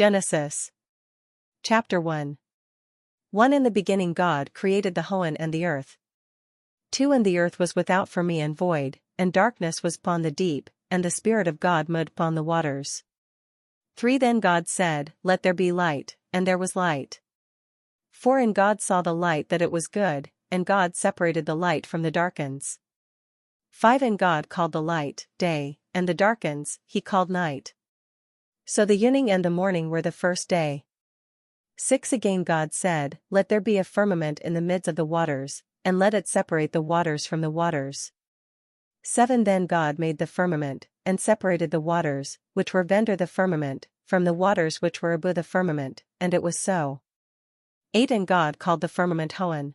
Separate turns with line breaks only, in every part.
Genesis. Chapter 1. 1. In the beginning God created the heaven and the earth. 2. And the earth was without form and void, and darkness was upon the deep, and the Spirit of God moved upon the waters. 3. Then God said, Let there be light, and there was light. 4. And God saw the light that it was good, and God separated the light from the darkness. 5. And God called the light day, and the darkness he called night. So the evening and the morning were the first day. 6. Again God said, Let there be a firmament in the midst of the waters, and let it separate the waters from the waters. 7. Then God made the firmament, and separated the waters, which were under the firmament, from the waters which were above the firmament, and it was so. 8. And God called the firmament heaven.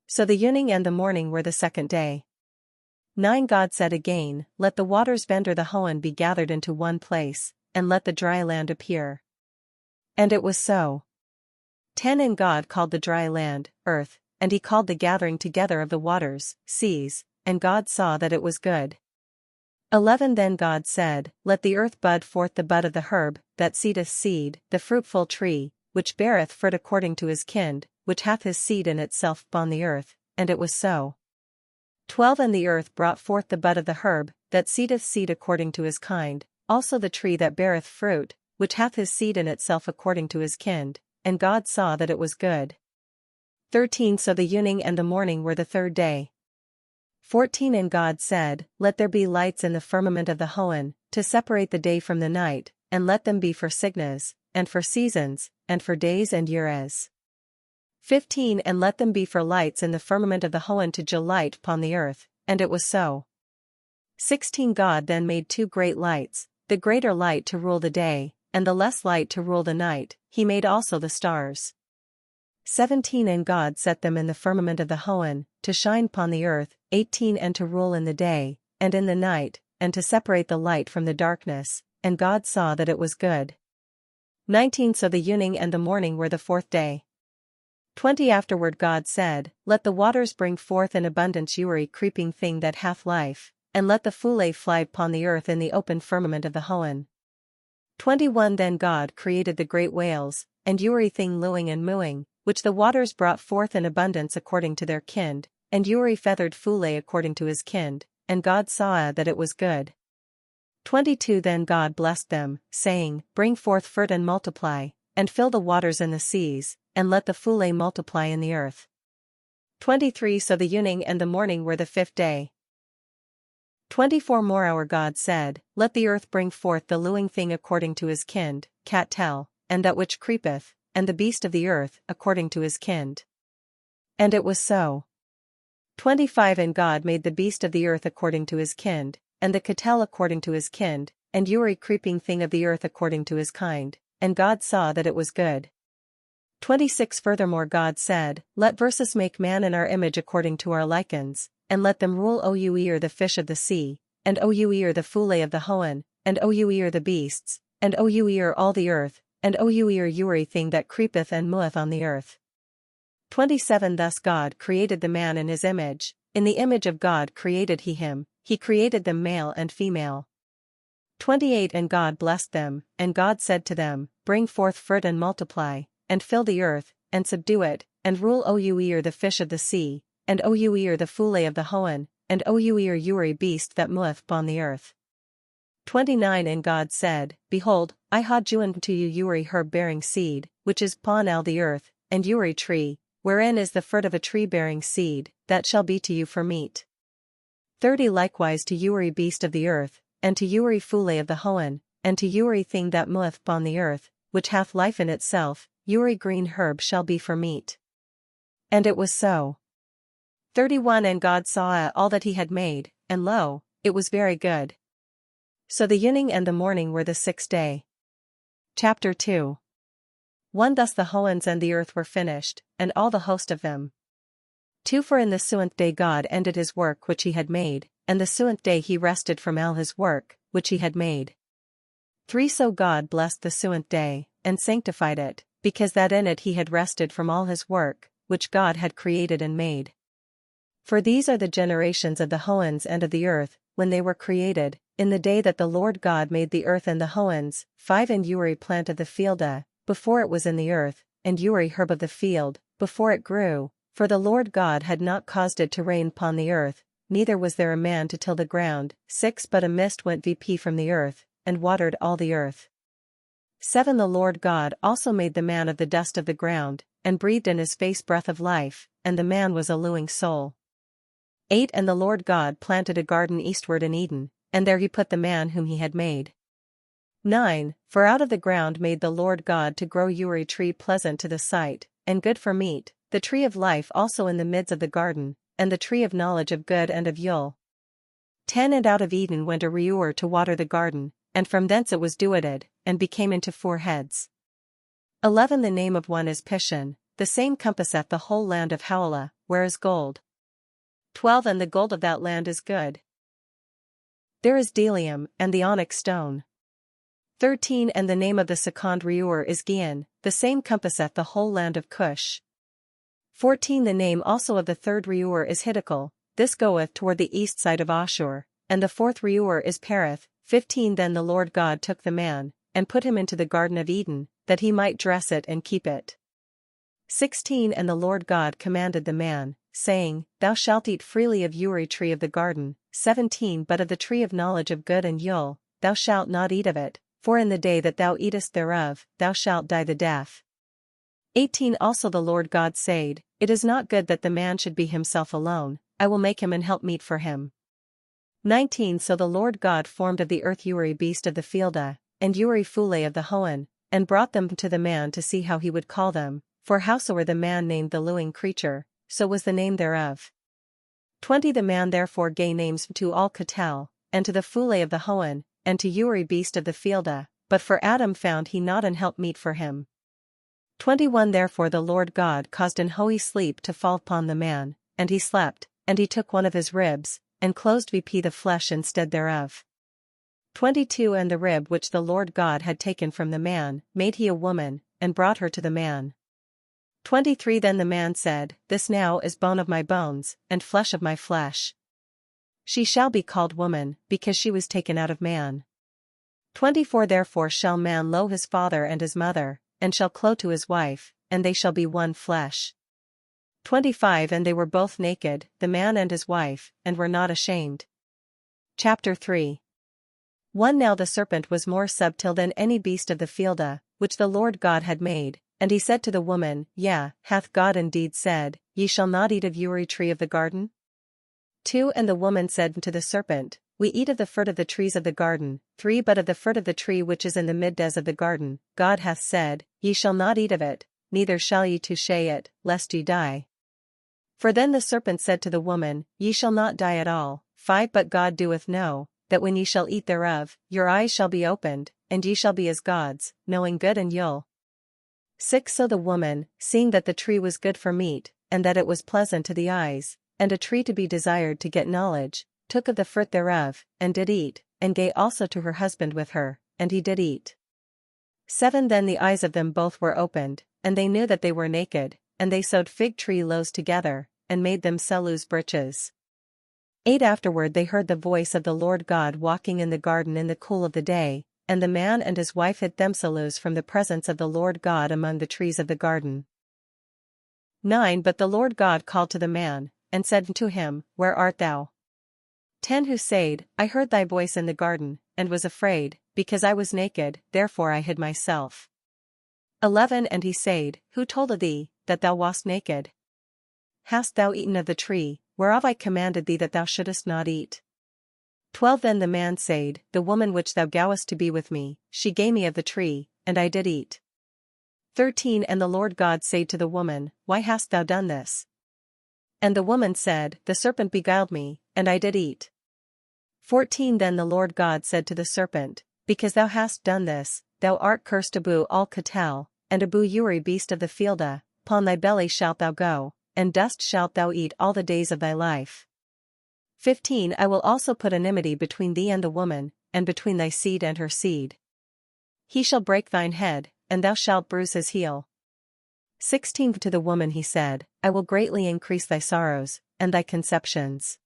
So the evening and the morning were the second day. 9. God said again, Let the waters under the heaven be gathered into one place, and let the dry land appear. And it was so. 10. And God called the dry land, earth, and he called the gathering together of the waters, seas, and God saw that it was good. 11. Then God said, Let the earth bud forth the bud of the herb, that seedeth seed, the fruitful tree, which beareth fruit according to his kind, which hath his seed in itself upon the earth, and it was so. 12. And the earth brought forth the bud of the herb, that seedeth seed according to his kind, also the tree that beareth fruit, which hath his seed in itself according to his kind, and God saw that it was good. 13. So the evening and the morning were the third day. 14. And God said, Let there be lights in the firmament of the heaven, to separate the day from the night, and let them be for signs, and for seasons, and for days and years. 15. And let them be for lights in the firmament of the heaven to give light upon the earth, and it was so. 16. God then made two great lights, the greater light to rule the day, and the less light to rule the night, he made also the stars. 17. And God set them in the firmament of the heaven, to shine upon the earth. 18. And to rule in the day, and in the night, and to separate the light from the darkness, and God saw that it was good. 19. So the evening and the morning were the fourth day. 20. Afterward God said, Let the waters bring forth in abundance every creeping thing that hath life, and let the fowl fly upon the earth in the open firmament of the heaven. 21. Then God created the great whales, and every thing living and moving, which the waters brought forth in abundance according to their kind, and every feathered fowl according to his kind, and God saw that it was good. 22. Then God blessed them, saying, Bring forth fruit and multiply, and fill the waters in the seas, and let the fowl multiply in the earth. 23. So the evening and the morning were the fifth day. 24. Moreover God said, Let the earth bring forth the living thing according to his kind, cattle, and that which creepeth, and the beast of the earth, according to his kind. And it was so. 25. And God made the beast of the earth according to his kind, and the cattle according to his kind, and every creeping thing of the earth according to his kind, and God saw that it was good. 26. Furthermore God said, Let us make man in our image according to our likeness, and let them rule over the fish of the sea, and over the fowl of the heaven, and over the beasts, and over all the earth, and over every thing that creepeth and moveth on the earth. 27. Thus God created the man in his image, in the image of God created he him, he created them male and female. 28. And God blessed them, and God said to them, Bring forth fruit and multiply, and fill the earth, and subdue it, and rule over the fish of the sea, and over the fowl of the heaven, and over every beast that moveth upon the earth. 29. And God said, Behold, I have joined to you every herb bearing seed, which is upon all the earth, and every tree, wherein is the fruit of a tree bearing seed, that shall be to you for meat. 30. Likewise to every beast of the earth, and to every fowl of the heaven, and to every thing that moveth upon the earth, which hath life in itself, every green herb shall be for meat. And it was so. 31. And God saw all that he had made, and lo, it was very good. So the evening and the morning were the sixth day. Chapter 2. 1. Thus the heavens and the earth were finished, and all the host of them. 2. For in the seventh day God ended his work which he had made, and the seventh day he rested from all his work, which he had made. 3. So God blessed the seventh day, and sanctified it, because that in it he had rested from all his work, which God had created and made. For these are the generations of the heavens and of the earth, when they were created, in the day that the Lord God made the earth and the Hoans, 5 And Uri plant of the fielda, before it was in the earth, and Uri herb of the field, before it grew, for the Lord God had not caused it to rain upon the earth, neither was there a man to till the ground. 6 But a mist went vp from the earth, and watered all the earth. 7 The Lord God also made the man of the dust of the ground, and breathed in his face breath of life, and the man was a living soul. 8 And the Lord God planted a garden eastward in Eden, and there he put the man whom he had made. 9 For out of the ground made the Lord God to grow Uri tree pleasant to the sight, and good for meat, the tree of life also in the midst of the garden, and the tree of knowledge of good and of evil. 10 And out of Eden went a Reuer to water the garden, and from thence it was divided, and became into 4 heads. 11 The name of one is Pishon, the same compasseth the whole land of Havilah, where is gold. 12 And the gold of that land is good. There is bdellium, and the onyx stone. 13 And the name of the second Reuer is Gihon, the same compasseth the whole land of Cush. 14 The name also of the third Reuer is Hiddekel, this goeth toward the east side of Ashur, and the fourth Reuer is Pereth. 15 Then the Lord God took the man, and put him into the garden of Eden, that he might dress it and keep it. 16 And the Lord God commanded the man, saying, Thou shalt eat freely of every tree of the garden. 17 But of the tree of knowledge of good and evil, thou shalt not eat of it, for in the day that thou eatest thereof, thou shalt die the death. 18 Also the Lord God said, It is not good that the man should be himself alone, I will make him an helpmeet for him. 19 So the Lord God formed of the earth Uri beast of the fielda, and Uri Phule of the Hoan, and brought them to the man to see how he would call them, for howsoever the man named the living creature, so was the name thereof. 20 The man therefore gave names to all Ketel, and to the Phule of the Hoan, and to Uri beast of the fielda, but for Adam found he not an helpmeet for him. 21 Therefore the Lord God caused an holy sleep to fall upon the man, and he slept, and he took one of his ribs, and closed vp the flesh instead thereof. 22 And the rib which the Lord God had taken from the man, made he a woman, and brought her to the man. 23 Then the man said, This now is bone of my bones, and flesh of my flesh. She shall be called woman, because she was taken out of man. 24 Therefore shall man loathe his father and his mother, and shall cleave to his wife, and they shall be one flesh. 25 And they were both naked, the man and his wife, and were not ashamed. Chapter 3 1 Now the serpent was more subtle than any beast of the fielda, which the Lord God had made, and he said to the woman, Yea, hath God indeed said, Ye shall not eat of every tree of the garden? 2 And the woman said to the serpent, We eat of the fruit of the trees of the garden. 3 But of the fruit of the tree which is in the midst of the garden, God hath said, Ye shall not eat of it, neither shall ye touch it, lest ye die. For then the serpent said to the woman, Ye shall not die at all. 5 But God doeth know, that when ye shall eat thereof, your eyes shall be opened, and ye shall be as gods, knowing good and evil. 6 So the woman, seeing that the tree was good for meat, and that it was pleasant to the eyes, and a tree to be desired to get knowledge, took of the fruit thereof, and did eat, and gave also to her husband with her, and he did eat. 7 Then the eyes of them both were opened, and they knew that they were naked, and they sewed fig tree loaves together, and made themselves breeches. 8 Afterward they heard the voice of the Lord God walking in the garden in the cool of the day, and the man and his wife hid themselves from the presence of the Lord God among the trees of the garden. 9 But the Lord God called to the man, and said to him, Where art thou? 10 Who said, I heard thy voice in the garden, and was afraid, because I was naked, therefore I hid myself. 11 And he said, Who told thee, that thou wast naked? Hast thou eaten of the tree, whereof I commanded thee that thou shouldest not eat? 12 Then the man said, The woman which thou gavest to be with me, she gave me of the tree, and I did eat. 13 And the Lord God said to the woman, Why hast thou done this? And the woman said, The serpent beguiled me, and I did eat. 14 Then the Lord God said to the serpent, Because thou hast done this, thou art cursed above all cattle, and above every beast of the fielda, upon thy belly shalt thou go, and dust shalt thou eat all the days of thy life. 15 I will also put enmity between thee and the woman, and between thy seed and her seed. He shall break thine head, and thou shalt bruise his heel. 16 To the woman he said, I will greatly increase thy sorrows, and thy conceptions.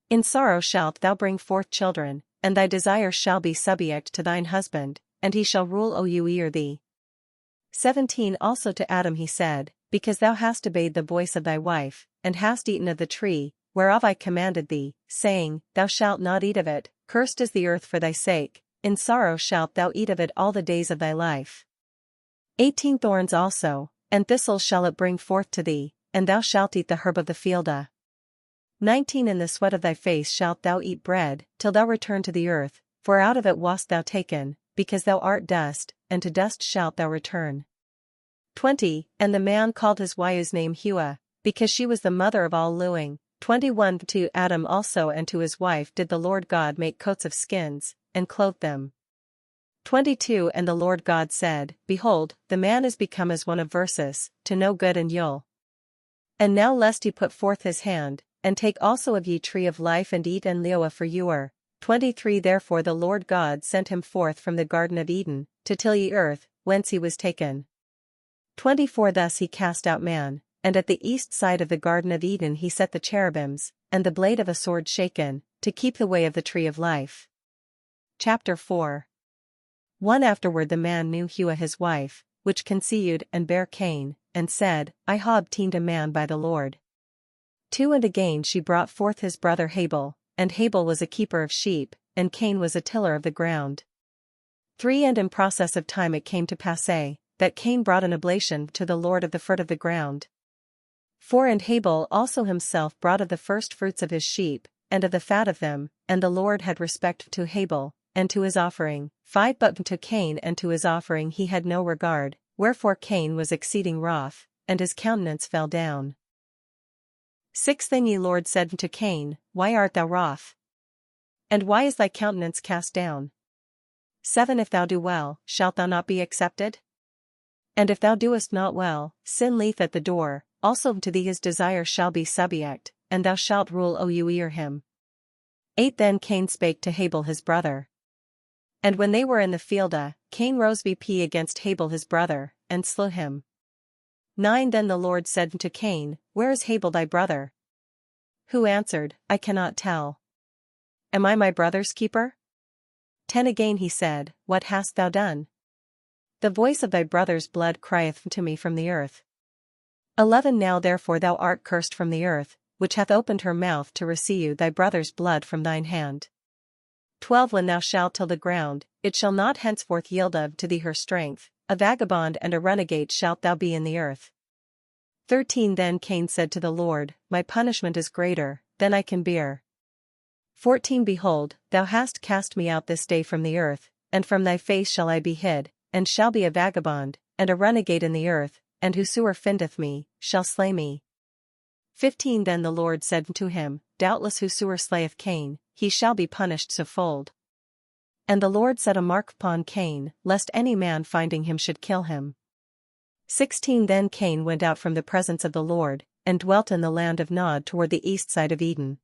In sorrow shalt thou bring forth children, and thy desire shall be subject to thine husband, and he shall rule o'er thee. 17 Also to Adam he said, Because thou hast obeyed the voice of thy wife, and hast eaten of the tree, whereof I commanded thee, saying, Thou shalt not eat of it, cursed is the earth for thy sake, in sorrow shalt thou eat of it all the days of thy life. 18 Thorns also, and thistles shall it bring forth to thee, and thou shalt eat the herb of the field. 19 In the sweat of thy face shalt thou eat bread, till thou return to the earth, for out of it wast thou taken, because thou art dust, and to dust shalt thou return. 20 And the man called his wife's name Hua, because she was the mother of all living. 21 To Adam also and to his wife did the Lord God make coats of skins, and clothed them. 22 And the Lord God said, Behold, the man is become as one of verses, to know good and ill. And now lest he put forth his hand, and take also of ye tree of life and eat and live for you. 23 Therefore the Lord God sent him forth from the garden of Eden, to till ye earth, whence he was taken. 24 Thus he cast out man, and at the east side of the garden of Eden he set the cherubims, and the blade of a sword shaken, to keep the way of the tree of life. Chapter 4 1 Afterward the man knew Hua his wife, which conceived and bare Cain, and said, I ha obtained a man by the Lord. 2 And again she brought forth his brother Habel, and Habel was a keeper of sheep, and Cain was a tiller of the ground. 3 And in process of time it came to pass that Cain brought an oblation to the Lord of the fruit of the ground. 4 And Habel also himself brought of the first fruits of his sheep, and of the fat of them, and the Lord had respect to Habel, and to his offering. 5 But to Cain and to his offering he had no regard, wherefore Cain was exceeding wroth, and his countenance fell down. 6 Then ye Lord said to Cain, Why art thou wroth? And why is thy countenance cast down? 7 If thou do well, shalt thou not be accepted? And if thou doest not well, sin lieth at the door, also to thee his desire shall be subject, and thou shalt rule o'er him. 8 Then Cain spake to Habel his brother. And when they were in the field, Cain rose against Habel his brother, and slew him. 9 Then the Lord said to Cain, Where is Habel thy brother? Who answered, I cannot tell. Am I my brother's keeper? 10 Again he said, What hast thou done? The voice of thy brother's blood crieth to me from the earth. 11 Now therefore thou art cursed from the earth, which hath opened her mouth to receive thy brother's blood from thine hand. 12 When thou shalt till the ground, it shall not henceforth yield of to thee her strength, a vagabond and a renegade shalt thou be in the earth. 13 Then Cain said to the Lord, My punishment is greater than I can bear. 14 Behold, thou hast cast me out this day from the earth, and from thy face shall I be hid, and shall be a vagabond, and a renegade in the earth, and whosoever findeth me, shall slay me. 15 Then the Lord said to him, Doubtless whosoever slayeth Cain, he shall be punished sevenfold. And the Lord set a mark upon Cain, lest any man finding him should kill him. 16 Then Cain went out from the presence of the Lord, and dwelt in the land of Nod toward the east side of Eden.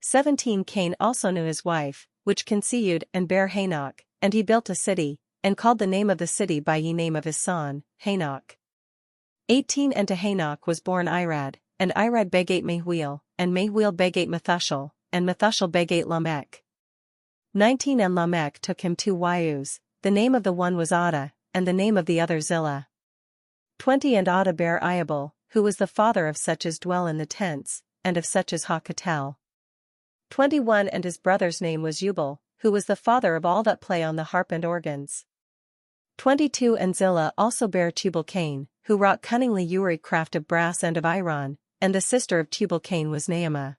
17 Cain also knew his wife, which conceived and bare Hanoch, and he built a city, and called the name of the city by ye name of his son, Hanoch. 18 And to Hanoch was born Irad, and Irad begat Mahuel, and Mahuel begat Methushel, and Methushel begat Lamech. 19 And Lamech took him 2 wives, the name of the one was Ada, and the name of the other Zillah. 20 And Ada bare Iabel, who was the father of such as dwell in the tents, and of such as Haketel. 21 And his brother's name was Jubal, who was the father of all that play on the harp and organs. 22 And Zillah also bare Tubal-Cain, who wrought cunningly Uri craft of brass and of iron, and the sister of Tubal-Cain was Naamah.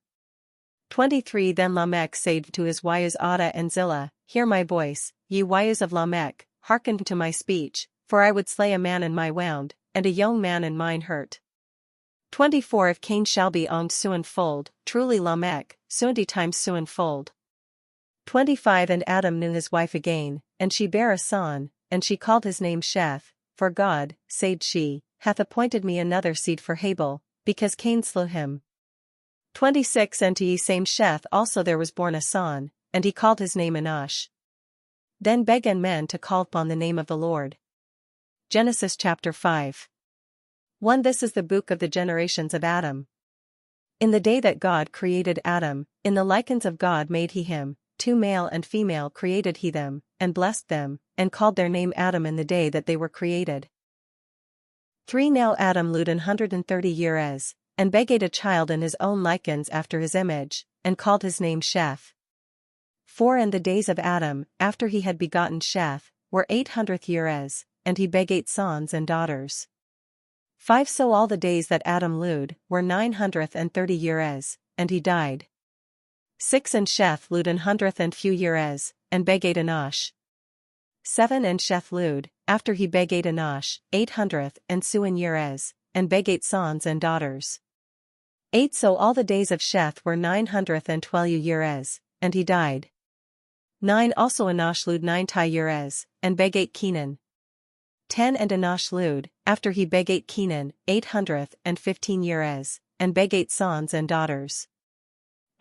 23 Then Lamech said to his wives Ada and Zillah, Hear my voice, ye wives of Lamech, hearken to my speech, for I would slay a man in my wound, and a young man in mine hurt. 24 If Cain shall be owned sevenfold, truly Lamech, 70 times sevenfold. 25 And Adam knew his wife again, and she bare a son, and she called his name Sheth, for God, said she, hath appointed me another seed for Habel, because Cain slew him. 26 And to ye same Sheth also there was born a son, and he called his name Enosh. Then began men to call upon the name of the Lord. Genesis chapter 5. 1 This is the book of the generations of Adam. In the day that God created Adam, in the likeness of God made he him, two male and female created he them, and blessed them, and called their name Adam in the day that they were created. 3 Now Adam lived 130 years, and begat a child in his own likeness after his image, and called his name Sheth. 4 And the days of Adam, after he had begotten Sheth, were 800 years, and he begat sons and daughters. 5 So all the days that Adam lived were 930 years, and he died. 6 And Sheth lived 100 and few years, and begat Enosh. 7 And Sheth lived, after he begat Enosh, 800 and seven years, and begat sons and daughters. 8 So all the days of Sheth were 912 years, and he died. 9 Also Enosh lived 90 years, and begat Kenan. 10 And Enosh lived, after he begat Kenan, 815 years, and begat sons and daughters.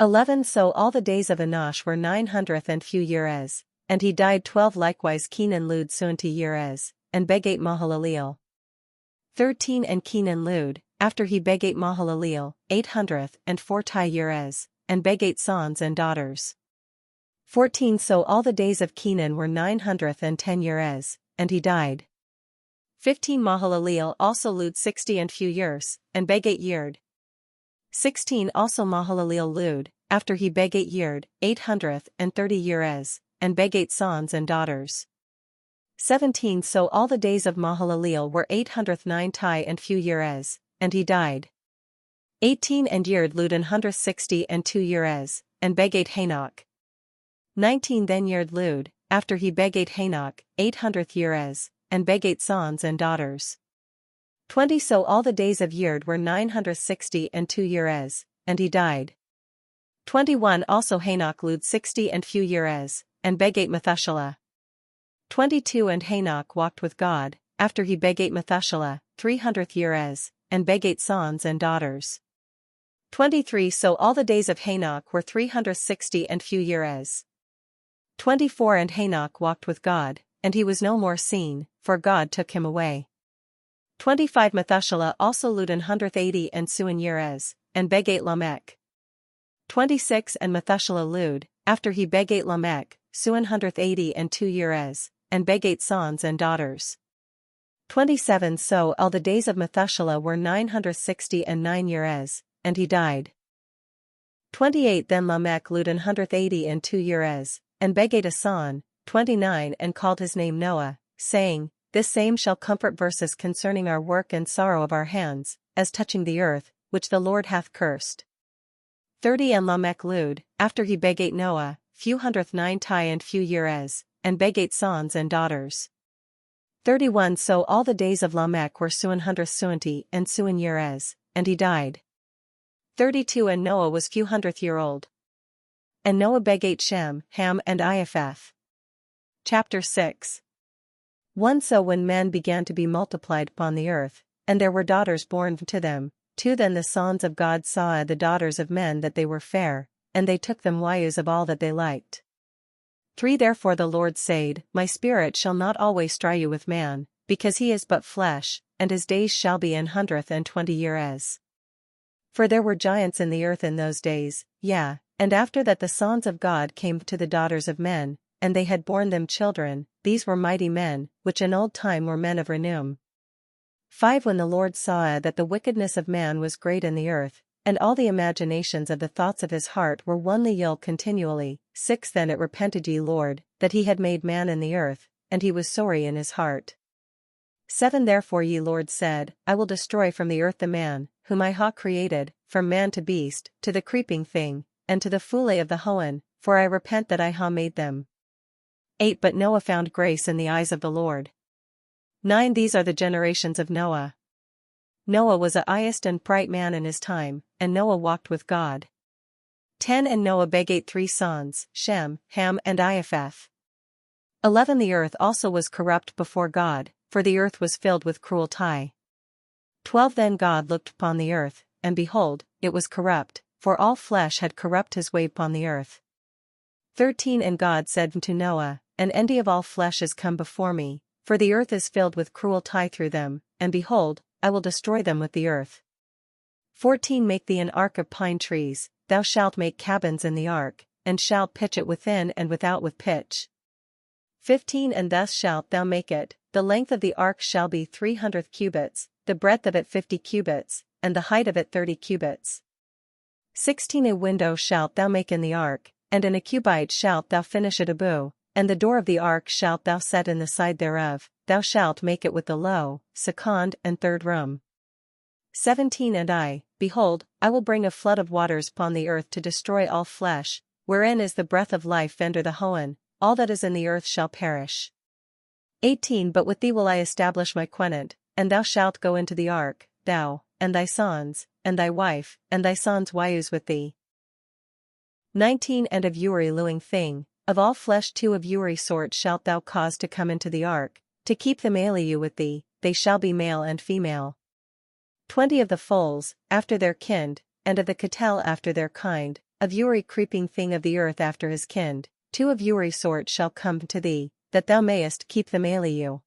11 So all the days of Enosh were 900 and few years, and he died. 12 Likewise Kenan lived 70 years, and begat Mahalaleel. 13 And Kenan lived, after he begat Mahalaleel, 840 years, and begat sons and daughters. 14 So all the days of Kenan were 910 years, and he died. 15 Mahalaleel also lived 60 and few years, and begat Yered. 16 Also Mahalaleel lived, after he begat Yered, 830 years, and begat sons and daughters. 17 So all the days of Mahalaleel were 890 and few years, and he died. 18 And Yered lived 160 and 2 years, and begat Hanoch. 19 Then Yered lived, after he begat Hanoch, 800 years, and begat sons and daughters. 20 So all the days of Yered were 960 and 2 years, and he died. 21 Also Hanoch lived 60 and few years, and begat Methuselah. 22 And Hanoch walked with God, after he begat Methuselah, 300 years, and begat sons and daughters. 23 So all the days of Hanoch were 360 and few years. 24 And Hanoch walked with God, and he was no more seen, for God took him away. 25 Methuselah also lived 180 and seven years, and begat Lamech. 26 And Methuselah lived, after he begat Lamech, 780 and 2 years, and begat sons and daughters. 27 So all the days of Methuselah were 960 and 9 years, and he died. 28 Then Lamech lived 180 and 2 years, and begat a son, 29 And called his name Noah, saying, This same shall comfort verses concerning our work and sorrow of our hands, as touching the earth, which the Lord hath cursed. 30 And Lamech lived, after he begat Noah, few 190 and few years, and begat sons and daughters. 31 So all the days of Lamech were 770 and 7 years, and he died. 32 And Noah was few 100-year-old. And Noah begat Shem, Ham and Japheth. Chapter 6. 1 So when men began to be multiplied upon the earth, and there were daughters born to them, 2 Then the sons of God saw the daughters of men that they were fair, and they took them wives of all that they liked. 3 Therefore the Lord said, My spirit shall not always strive with man, because he is but flesh, and his days shall be 120 years. For there were giants in the earth in those days, yea, and after that the sons of God came to the daughters of men, and they had borne them children, these were mighty men, which in old time were men of renown. 5 When the Lord saw that the wickedness of man was great in the earth, and all the imaginations of the thoughts of his heart were only ill continually. 6 Then it repented ye Lord, that he had made man in the earth, and he was sorry in his heart. 7 Therefore ye Lord said, I will destroy from the earth the man, whom I ha created, from man to beast, to the creeping thing, and to the fool of the hoen, for I repent that I ha made them. 8 But Noah found grace in the eyes of the Lord. 9 These are the generations of Noah. Noah was a highest and bright man in his time, and Noah walked with God. 10 And Noah begat 3 sons, Shem, Ham and Japheth. 11 The earth also was corrupt before God, for the earth was filled with cruelty. 12 Then God looked upon the earth, and behold, it was corrupt, for all flesh had corrupt his way upon the earth. 13 And God said unto Noah, An endy of all flesh is come before me, for the earth is filled with cruelty through them, and behold, I will destroy them with the earth. 14 Make thee an ark of pine trees, thou shalt make cabins in the ark, and shalt pitch it within and without with pitch. 15 And thus shalt thou make it, the length of the ark shall be 300 cubits, the breadth of it 50 cubits, and the height of it 30 cubits. 16 A window shalt thou make in the ark, and in a cubite shalt thou finish it above, and the door of the ark shalt thou set in the side thereof, thou shalt make it with the low, second and third room. 17 And behold, I will bring a flood of waters upon the earth to destroy all flesh, wherein is the breath of life under the Hohen, all that is in the earth shall perish. 18 But with thee will I establish my covenant, and thou shalt go into the ark, thou, and thy sons, and thy wife, and thy sons' wives with thee. 19 And of every living thing, of all flesh 2 of every sort shalt thou cause to come into the ark, to keep them aliu with thee, they shall be male and female. 20 Of the foals, after their kind, and of the cattle after their kind, of every creeping thing of the earth after his kind, 2 of every sort shall come to thee, that thou mayest keep them aliu.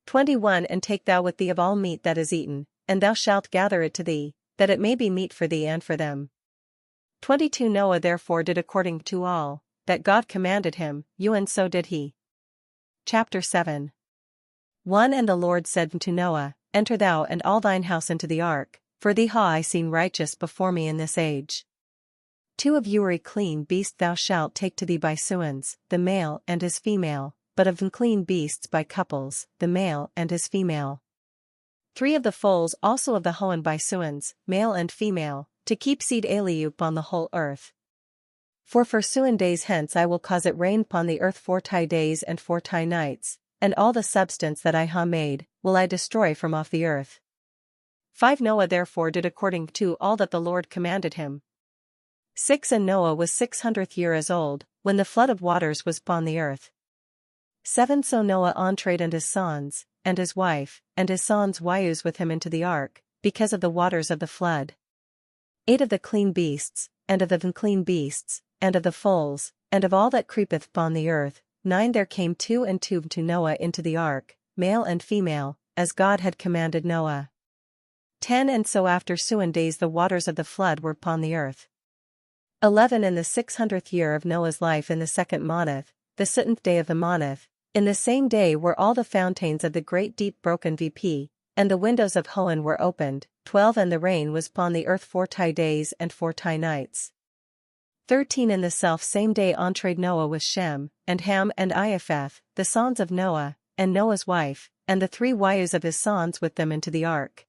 21 And take thou with thee of all meat that is eaten, and thou shalt gather it to thee, that it may be meat for thee and for them. 22 Noah therefore did according to all that God commanded him, and so did he. Chapter 7 1 And the Lord said to Noah, Enter thou and all thine house into the ark, for thee ha I seen righteous before me in this age. 2 Of every clean beast thou shalt take to thee by suins, the male and his female, but of unclean beasts by couples, the male and his female. 3 Of the foals also of the Hohen by suins, male and female, to keep seed aliu upon the whole earth. For suin days hence I will cause it rain upon the earth 40 days and 40 nights, and all the substance that I ha made, will I destroy from off the earth. 5 Noah therefore did according to all that the Lord commanded him. 6 And Noah was 600 years old, when the flood of waters was upon the earth. 7 So Noah entered and his sons, and his wife, and his sons' wives with him into the ark, because of the waters of the flood. 8 Of the clean beasts, and of the unclean beasts, and of the foals, and of all that creepeth upon the earth, 9 There came 2 and 2 to Noah into the ark, male and female, as God had commanded Noah. 10 And so after suin days the waters of the flood were upon the earth. 11 In the 600th year of Noah's life in the second month, the 7th day of the month, in the same day were all the fountains of the great deep broken vp, and the windows of Hohen were opened. 12 And the rain was upon the earth 40 days and 40 nights. 13 In the self same day entered Noah with Shem, and Ham and Iapheth, the sons of Noah, and Noah's wife, and the 3 wives of his sons with them into the ark.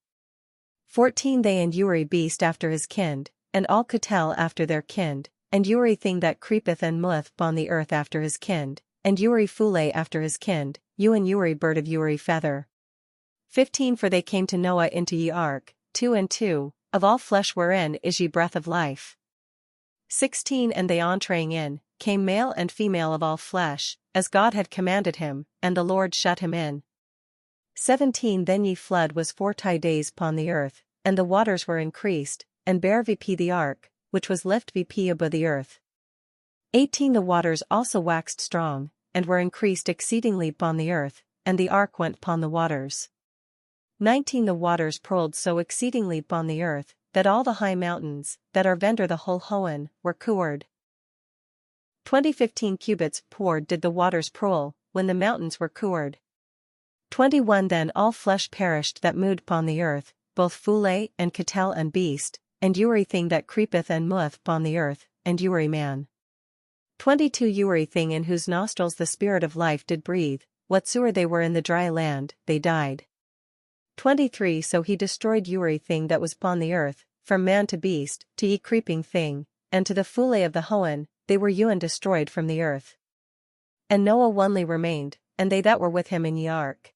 14 They and every beast after his kind, and all cattle after their kind, and every thing that creepeth and moveth upon the earth after his kind, and every foule after his kind, and every bird of every feather. 15 For they came to Noah into ye ark, 2 and 2, of all flesh wherein is ye breath of life. 16 And they entering in, came male and female of all flesh, as God had commanded him, and the Lord shut him in. 17 Then ye flood was 40 days upon the earth, and the waters were increased, and bare vp the ark, which was left vp above the earth. 18 The waters also waxed strong, and were increased exceedingly upon the earth, and the ark went upon the waters. 19 The waters purled so exceedingly upon the earth, that all the high mountains, that are vendor the whole Hohen, were covered. 20 15 cubits poured did the waters purl, when the mountains were covered. 21 Then all flesh perished that moved upon the earth, both foule and cattle and beast, and every thing that creepeth and moveth upon the earth, and every man. 22 Every thing in whose nostrils the spirit of life did breathe, whatsoever they were in the dry land, they died. 23 So he destroyed every thing that was upon the earth, from man to beast, to ye creeping thing, and to the foule of the Hohen, they were destroyed from the earth. And Noah only remained, and they that were with him in ye ark.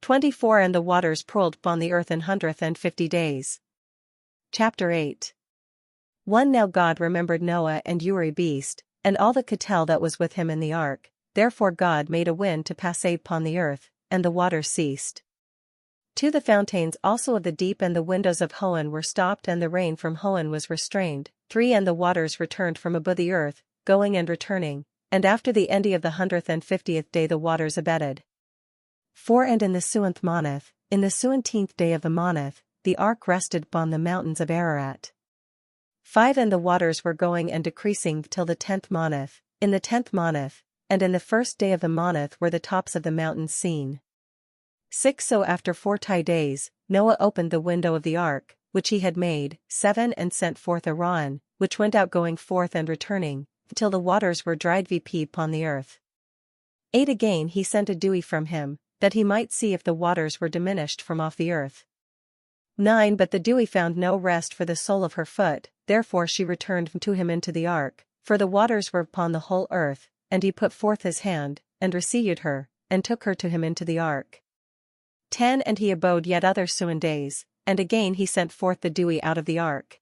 24 And the waters purled upon the earth 150 days. Chapter 8 1 Now God remembered Noah and every beast, and all the cattle that was with him in the ark, therefore God made a wind to pass upon the earth, and the waters ceased. 2 The fountains also of the deep and the windows of Hohen were stopped and the rain from Hohen was restrained. 3 And the waters returned from above the earth, going and returning, and after the ending of the 150th day the waters abated. 4 And in the 7th month, in the 17th day of the month, the ark rested upon the mountains of Ararat. 5 And the waters were going and decreasing till the 10th month, in the 10th month, and in the first day of the month were the tops of the mountains seen. 6 So after 40 days, Noah opened the window of the ark, which he had made. 7 And sent forth a rain, which went out going forth and returning, till the waters were dried vp upon the earth. 8 Again he sent a dewy from him, that he might see if the waters were diminished from off the earth. 9 But the dewy found no rest for the sole of her foot, therefore she returned to him into the ark, for the waters were upon the whole earth, and he put forth his hand, and received her, and took her to him into the ark. 10 And he abode yet other 7 days, and again he sent forth the dewy out of the ark.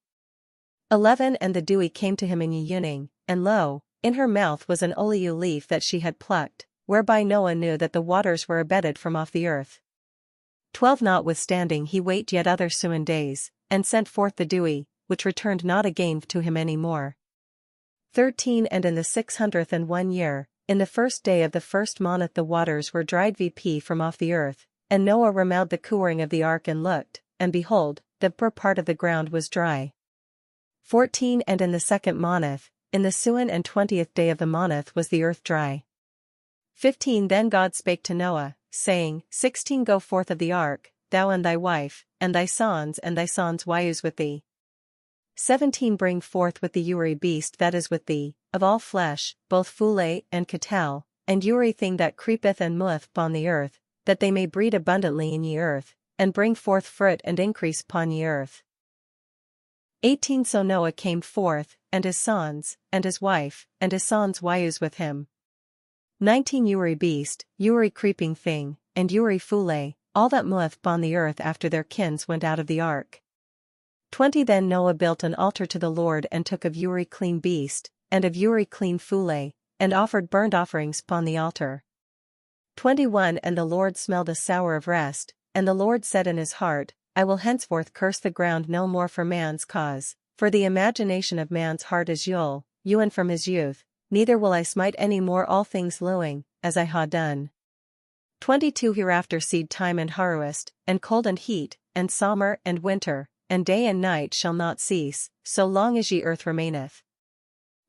11 And the dewy came to him in evening, and lo, in her mouth was an olew leaf that she had plucked, whereby Noah knew that the waters were abated from off the earth. 12 Notwithstanding he wait yet other 7 days, and sent forth the dewy, which returned not again to him any more. 13 And in the 601 year, in the first day of the first month the waters were dried vp from off the earth, and Noah removed the covering of the ark and looked, and behold, the upper part of the ground was dry. 14 And in the 2nd month, in the 20th day of the month was the earth dry. 15 Then God spake to Noah, saying, 16 Go forth of the ark, thou and thy wife, and thy sons wives with thee. 17 Bring forth with the Uri beast that is with thee, of all flesh, both fule and cattle, and Uri thing that creepeth and moveth upon the earth, that they may breed abundantly in ye earth, and bring forth fruit and increase upon ye earth. 18 So Noah came forth, and his sons, and his wife, and his sons wives with him. 19 Uri beast, Uri creeping thing, and Uri fule, all that moveth upon the earth after their kins went out of the ark. 20 Then Noah built an altar to the Lord and took of Uri clean beast, and of Uri clean fule, and offered burnt offerings upon the altar. 21 And the Lord smelled a sour of rest, and the Lord said in his heart, I will henceforth curse the ground no more for man's cause, for the imagination of man's heart is ewen from his youth, neither will I smite any more all things lowing, as I ha done. 22 Hereafter seed time and harvest, and cold and heat, and summer and winter, and day and night shall not cease, so long as ye earth remaineth.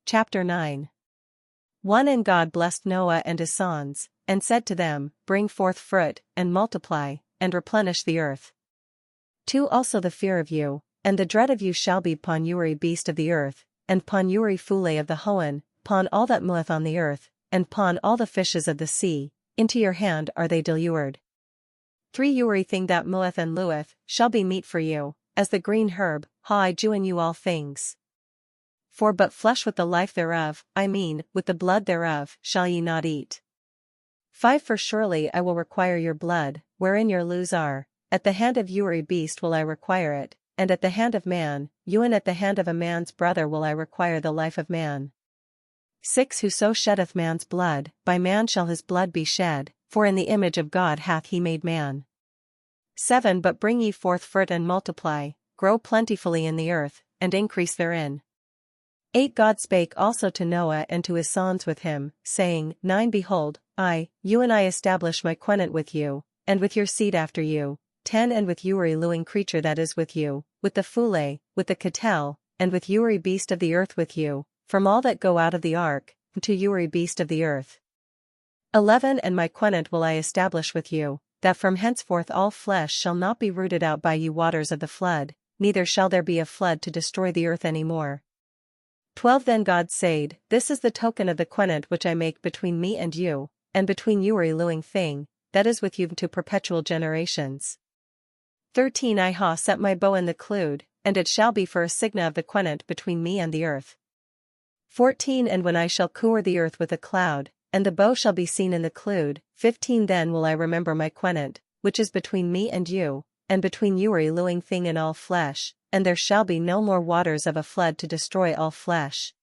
Chapter 9 1 And God blessed Noah and his sons, and said to them, Bring forth fruit, and multiply, and replenish the earth. 2 Also the fear of you, and the dread of you shall be upon Uri beast of the earth, and upon Uri fule of the hoen, upon all that moveth on the earth, and upon all the fishes of the sea, into your hand are they delivered. 3 Uri thing that moveth and lueth, shall be meat for you, as the green herb, ha I do in you all things. 4 But flesh with the life thereof, I mean, with the blood thereof, shall ye not eat. 5 For surely I will require your blood, wherein your loos are, at the hand of Uri beast will I require it, and at the hand of man, ewen at the hand of a man's brother will I require the life of man. 6 Whoso sheddeth man's blood, by man shall his blood be shed, for in the image of God hath he made man. 7 But bring ye forth fruit and multiply, grow plentifully in the earth, and increase therein. 8 God spake also to Noah and to his sons with him, saying, 9 Behold, you and I establish my covenant with you, and with your seed after you. 10 And with Uri lewing creature that is with you, with the fule, with the cattle, and with Uri beast of the earth with you, from all that go out of the ark, to Uri beast of the earth. 11 And my covenant will I establish with you, that from henceforth all flesh shall not be rooted out by you waters of the flood, neither shall there be a flood to destroy the earth any more. 12 Then God said, This is the token of the covenant which I make between me and you, and between Uri lewing thing, that is with you to perpetual generations. 13 I ha set my bow in the cloud, and it shall be for a sign of the covenant between me and the earth. 14 And when I shall cover the earth with a cloud, and the bow shall be seen in the cloud, 15 Then will I remember my covenant, which is between me and you, and between Uri lewing thing and all flesh, and there shall be no more waters of a flood to destroy all flesh.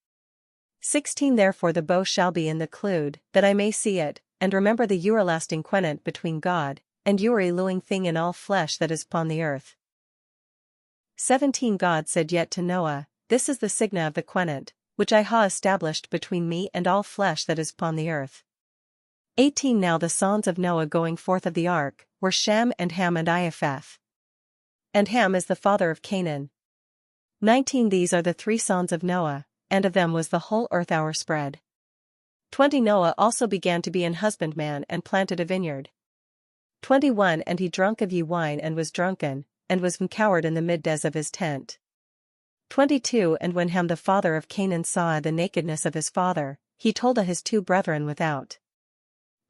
16 Therefore the bow shall be in the cloud, that I may see it, and remember the everlasting covenant between God, and Uri lewing thing in all flesh that is upon the earth. 17 God said yet to Noah, This is the sign of the covenant, which I ha established between me and all flesh that is upon the earth. 18 Now the sons of Noah going forth of the ark, were Shem and Ham and Japheth. And Ham is the father of Canaan. 19 These are the 3 sons of Noah, and of them was the whole earth overspread. 20 Noah also began to be an husbandman and planted a vineyard. 21 And he drunk of ye wine and was drunken, and was coward in the middes of his tent. 22 And when Ham the father of Canaan saw the nakedness of his father, he told his 2 brethren without.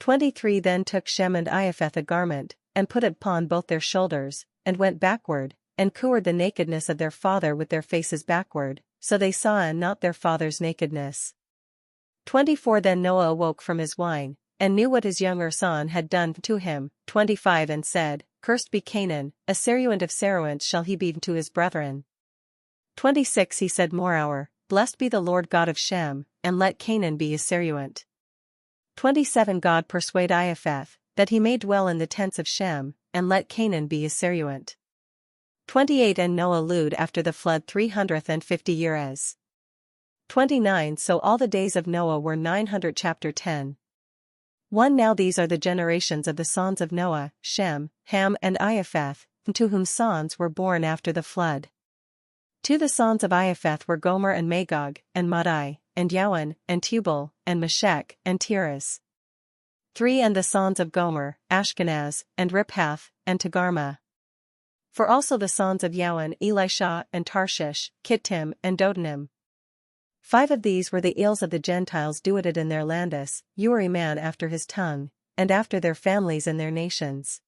23 Then took Shem and Iapheth a garment, and put it upon both their shoulders, and went backward, and covered the nakedness of their father with their faces backward, so they saw not their father's nakedness. 24 Then Noah awoke from his wine, and knew what his younger son had done to him. 25 And said, Cursed be Canaan, a Saruant of Saruants shall he be to his brethren. 26 He said moreover, Blessed be the Lord God of Shem, and let Canaan be his Saruant. 27 God persuade Iapheth, that he may dwell in the tents of Shem, and let Canaan be his Saruant. 28 And Noah lewed after the flood 350 years. 29 So all the days of Noah were 900. Chapter 10. 1 Now these are the generations of the sons of Noah, Shem, Ham and Iapheth, to whom sons were born after the flood. 2 The sons of Iapheth were Gomer and Magog, and Madai, and Yawan, and Tubal, and Meshech, and Tiras. 3 And the sons of Gomer, Ashkenaz, and Riphath, and Togarmah. 4 Also the sons of Yawan, Elisha, and Tarshish, Kittim, and Dodanim. 5 Of these were the ills of the Gentiles duated in their landis, Uri man after his tongue, and after their families and their nations.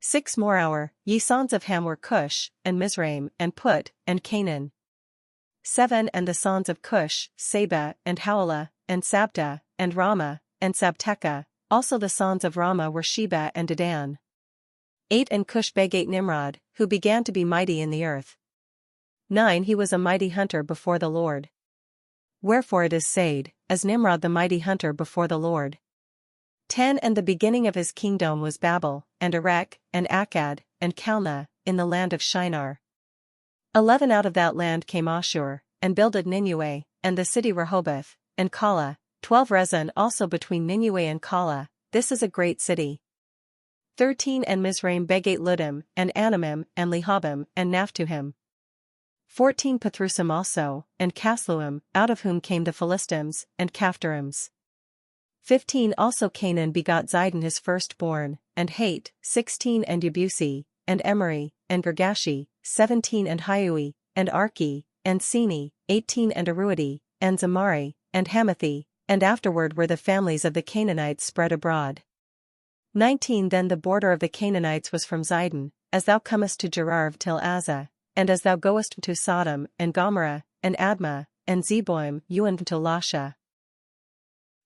6 Moreover, ye sons of Ham were Cush, and Mizraim, and Put, and Canaan. 7 And the sons of Cush, Seba, and Havilah, and Sabta, and Ramah, and Sabteca. Also the sons of Ramah were Sheba and Dedan. 8 And Cush begat Nimrod, who began to be mighty in the earth. 9 He was a mighty hunter before the Lord. Wherefore it is said, as Nimrod the mighty hunter before the Lord. 10 And the beginning of his kingdom was Babel, and Erech, and Akkad, and Calneh, in the land of Shinar. 11 Out of that land came Ashur, and builded Nineveh, and the city Rehoboth, and Calah. 12 Rezin also between Nineveh and Calah, this is a great city. 13 And Mizraim begat Ludim, and Anamim, and Lehabim, and Naphtuhim. 14 Pathrusim also, and Casluim, out of whom came the Philistines, and Caphtorims. 15 Also Canaan begot Zidon his firstborn, and Hate. 16 And Yebusi, and Emery, and Girgashi. 17 And Hiui, and Archi, and Sini. 18 And Aruadi, and Zamari, and Hamathi, and afterward were the families of the Canaanites spread abroad. 19 Then the border of the Canaanites was from Zidon, as thou comest to Gerar till Azza, and as thou goest to Sodom, and Gomorrah, and Admah, and Zeboim, and to Lasha.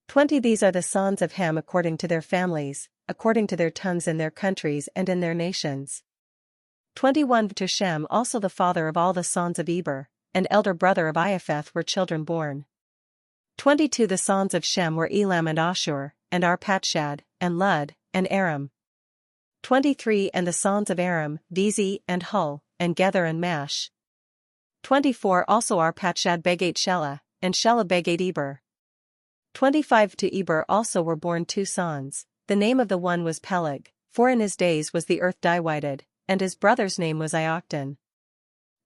20 These are the sons of Ham according to their families, according to their tongues in their countries and in their nations. 21 To Shem also the father of all the sons of Eber, and elder brother of Iapheth were children born. 22 The sons of Shem were Elam and Ashur, and Arpachshad, and Lud, and Aram. 23 And the sons of Aram, Vizi, and Hul, and Gether and Mash. 24 Also Arpachshad begat Shelah, and Shelah begat Eber. 25 To Eber also were born 2 sons, the name of the one was Peleg, for in his days was the earth divided, and his brother's name was Ioktan.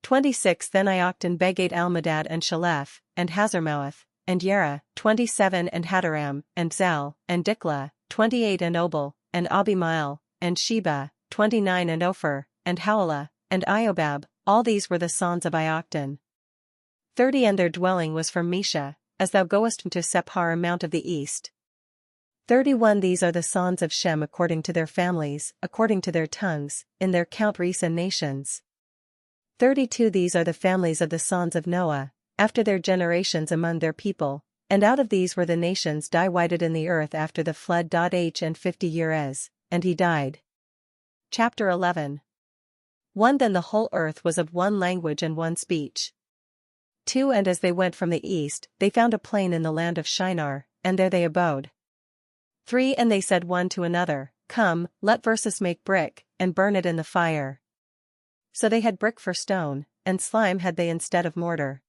26 Then Ioktan begat Almadad and Shalef, and Hazarmaweth, and Yera. 27 And Hadaram, and Zal, and Diklah. 28 And Obal, and Abimael, and Sheba. 29 And Ophir, and Havilah, and Iobab. All these were the sons of Ioktan. 30 And their dwelling was from Mesha, as thou goest to Sephar mount of the east. 31 These are the sons of Shem according to their families, according to their tongues, in their countries and nations. 32 These are the families of the sons of Noah, after their generations among their people, and out of these were the nations divided in the earth after the flood. H and 50 years, and he died. Chapter 11. 1 Then the whole earth was of one language and one speech. 2 And as they went from the east, they found a plain in the land of Shinar, and there they abode. 3 And they said one to another, Come, let us make brick, and burn it in the fire. So they had brick for stone, and slime had they instead of mortar.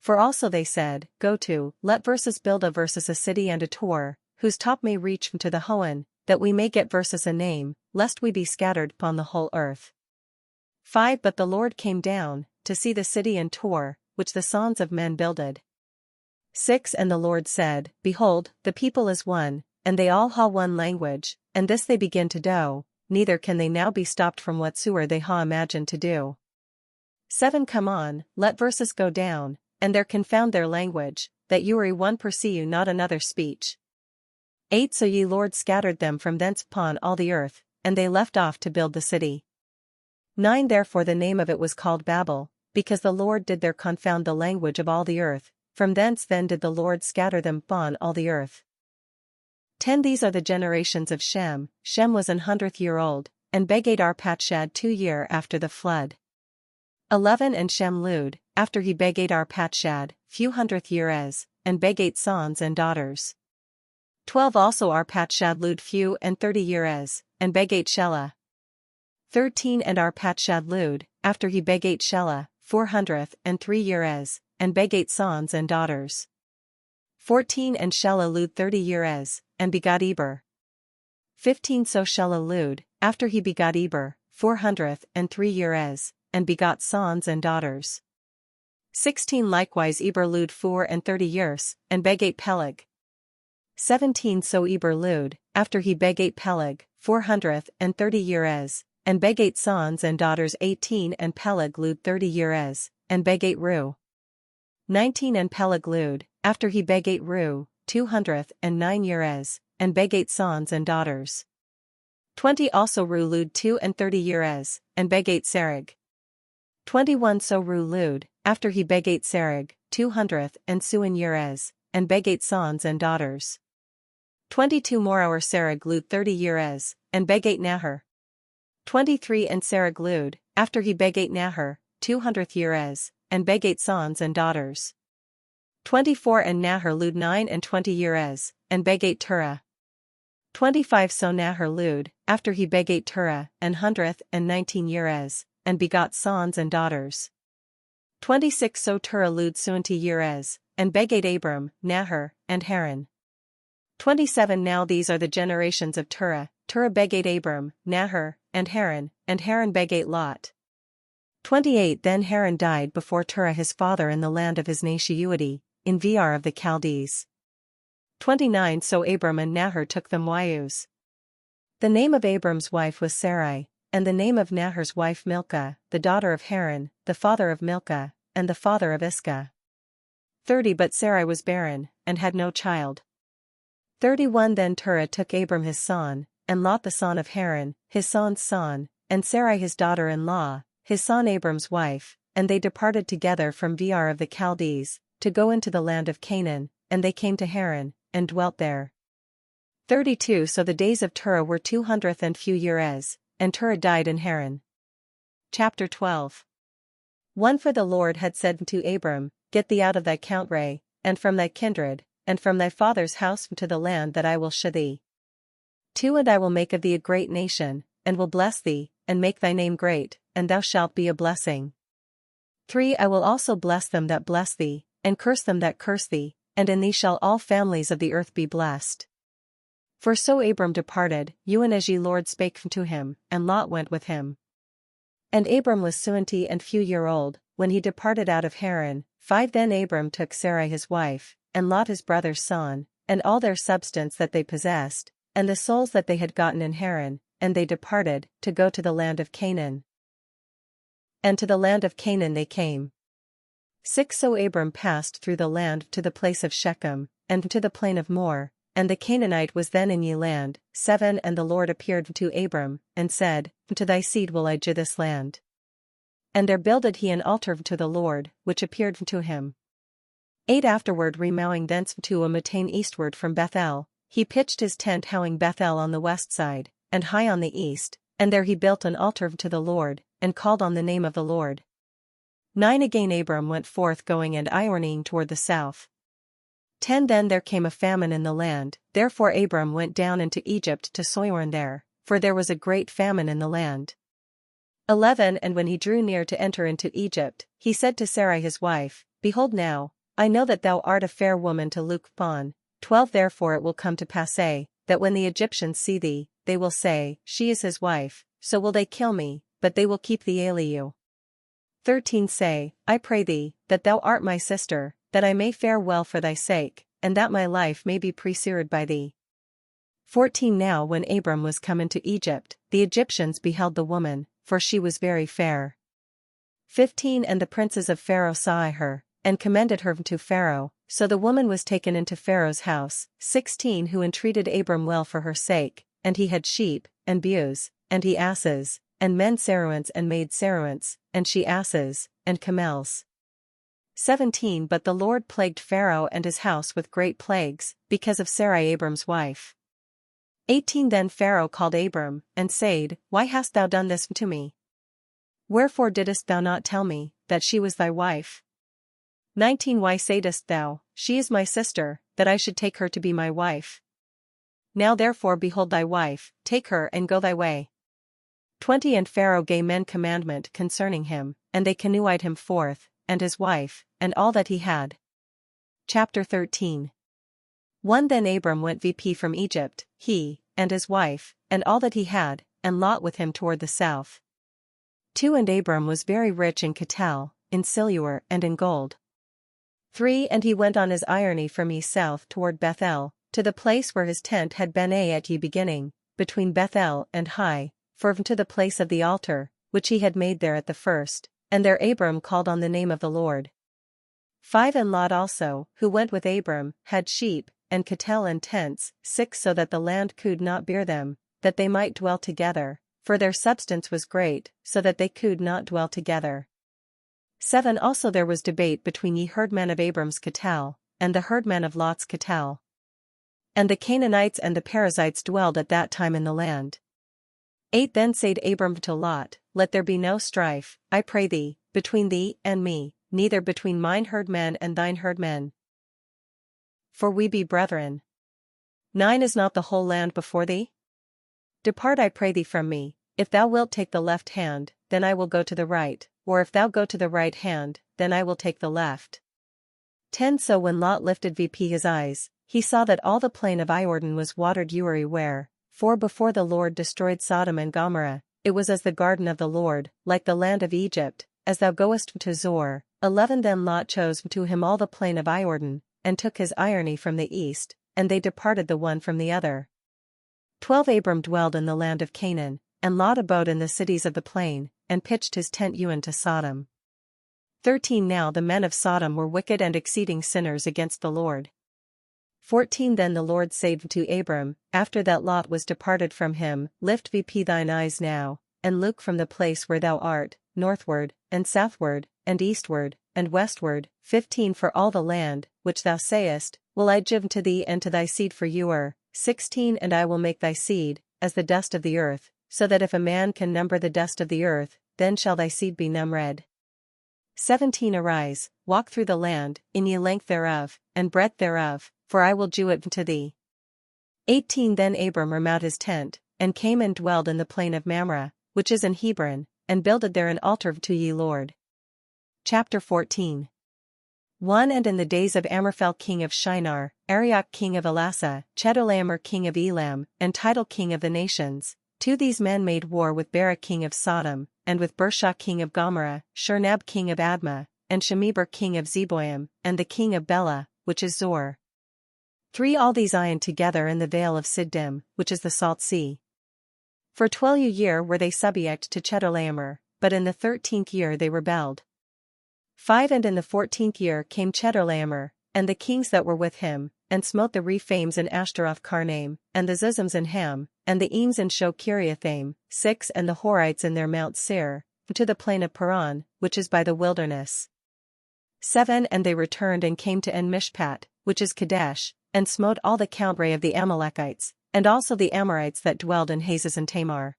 For also they said, Go to, let us build a city and a tower, whose top may reach to the Hoan, that we may get a name, lest we be scattered upon the whole earth. 5 But the Lord came down, to see the city and Tor, which the sons of men builded. 6 And the Lord said, Behold, the people is one, and they all ha one language, and this they begin to do, neither can they now be stopped from whatsoever they ha imagined to do. 7 Come on, let verses go down, and there confound their language, that you one perceive not another speech. 8 So ye Lord scattered them from thence upon all the earth, and they left off to build the city. 9 Therefore the name of it was called Babel, because the Lord did there confound the language of all the earth, from thence then did the Lord scatter them upon all the earth. 10 These are the generations of Shem. Shem was 100th year old, and begat Arpachshad 2 year after the flood. 11 And Shem lewd, after he begat Arpachshad, few 100th year as, and begat sons and daughters. 12 Also Arpachshad lewd few and 30 year as, and begat Shelah. 13 And Arpachshad lewd, after he begat Shelah, 403 year as, and begat sons and daughters. 14 And Shelah lewd 30 year as, and begot Eber. 15 So Shelah lewd, after he begot Eber, 403 year as, and begot sons and daughters. 16 Likewise Eber lewd 30 years, and begat Peleg. 17 So Eber lewd, after he begat Peleg, 430 year as, and begat sons and daughters. 18 And Peleg lewd 30 year as, and begat Reu. 19 And Peleg lewd, after he begat Reu, 209 year as, and begat sons and daughters. 20 Also Reu lewd 30 year as, and begat Serug. 21 So Reu lewd, after he begat Serug, 207 year as, and begat sons and daughters. 22 Moreover Serug lewd 30 year as, and begat Nahor. 23 And Serug lewd, after he begat Nahor, 200th year as, and begat sons and daughters. 24 And Nahor lewd 29 year as, and begat Terah. 25 So Nahor lewd, after he begat Terah, 119 year as, and begot sons and daughters. 26 So Terah lewd 70 year as, and begat Abram, Nahor, and Haran. 27 Now these are the generations of Terah. Terah begat Abram, Nahor, and Haran begat Lot. 28 Then Haran died before Terah his father in the land of his nationality, in Vir of the Chaldees. 29 So Abram and Nahor took them wives. The name of Abram's wife was Sarai, and the name of Nahor's wife Milcah, the daughter of Haran, the father of Milcah, and the father of Iscah. 30 But Sarai was barren, and had no child. 31 Then Terah took Abram his son, and Lot the son of Haran, his son's son, and Sarai his daughter-in-law, his son Abram's wife, and they departed together from Vir of the Chaldees, to go into the land of Canaan, and they came to Haran, and dwelt there. 32 So the days of Terah were 200 and few year as, and Terah died in Haran. Chapter 12 1 For the Lord had said to Abram, Get thee out of thy country, and from thy kindred, and from thy father's house to the land that I will shew thee. 2 And I will make of thee a great nation, and will bless thee, and make thy name great, and thou shalt be a blessing. 3 I will also bless them that bless thee, and curse them that curse thee, and in thee shall all families of the earth be blessed. For so Abram departed, even as ye Lord spake to him, and Lot went with him. And Abram was 70 and few year old, when he departed out of Haran. 5 Then Abram took Sarai his wife, and Lot his brother's son, and all their substance that they possessed, and the souls that they had gotten in Haran, and they departed, to go to the land of Canaan. And to the land of Canaan they came. 6 So Abram passed through the land to the place of Shechem, and to the plain of Moreh, and the Canaanite was then in ye land. 7 And the Lord appeared to Abram, and said, To thy seed will I give this land. And there builded he an altar to the Lord, which appeared to him. 8 Afterward remowing thence to Amatane eastward from Bethel, he pitched his tent howing Bethel on the west side, and high on the east, and there he built an altar to the Lord, and called on the name of the Lord. 9 Again Abram went forth going and ironing toward the south. 10 Then there came a famine in the land, therefore Abram went down into Egypt to sojourn there, for there was a great famine in the land. 11 And when he drew near to enter into Egypt, he said to Sarai his wife, Behold now, I know that thou art a fair woman to look upon. 12 Therefore it will come to pass, that when the Egyptians see thee, they will say, She is his wife, so will they kill me, but they will keep thee alive. 13 Say, I pray thee, that thou art my sister, that I may fare well for thy sake, and that my life may be preserved by thee. 14 Now when Abram was come into Egypt, the Egyptians beheld the woman, for she was very fair. 15 And the princes of Pharaoh saw her, and commended her to Pharaoh, so the woman was taken into Pharaoh's house. 16 Who entreated Abram well for her sake, and he had sheep, and ewes, and he asses, and men servants and maid servants, and she asses, and camels. 17 But the Lord plagued Pharaoh and his house with great plagues, because of Sarai Abram's wife. 18 Then Pharaoh called Abram, and said, Why hast thou done this to me? Wherefore didst thou not tell me, that she was thy wife? 19 Why saidst thou, She is my sister, that I should take her to be my wife? Now therefore behold thy wife, take her and go thy way. 20 And Pharaoh gave men commandment concerning him, and they canoed him forth, and his wife, and all that he had. Chapter 13 1 Then Abram went VP from Egypt, he, and his wife, and all that he had, and Lot with him toward the south. 2 And Abram was very rich in cattle, in silver and in gold. 3 And he went on his journey from ye south toward Bethel, to the place where his tent had been at ye beginning, between Bethel and Hai, for to the place of the altar, which he had made there at the first, and there Abram called on the name of the Lord. 5 And Lot also, who went with Abram, had sheep, and cattle and tents. 6 So that the land could not bear them, that they might dwell together, for their substance was great, so that they could not dwell together. 7 Also there was debate between ye herdmen of Abram's cattle, and the herdmen of Lot's cattle. And the Canaanites and the Perizzites dwelled at that time in the land. 8 Then said Abram to Lot, Let there be no strife, I pray thee, between thee and me, neither between mine herdmen and thine herdmen. For we be brethren. 9 Is not the whole land before thee? Depart I pray thee from me. If thou wilt take the left hand, then I will go to the right, or if thou go to the right hand, then I will take the left. 10 So when Lot lifted VP his eyes, he saw that all the plain of Jordan was watered everywhere, for before the Lord destroyed Sodom and Gomorrah, it was as the garden of the Lord, like the land of Egypt, as thou goest to Zoar. 11 Then Lot chose to him all the plain of Jordan, and took his journey from the east, and they departed the one from the other. 12 Abram dwelled in the land of Canaan, and Lot abode in the cities of the plain, and pitched his tent unto Sodom. 13 Now the men of Sodom were wicked and exceeding sinners against the Lord. 14 Then the Lord said to Abram, after that Lot was departed from him, Lift VP thine eyes now, and look from the place where thou art, northward, and southward, and eastward, and westward. 15 For all the land, which thou sayest, will I give to thee and to thy seed for ewer. 16 And I will make thy seed, as the dust of the earth, so that if a man can number the dust of the earth, then shall thy seed be numbered. 17 Arise, walk through the land, in ye length thereof, and breadth thereof, for I will do it to thee. 18 Then Abram removed his tent, and came and dwelled in the plain of Mamre, which is in Hebron, and builded there an altar to ye Lord. Chapter 14 1 And in the days of Amraphel king of Shinar, Arioch king of Elasa, Chedorlaomer king of Elam, and Tidal king of the nations, 2 These men made war with Barak king of Sodom, and with Bershah king of Gomorrah, Shernab king of Admah, and Shemeber king of Zeboim, and the king of Bela, which is Zor. 3 All these iron together in the vale of Siddim, which is the salt sea. For 12 year were they subject to Chedorlaomer, but in the 13th year they rebelled. 5 And in the 14th year came Chedorlaomer, and the kings that were with him, and smote the Rephaims in Ashtaroth Karnaim, and the Zuzims in Ham, and the Eames in Shokiriathaim. 6 And the Horites in their Mount Seir, to the plain of Paran, which is by the wilderness. 7 And they returned and came to En-Mishpat, which is Kadesh, and smote all the country of the Amalekites, and also the Amorites that dwelled in Hazez and Tamar.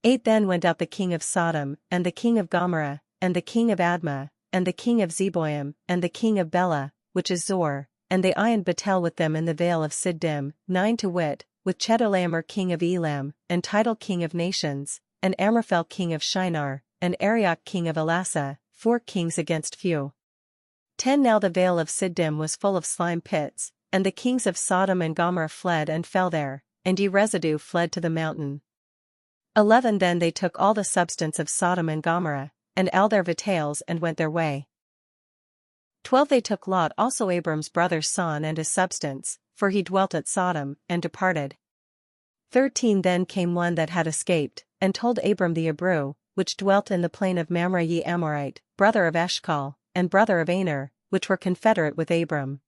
8 Then went out the king of Sodom, and the king of Gomorrah, and the king of Admah, and the king of Zeboim, and the king of Bela, which is Zor, and they ironed Batel with them in the vale of Siddim. 9 To wit, with Chedorlaomer king of Elam, and Tidal king of nations, and Amraphel king of Shinar, and Arioch king of Elasa, 4 kings against few. 10 Now the vale of Siddim was full of slime pits, and the kings of Sodom and Gomorrah fled and fell there, and ye residue fled to the mountain. 11 Then they took all the substance of Sodom and Gomorrah, and all their vitails and went their way. 12 They took Lot also Abram's brother's son and his substance, for he dwelt at Sodom, and departed. 13 Then came one that had escaped, and told Abram the Hebrew, which dwelt in the plain of Mamre ye Amorite, brother of Eshcol, and brother of Aner, which were confederate with Abram.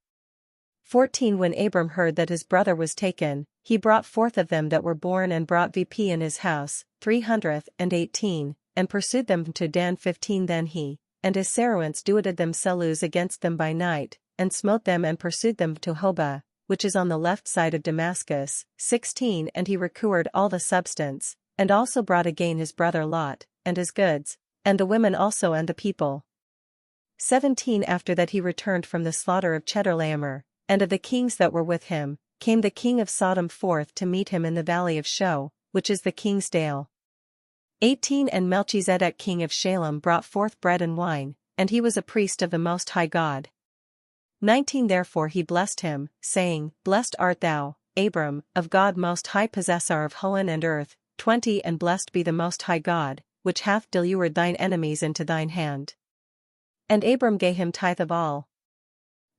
14 When Abram heard that his brother was taken, he brought forth of them that were born and brought VP in his house, 318, and pursued them to Dan. 15 Then he, and his Saruants doited themselves against them by night, and smote them and pursued them to Hobah, which is on the left side of Damascus. 16 And he recovered all the substance, and also brought again his brother Lot, and his goods, and the women also and the people. 17 After that he returned from the slaughter of Chedorlaomer, and of the kings that were with him, came the king of Sodom forth to meet him in the valley of Shoh, which is the king's dale. 18 And Melchizedek king of Shalem brought forth bread and wine, and he was a priest of the Most High God. 19 Therefore he blessed him, saying, Blessed art thou, Abram, of God Most High, possessor of heaven and earth. 20 And blessed be the Most High God, which hath delivered thine enemies into thine hand. And Abram gave him tithe of all.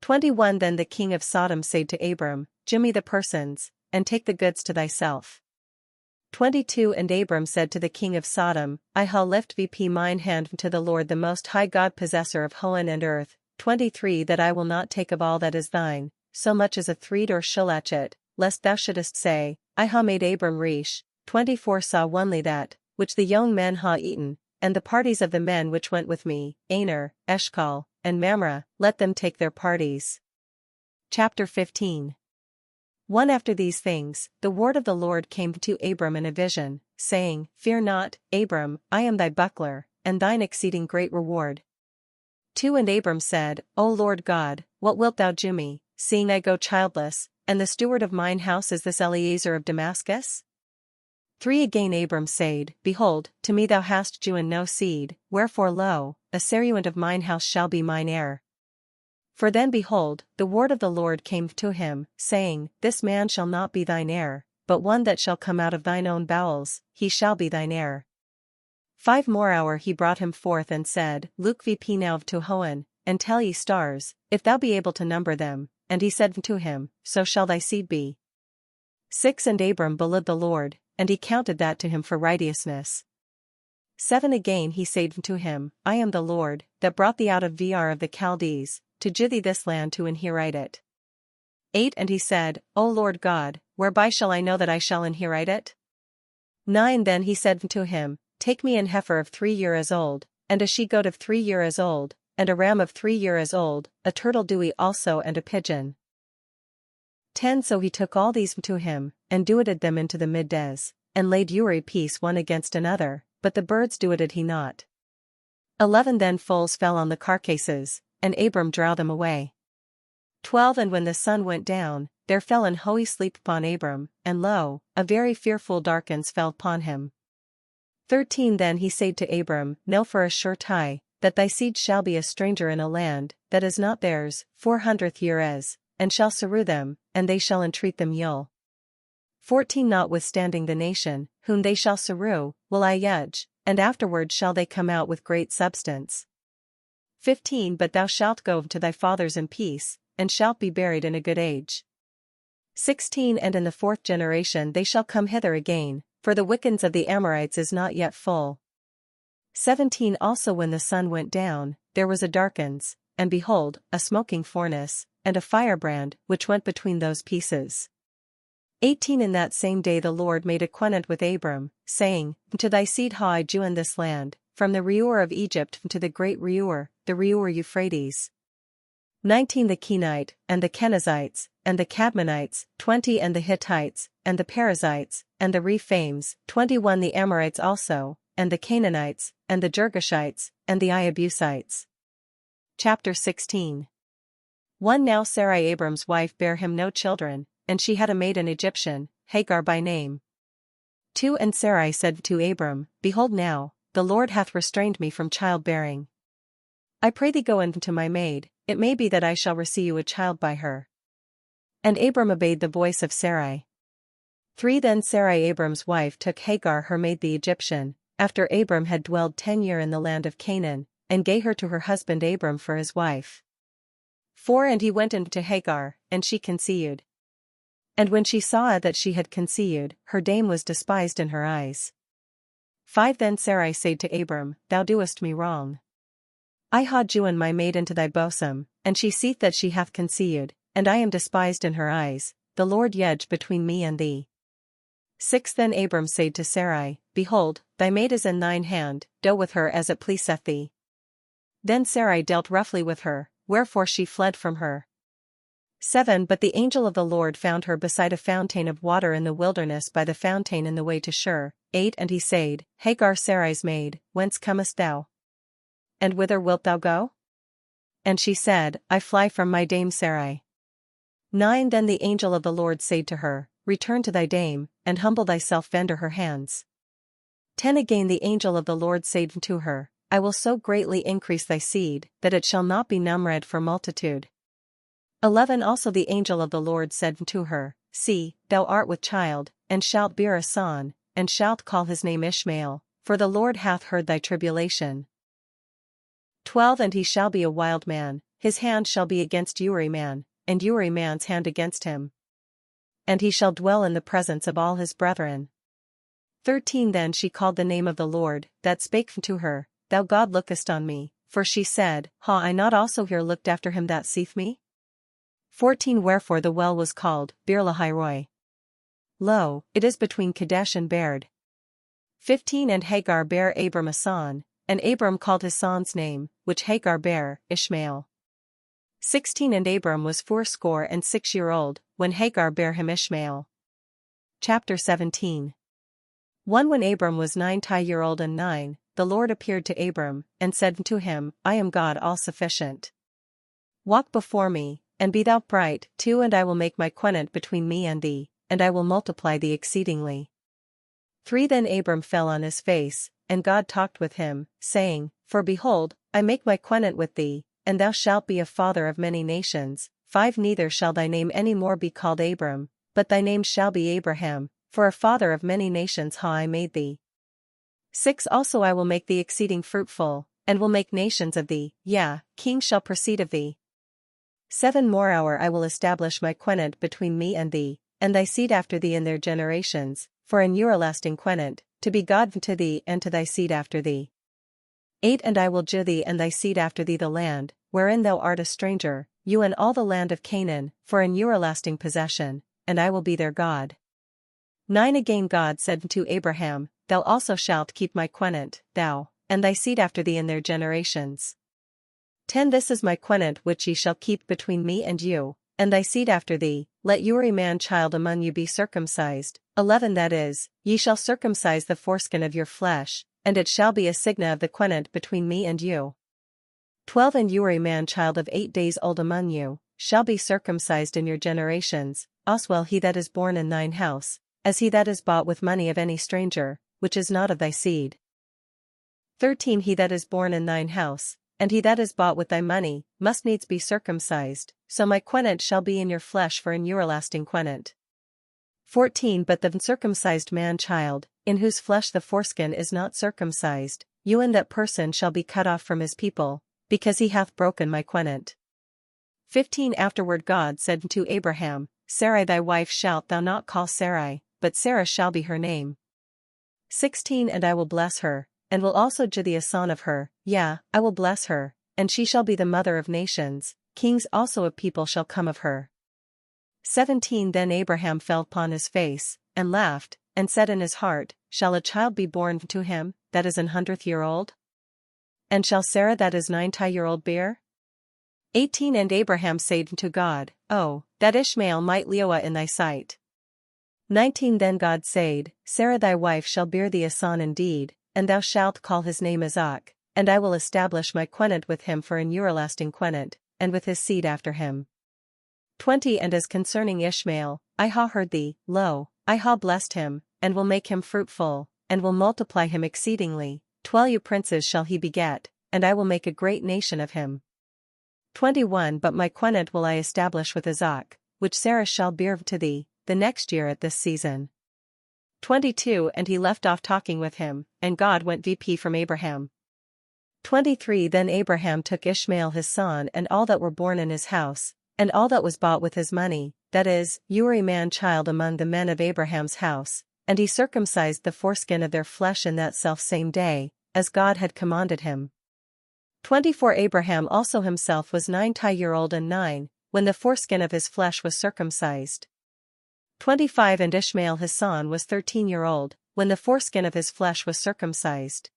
21 Then the king of Sodom said to Abram, Give me the persons, and take the goods to thyself. 22 And Abram said to the king of Sodom, I will lift VP mine hand to the Lord the Most High God, possessor of heaven and earth. 23 That I will not take of all that is thine, so much as a threed or shilachet, lest thou shouldest say, I ha made Abram reach. 24 Saw only that, which the young men ha eaten, and the parties of the men which went with me, Aner, Eshcol, and Mamre, let them take their parties. Chapter 15. 1 After these things, the word of the Lord came to Abram in a vision, saying, Fear not, Abram, I am thy buckler, and thine exceeding great reward. 2 And Abram said, O Lord God, what wilt thou do me, seeing I go childless, and the steward of mine house is this Eliezer of Damascus? 3 Again Abram said, Behold, to me thou hast Jew and no seed, wherefore lo, a Saruant of mine house shall be mine heir. For then behold, the word of the Lord came to him, saying, This man shall not be thine heir, but one that shall come out of thine own bowels, he shall be thine heir. 5 More hour he brought him forth and said, Look VP now to Hoen, and tell ye stars, if thou be able to number them, and he said to him, So shall thy seed be. 6 And Abram believed the Lord, and he counted that to him for righteousness. 7 Again he said to him, I am the Lord, that brought thee out of Vir of the Chaldees, to give thee this land to inherit it. 8 And he said, O Lord God, whereby shall I know that I shall inherit it? 9 Then he said to him, Take me an heifer of 3 years old, and a she-goat of 3 years old, and a ram of 3 years old, a turtle dewy also and a pigeon. 10 So he took all these to him, and dueted them into the middays, and laid Uri piece one against another, but the birds dueted he not. 11 Then foals fell on the carcasses, and Abram drove them away. 12 And when the sun went down, there fell an holy sleep upon Abram, and lo, a very fearful darkness fell upon him. 13 Then he said to Abram, Know for a sure tie, that thy seed shall be a stranger in a land that is not theirs, 400 years, and shall seru them, and they shall entreat them yule. 14 Notwithstanding the nation, whom they shall seru, will I judge, and afterward shall they come out with great substance. 15 But thou shalt go to thy fathers in peace, and shalt be buried in a good age. 16 And in the 4th generation they shall come hither again, for the wickedness of the Amorites is not yet full. 17 Also when the sun went down, there was a darkness, and behold, a smoking furnace, and a firebrand, which went between those pieces. 18 In that same day the Lord made a covenant with Abram, saying, To thy seed ha I join this land, from the Reur of Egypt to the great Reur, the Reur Euphrates. 19 The Kenite, and the Kenizzites, and the Cadmonites, 20 And the Hittites, and the Perizzites, and the Rephaim, 21 The Amorites also, and the Canaanites, and the Girgashites, and the Iabusites. Chapter 16. 1 Now Sarai Abram's wife bare him no children, and she had a maid an Egyptian, Hagar by name. 2 And Sarai said to Abram, Behold now, the Lord hath restrained me from childbearing. I pray thee go in to my maid, it may be that I shall receive you a child by her. And Abram obeyed the voice of Sarai. 3 Then Sarai Abram's wife took Hagar her maid the Egyptian, after Abram had dwelled 10 years in the land of Canaan, and gave her to her husband Abram for his wife. 4 And he went into Hagar, and she conceived. And when she saw that she had conceived, her dame was despised in her eyes. 5 Then Sarai said to Abram, Thou doest me wrong. I ha joined my maid into thy bosom, and she seeth that she hath conceived, and I am despised in her eyes, the Lord yedge between me and thee. 6 Then Abram said to Sarai, Behold, thy maid is in thine hand, do with her as it pleaseth thee. Then Sarai dealt roughly with her, wherefore she fled from her. 7 But the angel of the Lord found her beside a fountain of water in the wilderness by the fountain in the way to Shur. 8 And he said, Hagar Sarai's maid, whence comest thou? And whither wilt thou go? And she said, I fly from my dame Sarai. 9 Then the angel of the Lord said to her, Return to thy dame, and humble thyself under her hands. 10 Again the angel of the Lord said to her, I will so greatly increase thy seed, that it shall not be numbered for multitude. 11 Also the angel of the Lord said to her, See, thou art with child, and shalt bear a son, and shalt call his name Ishmael, for the Lord hath heard thy tribulation. 12 And he shall be a wild man, his hand shall be against Uri man, and Uri man's hand against him. And he shall dwell in the presence of all his brethren. 13 Then she called the name of the Lord, that spake to her, Thou God lookest on me, for she said, Ha I not also here looked after him that seeth me? 14 Wherefore the well was called, Beer-lahai-roi. Lo, it is between Kadesh and Bered. 15 And Hagar bare Abram a son, and Abram called his son's name, which Hagar bare, Ishmael. 16 And Abram was 86 when Hagar bare him Ishmael. Chapter 17. 1 When Abram was 90 and 9, the Lord appeared to Abram, and said to him, I am God all-sufficient. Walk before me, and be thou bright. 2 And I will make my covenant between me and thee, and I will multiply thee exceedingly. 3 Then Abram fell on his face, and God talked with him, saying, For behold, I make my covenant with thee, and thou shalt be a father of many nations. 5 Neither shall thy name any more be called Abram, but thy name shall be Abraham, for a father of many nations ha I made thee. 6 Also I will make thee exceeding fruitful, and will make nations of thee, yea, kings shall proceed of thee. 7 Moreover I will establish my covenant between me and thee, and thy seed after thee in their generations, for an everlasting covenant, to be God to thee and to thy seed after thee. 8 And I will give thee and thy seed after thee the land, wherein thou art a stranger, you and all the land of Canaan, for an everlasting possession, and I will be their God. 9 Again God said to Abraham, Thou also shalt keep my covenant, thou, and thy seed after thee in their generations. 10 This is my covenant which ye shall keep between me and you, and thy seed after thee, let every man child among you be circumcised. 11 That is, ye shall circumcise the foreskin of your flesh, and it shall be a sign of the covenant between me and you. 12 And every man child of 8 days old among you, shall be circumcised in your generations, as well he that is born in thine house, as he that is bought with money of any stranger, which is not of thy seed. 13 He that is born in thine house, and he that is bought with thy money, must needs be circumcised, so my covenant shall be in your flesh for an everlasting covenant. 14 But the uncircumcised man child, in whose flesh the foreskin is not circumcised, you and that person shall be cut off from his people, because he hath broken my covenant. 15 Afterward God said to Abraham, Sarai thy wife shalt thou not call Sarai, but Sarah shall be her name. 16 And I will bless her, and will also give thee a son of her, yea, I will bless her, and she shall be the mother of nations, kings also of people shall come of her. 17 Then Abraham fell upon his face, and laughed, and said in his heart, Shall a child be born to him, that is 100 And shall Sarah that is 90 bear? 18 And Abraham said to God, Oh, that Ishmael might live in thy sight. 19 Then God said, Sarah thy wife shall bear thee a son indeed, and thou shalt call his name Isaac, and I will establish my covenant with him for an everlasting covenant, and with his seed after him. 20 And as concerning Ishmael, I ha heard thee, lo, I ha blessed him, and will make him fruitful, and will multiply him exceedingly. 12 Princes shall he beget, and I will make a great nation of him. 21 But my covenant will I establish with Isaac, which Sarah shall bear to thee, the next year at this season. 22 And he left off talking with him, and God went VP from Abraham. 23 Then Abraham took Ishmael his son and all that were born in his house, and all that was bought with his money, that is, Uri man-child among the men of Abraham's house, and he circumcised the foreskin of their flesh in that self-same day, as God had commanded him. 24 Abraham also himself was 90-year-old and 9, when the foreskin of his flesh was circumcised. 25 And Ishmael his son was 13-year-old, when the foreskin of his flesh was circumcised.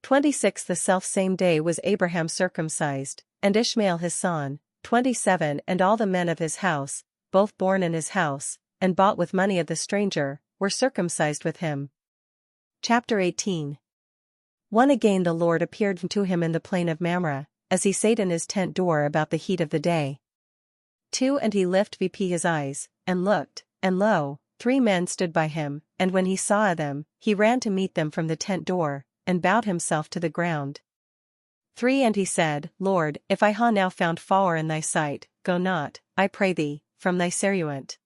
26 The self-same day was Abraham circumcised, and Ishmael his son. 27 And all the men of his house, both born in his house, and bought with money of the stranger, were circumcised with him. Chapter 18. 1 Again the Lord appeared to him in the plain of Mamre, as he sat in his tent door about the heat of the day. 2 And he lifted his eyes, and looked, and lo, 3 men stood by him, and when he saw them, he ran to meet them from the tent door, and bowed himself to the ground. 3 And he said, Lord, if I ha now found favour in thy sight, go not, I pray thee, from thy servant.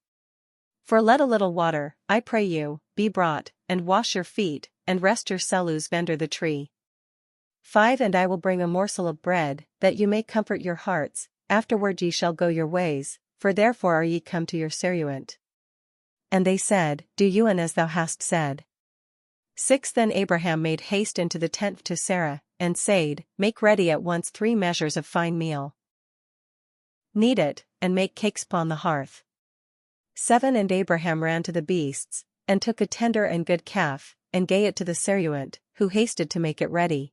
For let a little water, I pray you, be brought, and wash your feet, and rest yourselves under the tree. 5 And I will bring a morsel of bread, that you may comfort your hearts, afterward ye shall go your ways, for therefore are ye come to your servant. And they said, Do you and as thou hast said. 6 Then Abraham made haste into the tent to Sarah, and said, Make ready at once 3 measures of fine meal. Knead it, and make cakes upon the hearth. 7 And Abraham ran to the beasts, and took a tender and good calf, and gave it to the servant, who hasted to make it ready.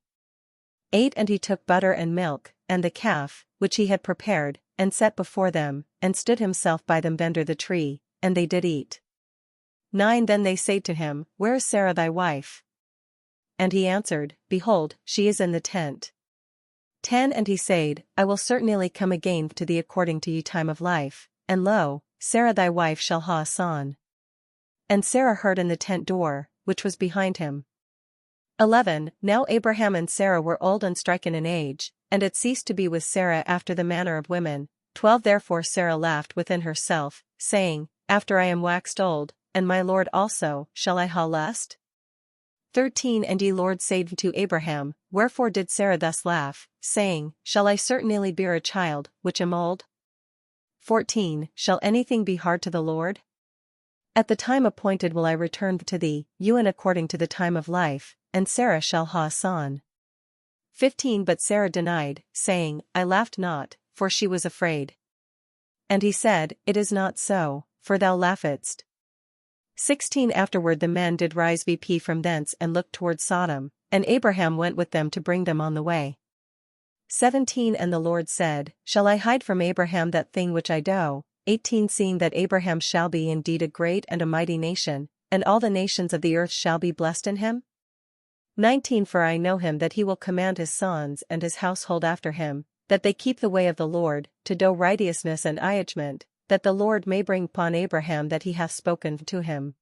8 And he took butter and milk, and the calf, which he had prepared, and set before them, and stood himself by them under the tree, and they did eat. 9 Then they said to him, Where is Sarah thy wife? And he answered, Behold, she is in the tent. 10 And he said, I will certainly come again to thee according to ye time of life, and lo, Sarah thy wife shall ha a son. And Sarah heard in the tent door, which was behind him. 11 Now Abraham and Sarah were old and stricken in age, and it ceased to be with Sarah after the manner of women. 12 Therefore Sarah laughed within herself, saying, After I am waxed old, and my Lord also, shall I ha lust? 13 And ye Lord said to Abraham, Wherefore did Sarah thus laugh, saying, Shall I certainly bear a child, which am old? 14 Shall anything be hard to the Lord? At the time appointed will I return to thee, you and according to the time of life, and Sarah shall ha a son. 15 But Sarah denied, saying, I laughed not, for she was afraid. And he said, It is not so, for thou laughedst. 16 Afterward the men did rise VP from thence and looked toward Sodom, and Abraham went with them to bring them on the way. 17 And the Lord said, Shall I hide from Abraham that thing which I do? 18 Seeing that Abraham shall be indeed a great and a mighty nation, and all the nations of the earth shall be blessed in him? 19 For I know him that he will command his sons and his household after him, that they keep the way of the Lord, to do righteousness and judgment, that the Lord may bring upon Abraham that he hath spoken to him.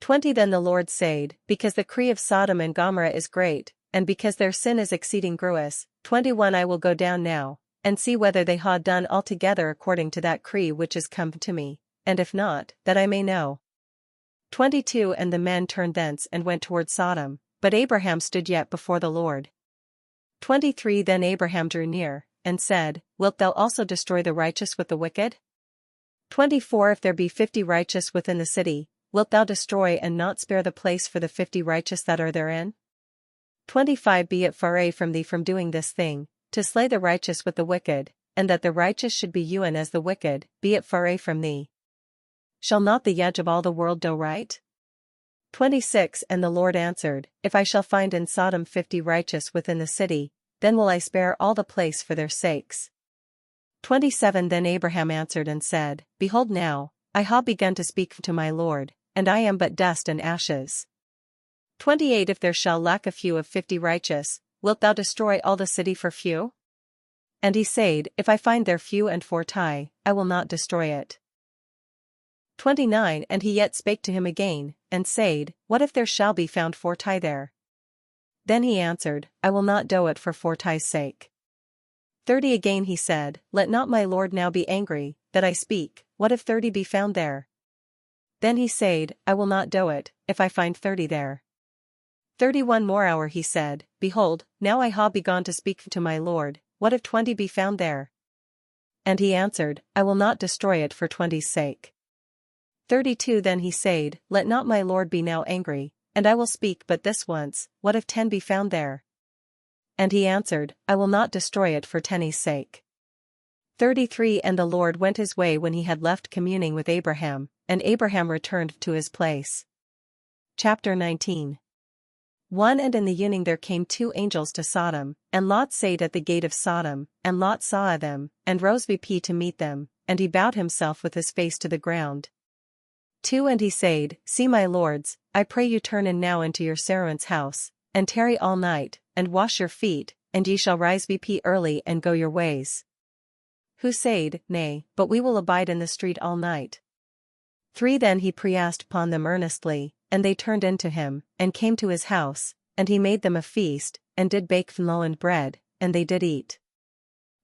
20 Then the Lord said, Because the decree of Sodom and Gomorrah is great, and because their sin is exceeding grievous. 21 I will go down now, and see whether they ha done altogether according to that decree which is come to me, and if not, that I may know. 22 And the men turned thence and went toward Sodom, but Abraham stood yet before the Lord. 23 Then Abraham drew near, and said, Wilt thou also destroy the righteous with the wicked? 24 If there be 50 righteous within the city, wilt thou destroy and not spare the place for the 50 righteous that are therein? 25 Be it far from thee from doing this thing, to slay the righteous with the wicked, and that the righteous should be you and as the wicked, be it far from thee. Shall not the judge of all the world do right? 26 And the Lord answered, If I shall find in Sodom 50 righteous within the city, then will I spare all the place for their sakes. 27 Then Abraham answered and said, Behold now, I ha begun to speak to my Lord, and I am but dust and ashes. 28 If there shall lack a few of 50 righteous, wilt thou destroy all the city for few? And he said, If I find there few and forty, I will not destroy it. 29 And he yet spake to him again, and said, What if there shall be found forty there? Then he answered, I will not do it for forty's sake. 30 Again he said, Let not my Lord now be angry, that I speak, what if 30 be found there? Then he said, I will not do it, if I find 30 there. 31 more hour he said, Behold, now I ha begun to speak to my lord, what if 20 be found there? And he answered, I will not destroy it for 20's sake. 32 Then he said, Let not my lord be now angry, and I will speak but this once, what if 10 be found there? And he answered, I will not destroy it for 10's sake. 33 And the Lord went his way when he had left communing with Abraham, and Abraham returned to his place. Chapter 19. 1 And in the evening there came 2 angels to Sodom, and Lot sat at the gate of Sodom, and Lot saw them, and rose vp to meet them, and he bowed himself with his face to the ground. 2 And he said, See my lords, I pray you turn in now into your servant's house, and tarry all night, and wash your feet, and ye shall rise vp early and go your ways. Who said, Nay, but we will abide in the street all night. 3 Then he preasked upon them earnestly, and they turned into him, and came to his house, and he made them a feast, and did bake leavened bread, and they did eat.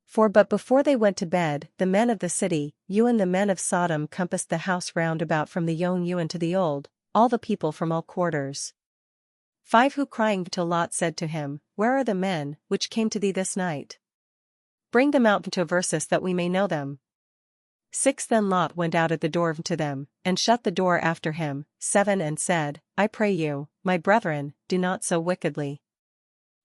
4 But before they went to bed, the men of the city, and the men of Sodom compassed the house round about from the young to the old, all the people from all quarters. 5 Who crying to Lot said to him, Where are the men, which came to thee this night? Bring them out to versus that we may know them. 6 Then Lot went out at the door to them, and shut the door after him. 7 And said, I pray you, my brethren, do not so wickedly.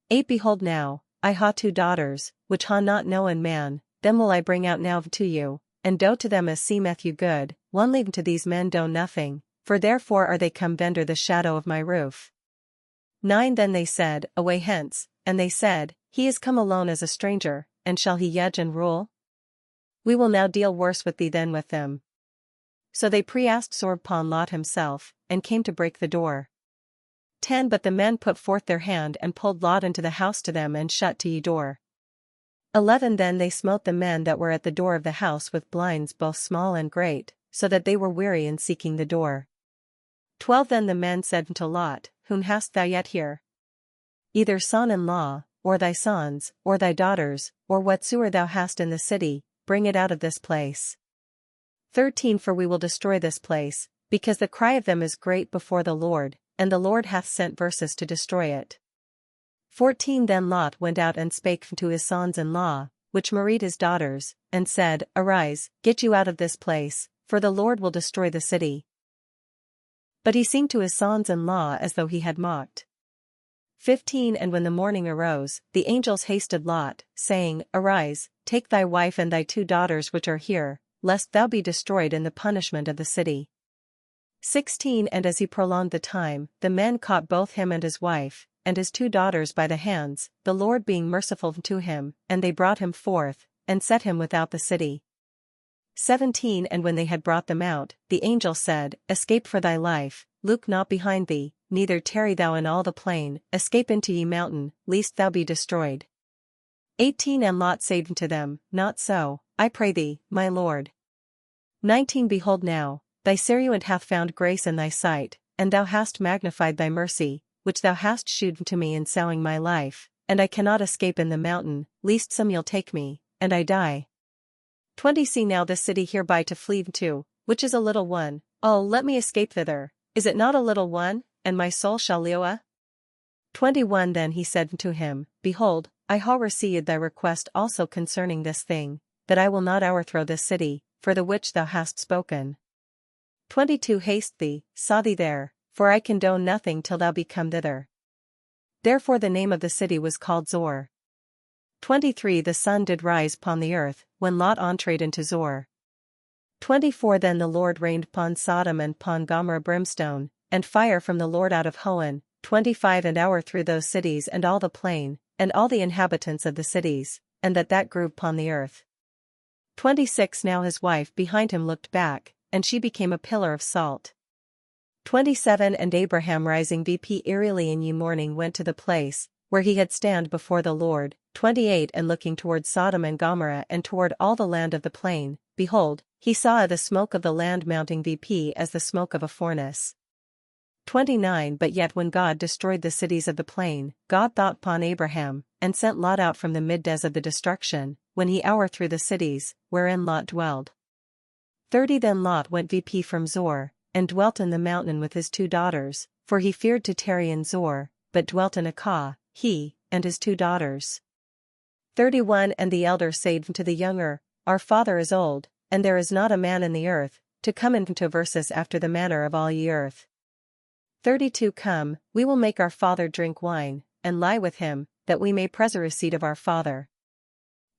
8 Behold now, I ha 2 daughters, which ha not known man, them will I bring out now to you, and do to them as seemeth you good. 1 Leave to these men do nothing, for therefore are they come under the shadow of my roof. 9 Then they said, Away hence, and they said, He is come alone as a stranger, and shall he judge and rule? We will now deal worse with thee than with them. So they preasked sore upon Lot himself, and came to break the door. 10 But the men put forth their hand and pulled Lot into the house to them and shut to ye door. 11 Then they smote the men that were at the door of the house with blinds both small and great, so that they were weary in seeking the door. 12 Then the men said unto Lot, Whom hast thou yet here? Either son-in-law, or thy sons, or thy daughters, or whatsoever thou hast in the city, bring it out of this place. 13 For we will destroy this place, because the cry of them is great before the Lord, and the Lord hath sent verses to destroy it. 14 Then Lot went out and spake to his sons-in-law, which married his daughters, and said, Arise, get you out of this place, for the Lord will destroy the city. But he seemed to his sons-in-law as though he had mocked. 15 And when the morning arose, the angels hasted Lot, saying, Arise, take thy wife and thy 2 daughters which are here, lest thou be destroyed in the punishment of the city. 16 And as he prolonged the time, the men caught both him and his wife, and his 2 daughters by the hands, the Lord being merciful to him, and they brought him forth, and set him without the city. 17 And when they had brought them out, the angel said, Escape for thy life, look not behind thee, neither tarry thou in all the plain, escape into ye mountain, lest thou be destroyed. 18 And Lot said unto them, Not so, I pray thee, my lord. 19 Behold now, thy servant hath found grace in thy sight, and thou hast magnified thy mercy, which thou hast shewed to me in sowing my life, and I cannot escape in the mountain, lest Samuel take me, and I die. 20 See now this city hereby to flee to, which is a little one, oh let me escape thither, is it not a little one, and my soul shall live? 21 Then he said to him, Behold, I ha received thy request also concerning this thing, that I will not overthrow this city, for the which thou hast spoken. 22 Haste thee, saw thee there, for I can do nothing till thou be come thither. Therefore the name of the city was called Zor. 23 The sun did rise upon the earth, when Lot entered into Zor. 24 Then the Lord rained upon Sodom and upon Gomorrah brimstone, and fire from the Lord out of Hoan, 25 And hour through those cities and all the plain, and all the inhabitants of the cities, and that grew upon the earth. 26 Now his wife behind him looked back, and she became a pillar of salt. 27 And Abraham rising vp early in ye morning went to the place, where he had stand before the Lord. 28 And looking toward Sodom and Gomorrah and toward all the land of the plain, behold, he saw the smoke of the land mounting vp as the smoke of a furnace. 29 But yet when God destroyed the cities of the plain, God thought upon Abraham, and sent Lot out from the middes of the destruction, when he overthrew the cities, wherein Lot dwelled. 30 Then Lot went vp from Zor, and dwelt in the mountain with his 2 daughters, for he feared to tarry in Zor, but dwelt in Achah, he, and his 2 daughters. 31 And the elder said to the younger, Our father is old, and there is not a man in the earth, to come into verses after the manner of all ye earth. 32 Come, we will make our father drink wine, and lie with him, that we may preserve a seed of our father.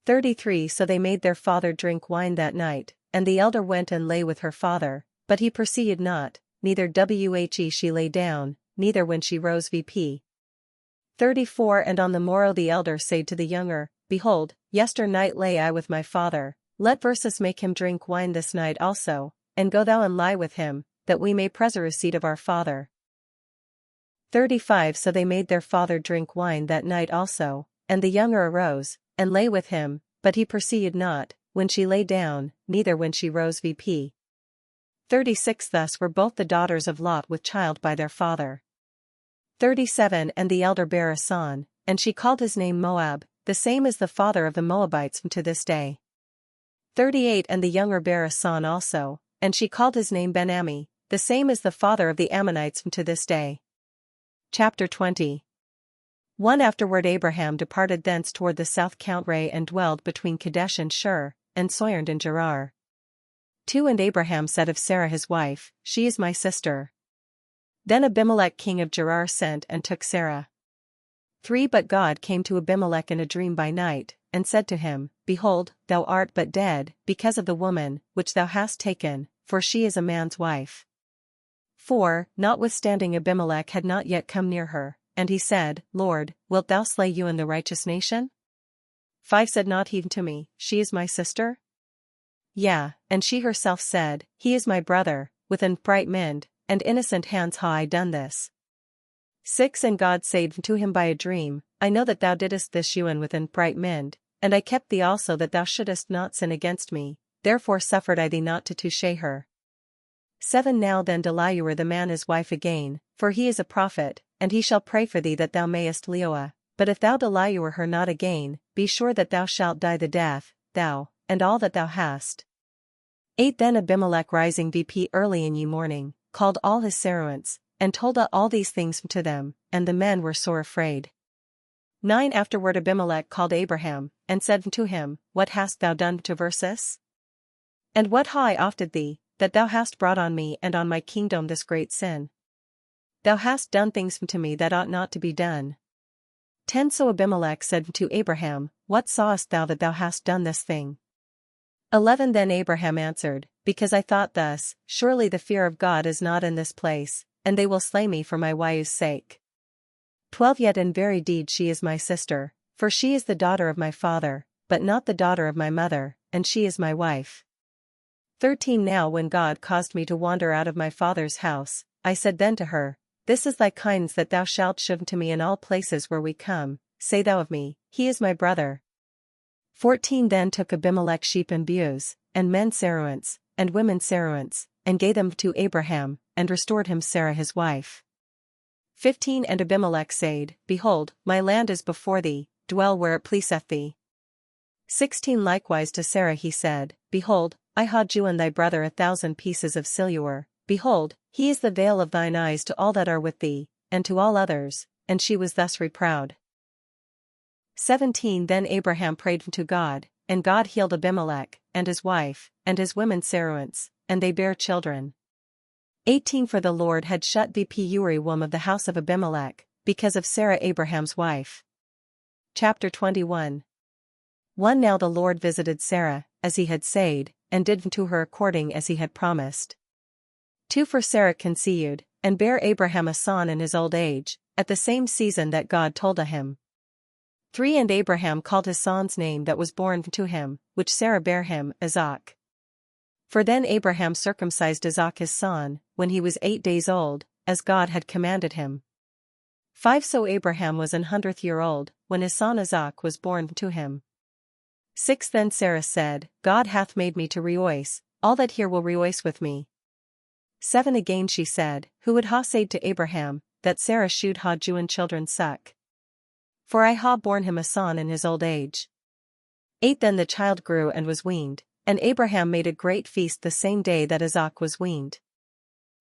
33 So they made their father drink wine that night, and the elder went and lay with her father, but he proceeded not, neither whe she lay down, neither when she rose vp. 34 And on the morrow the elder said to the younger, Behold, yester night lay I with my father, let versus make him drink wine this night also, and go thou and lie with him, that we may preserve a seed of our father. 35 So they made their father drink wine that night also, and the younger arose, and lay with him, but he proceeded not, when she lay down, neither when she rose vp. 36 Thus were both the daughters of Lot with child by their father. 37 And the elder bare a son, and she called his name Moab, the same is the father of the Moabites to this day. 38 And the younger bare a son also, and she called his name Ben-Ammi, the same is the father of the Ammonites to this day. Chapter 20. 1 Afterward Abraham departed thence toward the south Countray and dwelled between Kadesh and Shur, and sojourned in Gerar. 2 And Abraham said of Sarah his wife, She is my sister. Then Abimelech king of Gerar sent and took Sarah. 3 But God came to Abimelech in a dream by night, and said to him, Behold, thou art but dead, because of the woman, which thou hast taken, for she is a man's wife. 4 Notwithstanding Abimelech had not yet come near her, and he said, Lord, wilt thou slay you in the righteous nation? 5 Said not he to me, She is my sister? Yea, and she herself said, He is my brother, with an bright mind, and innocent hands ha I done this. 6 And God said to him by a dream, I know that thou didst this Ewan with an bright mind, and I kept thee also that thou shouldest not sin against me, therefore suffered I thee not to touch her. 7 Now then Delilah the man his wife again, for he is a prophet, and he shall pray for thee that thou mayest Leoah, but if thou Delilah her not again, be sure that thou shalt die the death, thou, and all that thou hast. 8 Then Abimelech rising vp early in ye morning, called all his servants, and told all these things to them, and the men were sore afraid. 9 Afterward Abimelech called Abraham, and said to him, What hast thou done to Versus? And what ha I offed thee, that thou hast brought on me and on my kingdom this great sin? Thou hast done things to me that ought not to be done. 10 So Abimelech said to Abraham, What sawest thou that thou hast done this thing? 11 Then Abraham answered, Because I thought thus, surely the fear of God is not in this place, and they will slay me for my wife's sake. 12 Yet in very deed she is my sister, for she is the daughter of my father, but not the daughter of my mother, and she is my wife. 13 Now when God caused me to wander out of my father's house, I said then to her, This is thy kindness that thou shalt shew to me in all places where we come, say thou of me, He is my brother. 14 Then took Abimelech sheep and ewes, and men servants, and women servants, and gave them to Abraham, and restored him Sarah his wife. 15 And Abimelech said, Behold, my land is before thee, dwell where it pleaseth thee. 16 Likewise to Sarah he said, Behold, I ha jouen thy brother 1,000 pieces of silver, behold, he is the veil of thine eyes to all that are with thee, and to all others, and she was thus reproud. 17 Then Abraham prayed to God, and God healed Abimelech, and his wife, and his women servants, and they bare children. 18 For the Lord had shut vp Uri womb of the house of Abimelech, because of Sarah Abraham's wife. Chapter 21. 1 Now the Lord visited Sarah, as he had said, and did to her according as he had promised. 2 For Sarah conceived, and bare Abraham a son in his old age, at the same season that God told him. 3 And Abraham called his son's name that was born to him, which Sarah bare him, Isaac. For then Abraham circumcised Isaac his son, when he was 8 days old, as God had commanded him. 5 So Abraham was 100th year old, when his son Isaac was born to him. 6 Then Sarah said, God hath made me to rejoice, all that here will rejoice with me. 7 Again she said, Who would ha said to Abraham, that Sarah should ha jouen children suck? For I ha borne him a son in his old age. 8 Then the child grew and was weaned, and Abraham made a great feast the same day that Isaac was weaned.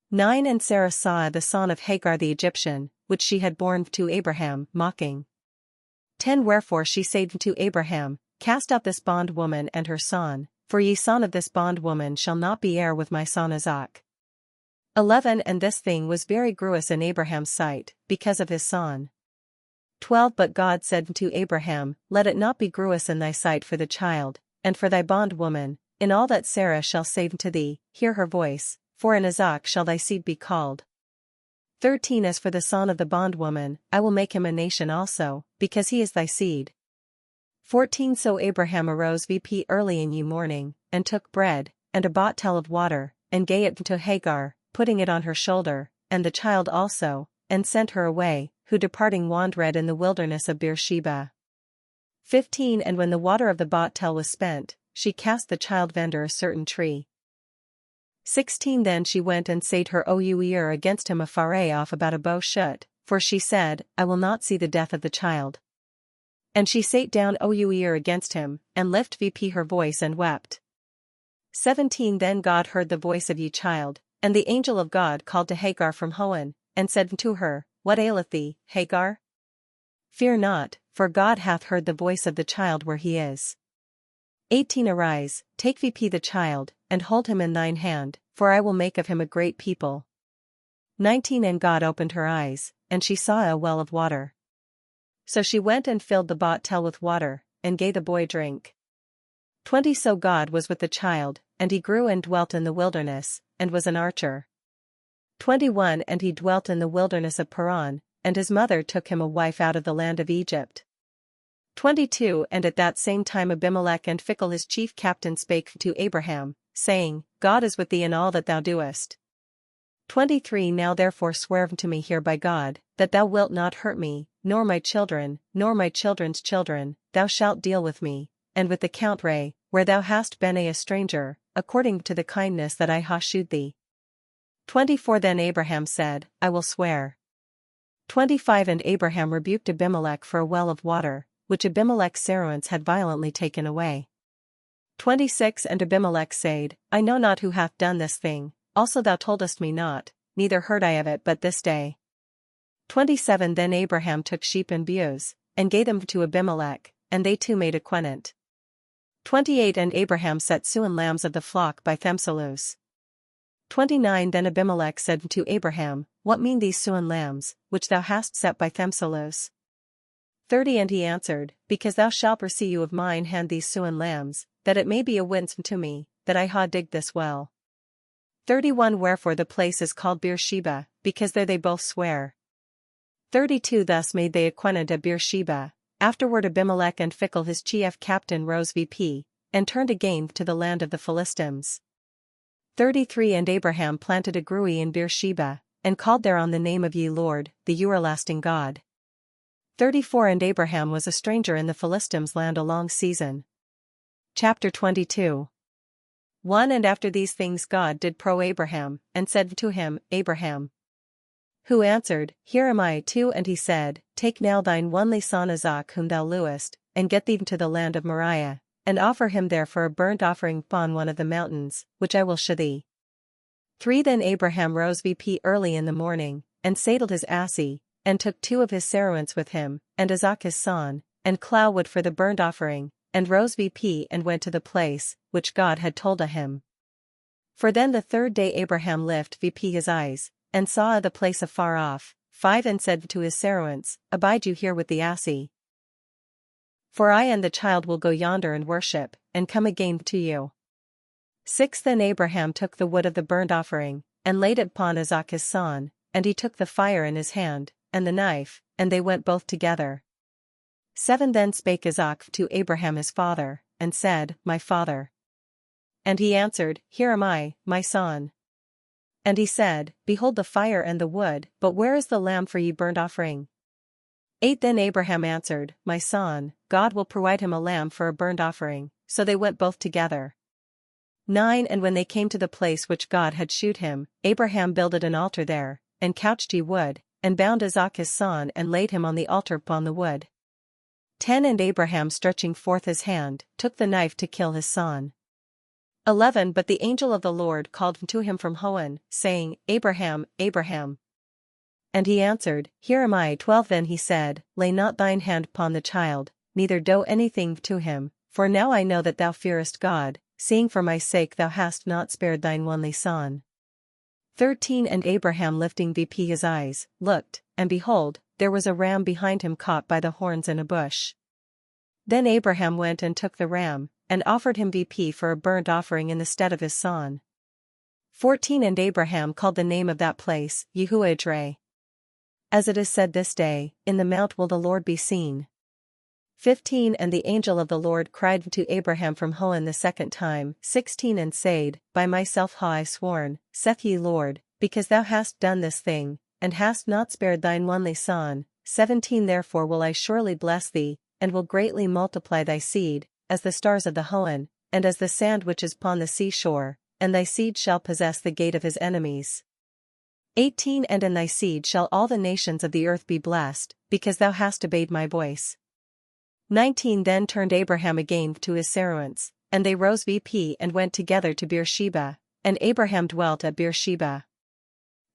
9 And Sarah saw the son of Hagar the Egyptian, which she had borne to Abraham, mocking. 10 Wherefore she said to Abraham, Cast out this bondwoman and her son, for ye son of this bondwoman shall not be heir with my son Isaac. 11 And this thing was very grievous in Abraham's sight, because of his son. 12 But God said to Abraham, Let it not be grievous in thy sight for the child, and for thy bondwoman, in all that Sarah shall say to thee, hear her voice, for in Isaac shall thy seed be called. 13 As for the son of the bondwoman, I will make him a nation also, because he is thy seed. 14 So Abraham arose early in ye morning, and took bread, and a bottle of water, and gave it to Hagar, putting it on her shoulder, and the child also, and sent her away, who departing wandered in the wilderness of Beersheba. 15 And when the water of the bottle was spent, she cast the child under a certain tree. 16 Then she went and said her ear against him afar off about a bow shoot, for she said, I will not see the death of the child. And she sate down ear against him, and lifted her voice and wept. 17 Then God heard the voice of ye child, and the angel of God called to Hagar from Hoan, and said to her, What aileth thee, Hagar? Fear not, for God hath heard the voice of the child where he is. 18 Arise, take the child, and hold him in thine hand, for I will make of him a great people. 19 And God opened her eyes, and she saw a well of water. So she went and filled the bottle with water, and gave the boy drink. 20 So God was with the child, and he grew and dwelt in the wilderness, and was an archer. 21 And he dwelt in the wilderness of Paran, and his mother took him a wife out of the land of Egypt. 22 And at that same time Abimelech and Phicol his chief captain spake to Abraham, saying, God is with thee in all that thou doest. 23 Now therefore swear unto me here by God, that thou wilt not hurt me, nor my children, nor my children's children, thou shalt deal with me, and with the country, where thou hast been a stranger, according to the kindness that I ha shewed thee. 24 Then Abraham said, I will swear. 25 And Abraham rebuked Abimelech for a well of water, which Abimelech's servants had violently taken away. 26 And Abimelech said, I know not who hath done this thing, also thou toldest me not, neither heard I of it but this day. 27 Then Abraham took sheep and ewes, and gave them to Abimelech, and they two made a covenant. 28 And Abraham set sewen lambs of the flock by Themsalus. 29 Then Abimelech said to Abraham, What mean these sewen lambs, which thou hast set by Themsalus? 30 And he answered, Because thou shalt receive of mine hand these sewen lambs, that it may be a witness to me, that I ha digged this well. 31 Wherefore the place is called Beersheba, because there they both swear. 32 Thus made they a covenant at Beersheba. Afterward Abimelech and Phicol his chief captain rose and turned again to the land of the Philistines. 33 And Abraham planted a grui in Beersheba, and called thereon the name of ye Lord, the everlasting God. 34 And Abraham was a stranger in the Philistines' land a long season. Chapter 22 1 And after these things God did pro Abraham, and said to him, Abraham. Who answered, Here am I. 2 And he said, Take now thine only son Isaac whom thou lewest, and get thee to the land of Moriah, and offer him there for a burnt offering upon one of the mountains, which I will shew thee. 3 Then Abraham rose early in the morning, and saddled his ass, and took two of his servants with him, and Isaac his son, and clow wood for the burnt offering, and rose and went to the place, which God had told him. For then the third day Abraham lifted his eyes, and saw the place afar off. 5 And said to his servants, Abide you here with the ass. For I and the child will go yonder and worship, and come again to you. 6 Then Abraham took the wood of the burnt offering, and laid it upon Isaac his son, and he took the fire in his hand, and the knife, and they went both together. 7 Then spake Isaac to Abraham his father, and said, My father. And he answered, Here am I, my son. And he said, Behold the fire and the wood, but where is the lamb for ye burnt offering? 8 Then Abraham answered, My son, God will provide him a lamb for a burnt offering. So they went both together. 9 And when they came to the place which God had shewed him, Abraham builded an altar there, and couched ye wood, and bound Isaac his son and laid him on the altar upon the wood. 10 And Abraham stretching forth his hand, took the knife to kill his son. 11 But the angel of the Lord called to him from Hoan, saying, Abraham, Abraham. And he answered, Here am I. 12 Then he said, Lay not thine hand upon the child, neither do anything to him, for now I know that thou fearest God, seeing for my sake thou hast not spared thine only son. 13 And Abraham lifting his eyes, looked, and behold, there was a ram behind him caught by the horns in a bush. Then Abraham went and took the ram, and offered him for a burnt offering in the stead of his son. 14 And Abraham called the name of that place, Yahuwah-Jireh. As it is said this day, In the mount will the Lord be seen. 15 And the angel of the Lord cried to Abraham from Hoan the second time. 16 And said, By myself ha I sworn, saith ye Lord, because thou hast done this thing, and hast not spared thine only son. 17 Therefore will I surely bless thee, and will greatly multiply thy seed, as the stars of the Hoan, and as the sand which is upon the seashore, and thy seed shall possess the gate of his enemies. 18 And in thy seed shall all the nations of the earth be blessed, because thou hast obeyed my voice. 19 Then turned Abraham again to his servants, and they rose and went together to Beersheba, and Abraham dwelt at Beersheba.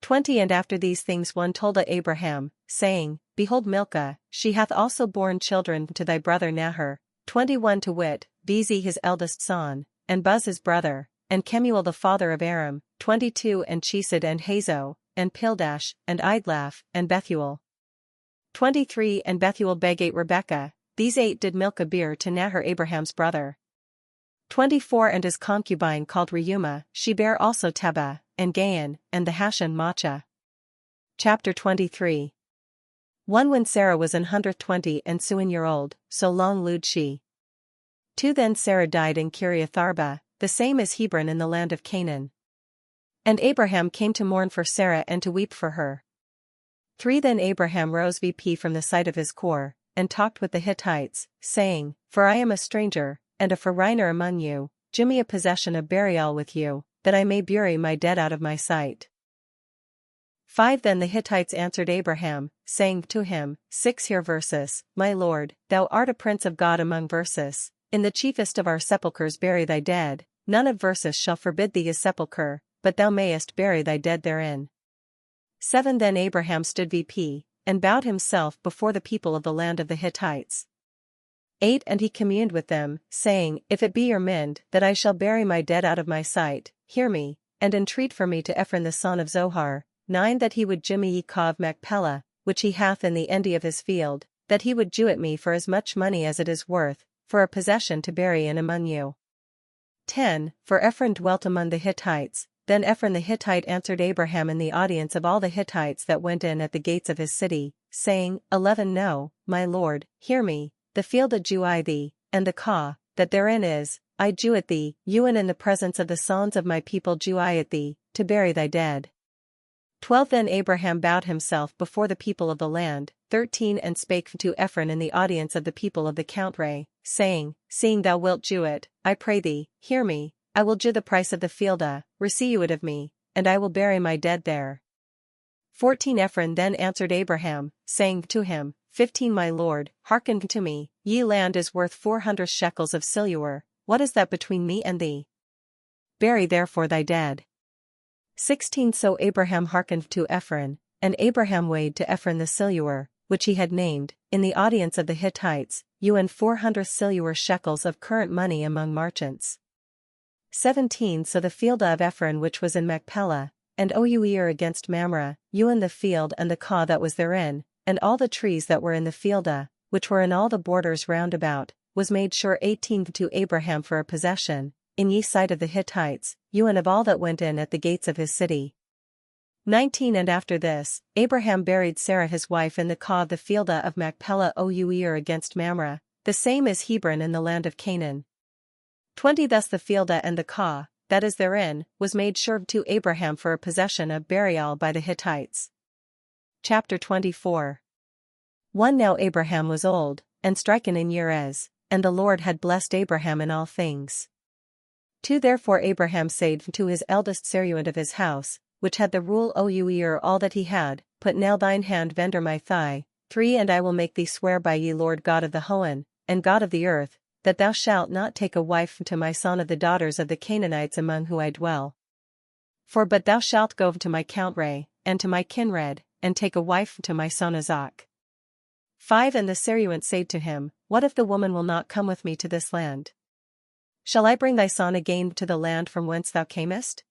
20 And after these things one told Abraham, saying, Behold Milcah, she hath also borne children to thy brother Nahor. 21 To wit, Bezi his eldest son, and Buz his brother, and Kemuel the father of Aram. 22 And Chesed and Hazo, and Pildash, and Idlaph, and Bethuel. 23 And Bethuel begat Rebekah. These 8 did Milcah bear to Nahor Abraham's brother. 24 And his concubine called Reumah, she bare also Tebah, and Gaham, and the Hashan Maachah. Chapter 23. 1 When Sarah was 120 and 2 old, so long lewd she. 2 Then Sarah died in Kiriath Arba, the same as Hebron in the land of Canaan. And Abraham came to mourn for Sarah and to weep for her. 3 Then Abraham rose from the site of his core, and talked with the Hittites, saying, For I am a stranger, and a foreigner among you, give me a possession of burial with you, that I may bury my dead out of my sight. 5 Then the Hittites answered Abraham, saying to him, 6 Hear verses, My Lord, thou art a prince of God among verses, in the chiefest of our sepulchres bury thy dead, none of verses shall forbid thee a sepulchre, but thou mayest bury thy dead therein. 7 Then Abraham stood and bowed himself before the people of the land of the Hittites. 8 And he communed with them, saying, If it be your mind that I shall bury my dead out of my sight, hear me, and entreat for me to Ephron the son of Zohar. 9 That he would give me ye of Machpelah, which he hath in the endy of his field, that he would jew it me for as much money as it is worth, for a possession to bury in among you. 10 For Ephron dwelt among the Hittites. Then Ephron the Hittite answered Abraham in the audience of all the Hittites that went in at the gates of his city, saying, 11 No, my lord, hear me, the field jew I thee, and the that therein is, I jew it thee, and in the presence of the sons of my people jew I it thee, to bury thy dead. 12 Then Abraham bowed himself before the people of the land. 13 And spake to Ephron in the audience of the people of the country, saying, Seeing thou wilt jew it, I pray thee, hear me, I will jew the price of the field, receive it of me, and I will bury my dead there. 14 Ephron then answered Abraham, saying to him, 15 My lord, hearken to me, ye land is worth 400 shekels of silver, what is that between me and thee? Bury therefore thy dead. 16 So Abraham hearkened to Ephron, and Abraham weighed to Ephron the silver, which he had named, in the audience of the Hittites, 400 silver shekels of current money among merchants. 17 So the field of Ephron which was in Machpelah, and Oer against Mamre, the field and the that was therein, and all the trees that were in the field, which were in all the borders round about, was made sure 18 to Abraham for a possession, in ye sight of the Hittites, and of all that went in at the gates of his city. 19 And after this, Abraham buried Sarah his wife in the of the field of Machpelah Oer against Mamre, the same as Hebron in the land of Canaan. 20 Thus the field and the that is therein, was made sure to Abraham for a possession of burial by the Hittites. Chapter 24. 1 Now Abraham was old, and stricken in years, and the Lord had blessed Abraham in all things. 2 Therefore Abraham said to his eldest servant of his house, which had the rule Oer all that he had, Put now thine hand under my thigh. 3 And I will make thee swear by ye Lord God of the Hoan, and God of the earth, that thou shalt not take a wife to my son of the daughters of the Canaanites among whom I dwell. But thou shalt go to my country, and to my kindred, and take a wife to my son Isaac. 5 And the Syrians said to him, What if the woman will not come with me to this land? Shall I bring thy son again to the land from whence thou camest?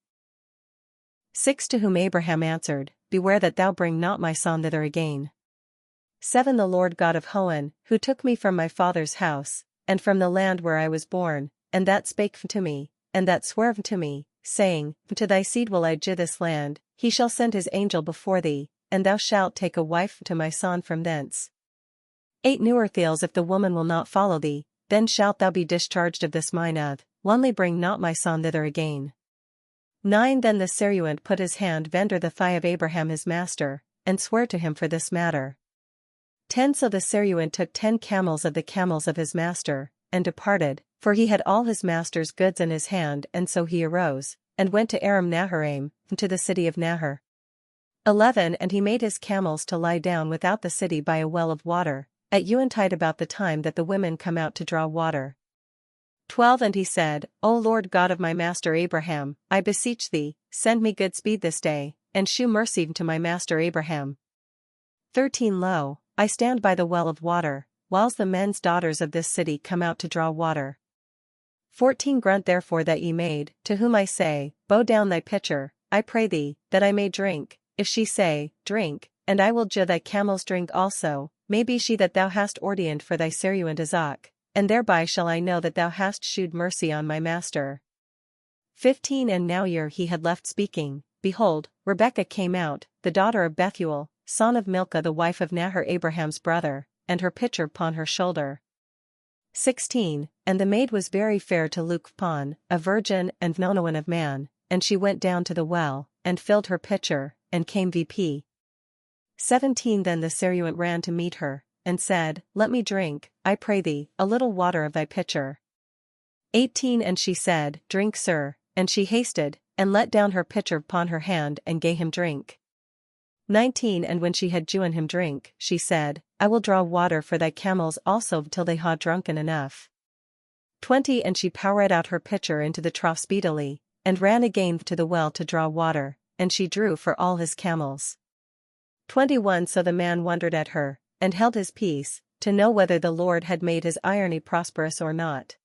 6 To whom Abraham answered, Beware that thou bring not my son thither again. 7 The Lord God of Hoan, who took me from my father's house, and from the land where I was born, and that spake to me, and that sware to me, saying, To thy seed will I give this land, he shall send his angel before thee, and thou shalt take a wife to my son from thence. 8 Newer thales If the woman will not follow thee, then shalt thou be discharged of this mine oath, only bring not my son thither again. 9 Then the Syrian put his hand under the thigh of Abraham his master, and sware to him for this matter. 10 So the Syrian took 10 camels of the camels of his master, and departed, for he had all his master's goods in his hand, and so he arose, and went to Aram Naharaim, to the city of Nahar. 11 And he made his camels to lie down without the city by a well of water, at eventide about the time that the women come out to draw water. 12 And he said, O Lord God of my master Abraham, I beseech thee, send me good speed this day, and shew mercy to my master Abraham. 13 Lo, I stand by the well of water, whiles the men's daughters of this city come out to draw water. 14 Grant therefore that ye made, to whom I say, Bow down thy pitcher, I pray thee, that I may drink, if she say, Drink, and I will give thy camels drink also, may be she that thou hast ordained for thy Syrian Isaac, and thereby shall I know that thou hast shewed mercy on my master. 15 And now ere he had left speaking, behold, Rebekah came out, the daughter of Bethuel, son of Milcah the wife of Nahor Abraham's brother, and her pitcher upon her shoulder. 16 And the maid was very fair to look upon, a virgin and known of man, and she went down to the well, and filled her pitcher, and came vp. 17 Then the Syrian ran to meet her, and said, Let me drink, I pray thee, a little water of thy pitcher. 18 And she said, Drink, sir, and she hasted, and let down her pitcher upon her hand and gave him drink. 19 And when she had given him drink, she said, I will draw water for thy camels also till they ha drunken enough. 20 And she poured out her pitcher into the trough speedily, and ran again to the well to draw water, and she drew for all his camels. 21 So the man wondered at her, and held his peace, to know whether the Lord had made his irony prosperous or not.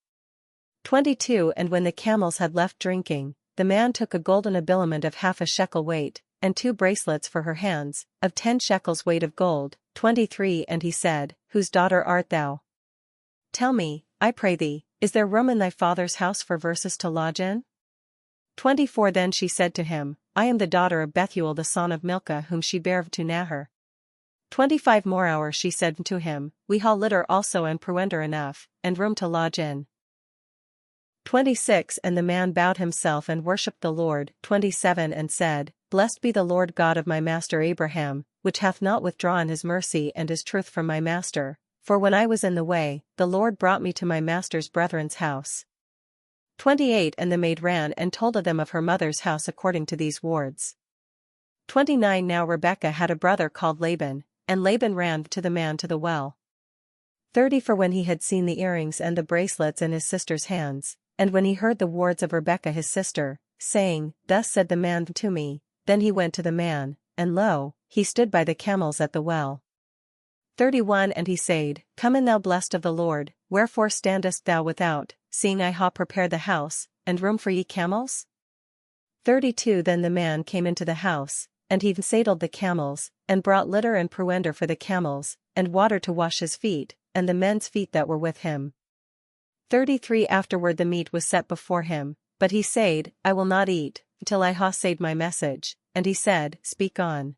22 And when the camels had left drinking, the man took a golden habiliment of half a shekel weight, and 2 bracelets for her hands, of 10 shekels weight of gold. 23 And he said, Whose daughter art thou? Tell me, I pray thee, is there room in thy father's house for verses to lodge in? 24 Then she said to him, I am the daughter of Bethuel the son of Milcah whom she bare to Nahor. 25 More hours she said to him, We ha litter also and provender enough, and room to lodge in. 26 And the man bowed himself and worshipped the Lord. 27 And said, Blessed be the Lord God of my master Abraham, which hath not withdrawn his mercy and his truth from my master, for when I was in the way, the Lord brought me to my master's brethren's house. 28 And the maid ran and told them of her mother's house according to these words. 29 Now Rebekah had a brother called Laban, and Laban ran to the man to the well. 30 For when he had seen the earrings and the bracelets in his sister's hands, and when he heard the words of Rebekah his sister, saying, Thus said the man to me, then he went to the man, and lo, he stood by the camels at the well. 31 And he said, Come in thou blessed of the Lord, wherefore standest thou without, seeing I ha prepared the house, and room for ye camels? 32 Then the man came into the house, and he saddled the camels, and brought litter and provender for the camels, and water to wash his feet, and the men's feet that were with him. 33 Afterward the meat was set before him, but he said, I will not eat, till I ha said my message, and he said, Speak on.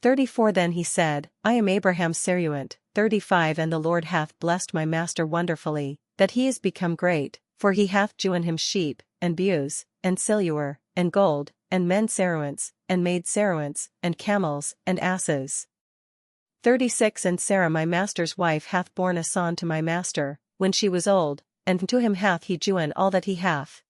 34 Then he said, I am Abraham's servant. 35 And the Lord hath blessed my master wonderfully, that he is become great, for he hath given him sheep, and ewes, and silver, and gold, and men servants, and maid servants, and camels, and asses. 36 And Sarah my master's wife hath borne a son to my master, when she was old, and to him hath he given all that he hath.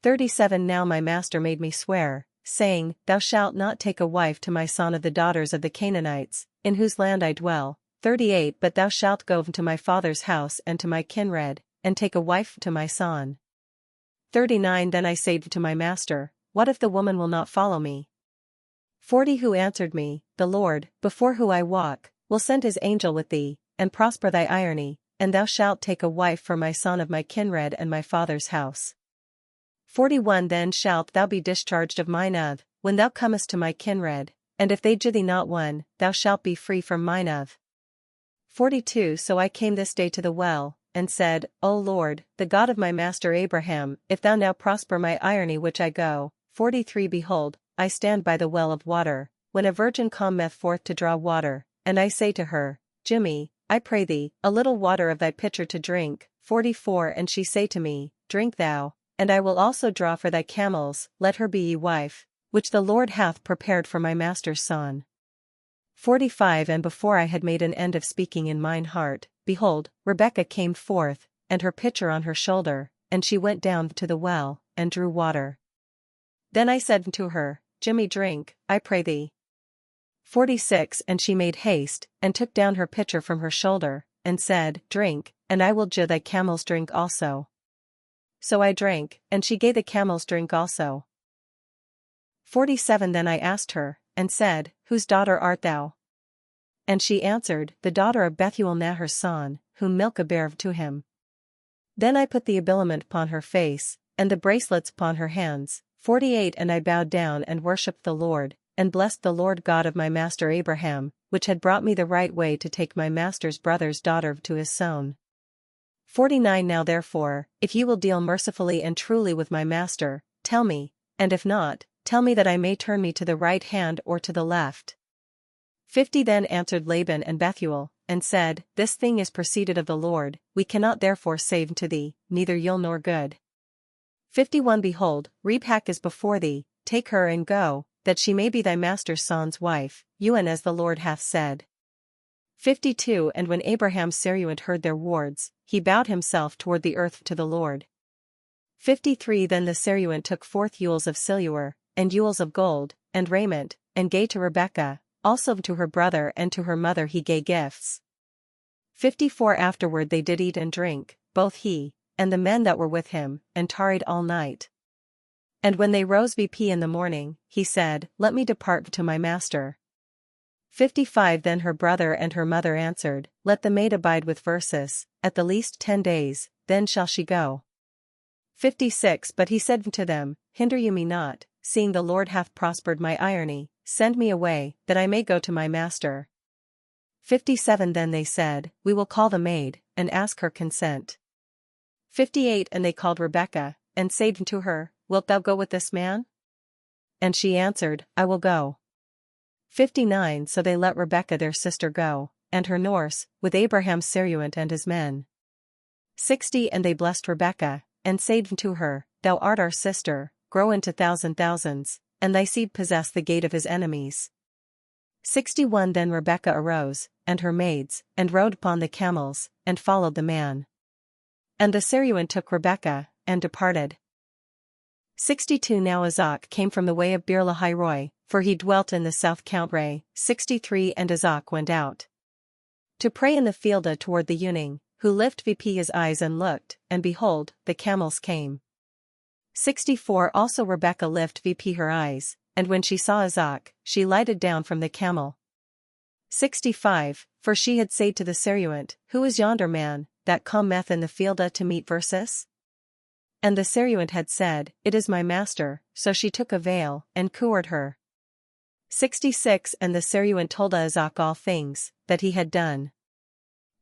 37 Now my master made me swear, saying, Thou shalt not take a wife to my son of the daughters of the Canaanites, in whose land I dwell, 38 But thou shalt go to my father's house and to my kindred, and take a wife to my son. 39 Then I said to my master, What if the woman will not follow me? 40 Who answered me, The Lord, before whom I walk, will send his angel with thee, and prosper thy irony, and thou shalt take a wife for my son of my kindred and my father's house. 41 Then shalt thou be discharged of mine oath, when thou comest to my kindred, and if they do thee not one, thou shalt be free from mine oath. 42 So I came this day to the well, and said, O Lord, the God of my master Abraham, if thou now prosper my irony which I go. 43 Behold, I stand by the well of water, when a virgin cometh forth to draw water, and I say to her, Jimmy, I pray thee, a little water of thy pitcher to drink. 44 And she say to me, Drink thou, and I will also draw for thy camels. Let her be ye wife, which the Lord hath prepared for my master's son. 45 And before I had made an end of speaking in mine heart, behold, Rebekah came forth, and her pitcher on her shoulder, and she went down to the well, and drew water. Then I said unto her, Jimmy, drink, I pray thee. 46 And she made haste, and took down her pitcher from her shoulder, and said, Drink, and I will gi thy camels drink also. So I drank, and she gave the camels drink also. 47 Then I asked her, and said, Whose daughter art thou? And she answered, The daughter of Bethuel Nahor's son, whom Milcah bare to him. Then I put the habiliment upon her face, and the bracelets upon her hands. 48 And I bowed down and worshipped the Lord, and blessed the Lord God of my master Abraham, which had brought me the right way to take my master's brother's daughter to his son. 49 Now therefore, if ye will deal mercifully and truly with my master, tell me, and if not, tell me that I may turn me to the right hand or to the left. 50 Then answered Laban and Bethuel, and said, This thing is proceeded of the Lord, we cannot therefore save to thee, neither ill nor good. 51 Behold, Rebekah is before thee, take her and go, that she may be thy master's son's wife, even as the Lord hath said. 52 And when Abraham's servant heard their words, he bowed himself toward the earth to the Lord. 53 Then the servant took forth ewes of silver, and ewes of gold, and raiment, and gave to Rebekah, also to her brother and to her mother he gave gifts. 54 Afterward they did eat and drink, both he, and the men that were with him, and tarried all night. And when they rose in the morning, he said, Let me depart to my master. 55 Then her brother and her mother answered, Let the maid abide with Versus, at the least 10 days, then shall she go. 56 But he said to them, Hinder you me not, seeing the Lord hath prospered my irony, send me away, that I may go to my master. 57 Then they said, We will call the maid, and ask her consent. 58 And they called Rebekah, and said to her, Wilt thou go with this man? And she answered, I will go. 59 So they let Rebekah their sister go, and her nurse, with Abraham's servant and his men. 60 And they blessed Rebekah, and said to her, Thou art our sister, grow into thousands, and thy seed possess the gate of his enemies. 61 Then Rebekah arose, and her maids, and rode upon the camels, and followed the man. And the servant took Rebekah, and departed. 62 Now Isaac came from the way of Beer Lahairoi, for he dwelt in the south country. 63 And Isaac went out to pray in the field toward the eunuch, who lifted his eyes and looked, and behold, the camels came. 64 Also Rebekah lifted her eyes, and when she saw Isaac, she lighted down from the camel. 65 For she had said to the servant, Who is yonder man, that cometh in the field to meet Versus? And the servant had said, It is my master, so she took a veil, and covered her. 66 And the servant told Isaac all things that he had done.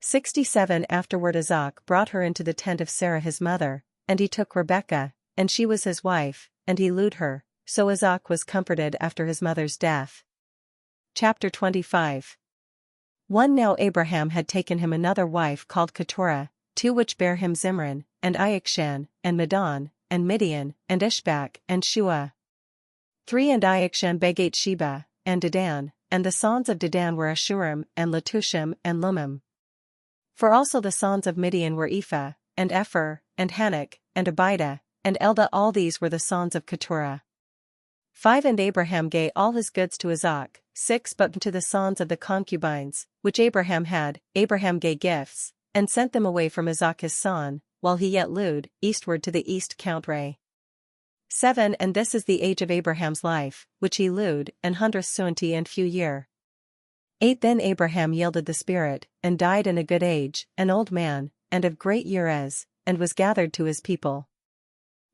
67 Afterward Isaac brought her into the tent of Sarah his mother, and he took Rebekah, and she was his wife, and he lewed her, so Isaac was comforted after his mother's death. Chapter 25 1 Now Abraham had taken him another wife called Keturah, 2 which bare him Zimran, and Iokshan, and Medan, and Midian, and Ishbak, and Shua. 3 And Iokshan begat Sheba, and Dedan, and the sons of Dedan were Ashurim, and Letushim, and Lumim. For also the sons of Midian were Ephah, and Epher, and Hanok, and Abida, and Eldah. All these were the sons of Keturah. 5 And Abraham gave all his goods to Isaac, 6 But to the sons of the concubines, which Abraham had, Abraham gave gifts, and sent them away from Isaac his son, while he yet lewd, eastward to the east country. 7 And this is the age of Abraham's life, which he lewd, and 120 and few year. 8 Then Abraham yielded the spirit, and died in a good age, an old man, and of great years, and was gathered to his people.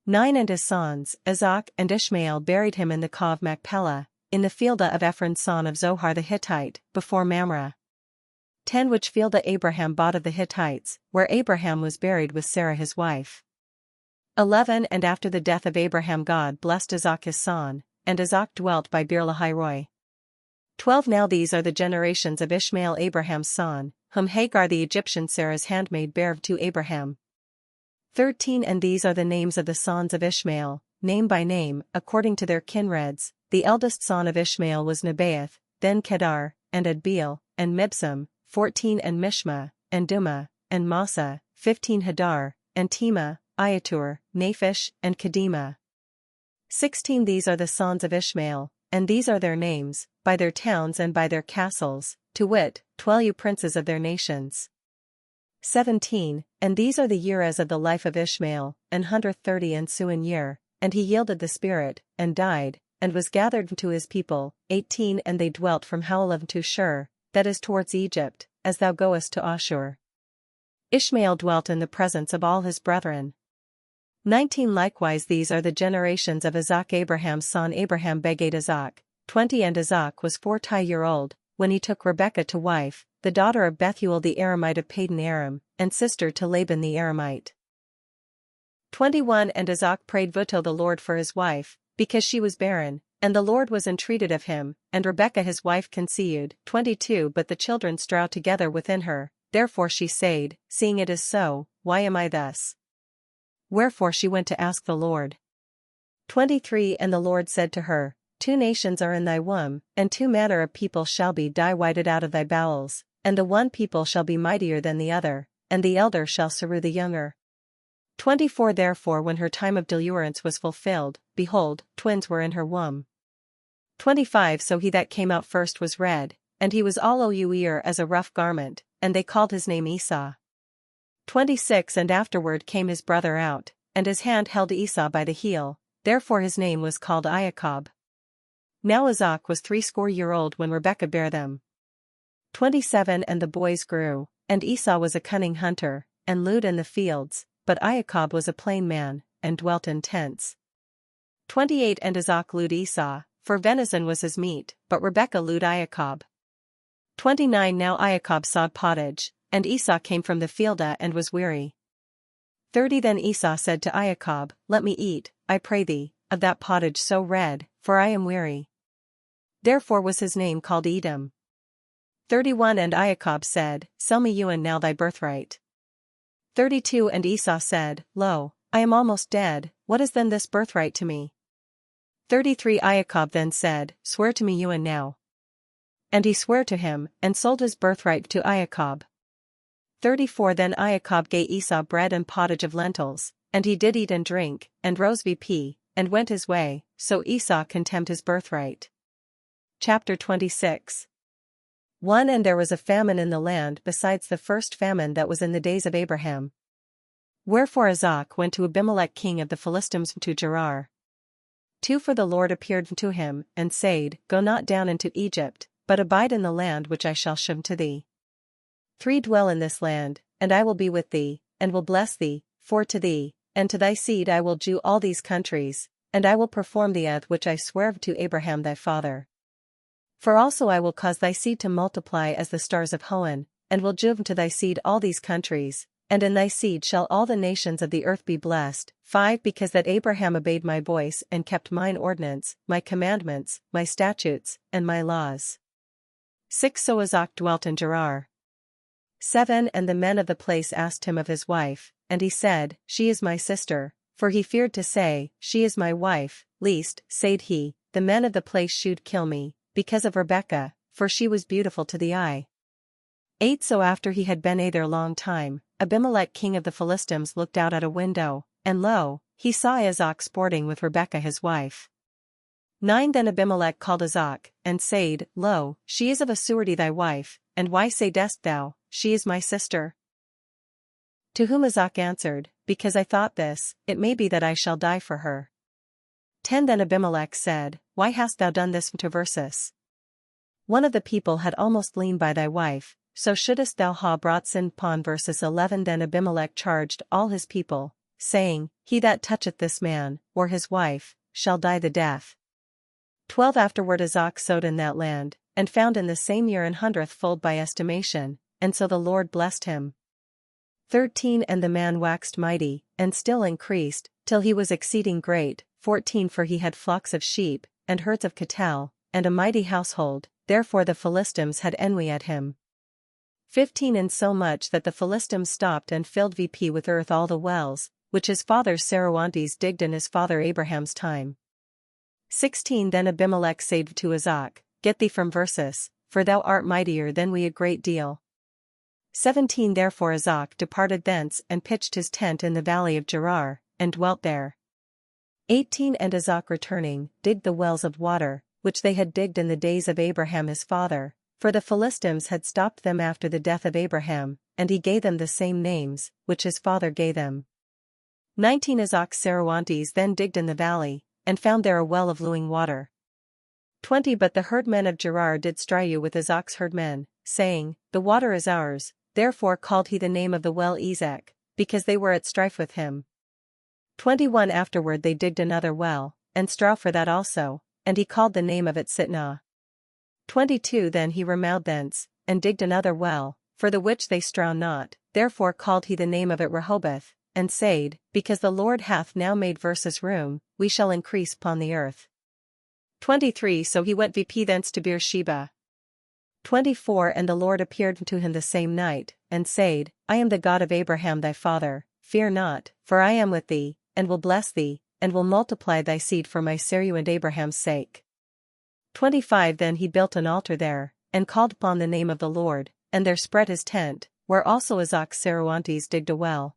9 And his sons, Isaac and Ishmael, buried him in the cave of Machpelah, in the fielda of Ephron son of Zohar the Hittite, before Mamre. 10 Which fielda Abraham bought of the Hittites, where Abraham was buried with Sarah his wife. 11 And after the death of Abraham God blessed Isaac his son, and Isaac dwelt by Beer-lahai-roi. 12 Now these are the generations of Ishmael Abraham's son, whom Hagar the Egyptian Sarah's handmaid bare to Abraham. 13 And these are the names of the sons of Ishmael, name by name, according to their kinreds. The eldest son of Ishmael was Nebaioth, then Kedar, and Adbeel, and Mibsam, 14 And Mishma, and Dumah, and Massa, 15 Hadar, and Tema, Iatur, Naphish, and Kedemah. 16 These are the sons of Ishmael, and these are their names, by their towns and by their castles, to wit, 12 princes of their nations. 17 And these are the years of the life of Ishmael, an 130 and suin year, and he yielded the spirit, and died, and was gathered to his people. 18 And they dwelt from Haolev to Shur, that is towards Egypt, as thou goest to Ashur. Ishmael dwelt in the presence of all his brethren. 19 Likewise these are the generations of Isaac Abraham's son Abraham begat Isaac, 20 And Isaac was 40-year-old, when he took Rebekah to wife, the daughter of Bethuel the Aramite of Padan Aram, and sister to Laban the Aramite. 21 And Isaac prayed to the Lord for his wife, because she was barren, and the Lord was entreated of him, and Rebekah his wife conceived. 22 But the children strove together within her, therefore she said, Seeing it is so, why am I thus? Wherefore she went to ask the Lord. 23 And the Lord said to her, 2 nations are in thy womb, and 2 manner of people shall be divided out of thy bowels, and the one people shall be mightier than the other, and the elder shall serve the younger. 24 Therefore when her time of deliverance was fulfilled, behold, twins were in her womb. 25 So he that came out first was red, and he was all o'er as a rough garment, and they called his name Esau. 26 And afterward came his brother out, and his hand held Esau by the heel, therefore his name was called Iacob. Now Isaac was 80 when Rebekah bare them. 27 And the boys grew, and Esau was a cunning hunter, and lewd in the fields, but Iacob was a plain man, and dwelt in tents. 28 And Isaac lewd Esau, for venison was his meat, but Rebekah lewd Iacob. 29 Now Iacob sawed pottage, and Esau came from the fielda and was weary. 30 Then Esau said to Iacob, Let me eat, I pray thee, of that pottage so red, for I am weary. Therefore was his name called Edom. 31 And Iacob said, Sell me Ewan now thy birthright. 32 And Esau said, Lo, I am almost dead, what is then this birthright to me? 33 Iacob then said, Swear to me Ewan now. And he sware to him, and sold his birthright to Iacob. 34 Then Iacob gave Esau bread and pottage of lentils, and he did eat and drink, and rose vp, and went his way, so Esau contemned his birthright. Chapter 26 1 And there was a famine in the land besides the first famine that was in the days of Abraham. Wherefore Isaac went to Abimelech king of the Philistines to Gerar. 2 For the Lord appeared to him, and said, Go not down into Egypt, but abide in the land which I shall shew to thee. 3 Dwell in this land, and I will be with thee, and will bless thee, for to thee, and to thy seed I will do all these countries, and I will perform the oath which I sware to Abraham thy father. For also I will cause thy seed to multiply as the stars of Hoen, and will give to thy seed all these countries, and in thy seed shall all the nations of the earth be blessed. 5 Because that Abraham obeyed my voice and kept mine ordinance, my commandments, my statutes, and my laws. 6 So Isaac dwelt in Gerar. 7 And the men of the place asked him of his wife, and he said, She is my sister, for he feared to say, She is my wife, lest, said he, the men of the place should kill me, because of Rebekah, for she was beautiful to the eye. 8 So after he had been there long time, Abimelech king of the Philistines looked out at a window, and lo, he saw Isaac sporting with Rebekah his wife. 9 Then Abimelech called Azak, and said, Lo, she is of a surety thy wife, and why saidest thou, she is my sister? To whom Azak answered, Because I thought this, it may be that I shall die for her. 10 Then Abimelech said, Why hast thou done this to Versus? One of the people had almost lain by thy wife, so shouldest thou ha brought sin upon Versus. 11 Then Abimelech charged all his people, saying, He that toucheth this man, or his wife, shall die the death. 12 Afterward Azak sowed in that land, and found in the same year an hundredfold by estimation, and so the Lord blessed him. 13 And the man waxed mighty, and still increased, till he was exceeding great. 14 For he had flocks of sheep, and herds of cattle, and a mighty household, therefore the Philistines had envy at him. 15 Insomuch that the Philistines stopped and filled Vp with earth all the wells, which his father Saruantes digged in his father Abraham's time. 16 Then Abimelech said to Azak, Get thee from Versus, for thou art mightier than we a great deal. 17 Therefore Azak departed thence and pitched his tent in the valley of Gerar, and dwelt there. 18 And Azak returning, digged the wells of water, which they had digged in the days of Abraham his father, for the Philistines had stopped them after the death of Abraham, and he gave them the same names, which his father gave them. 19 Azak Saruantes then digged in the valley, and found there a well of lewing water. 20 But the herdmen of Gerar did strive with Azak's herdmen, saying, The water is ours, therefore called he the name of the well Ezek, because they were at strife with him. 21 Afterward they digged another well, and strove for that also, and he called the name of it Sitnah. 22 Then he removed thence, and digged another well, for the which they strove not, therefore called he the name of it Rehoboth, and said, Because the Lord hath now made Versus room, we shall increase upon the earth. 23 So he went Vp thence to Beersheba. 24 And the Lord appeared to him the same night, and said, I am the God of Abraham thy father, fear not, for I am with thee, and will bless thee, and will multiply thy seed for my Sarai and Abraham's sake. 25 Then he built an altar there, and called upon the name of the Lord, and there spread his tent, where also Azak Saruantes digged a well.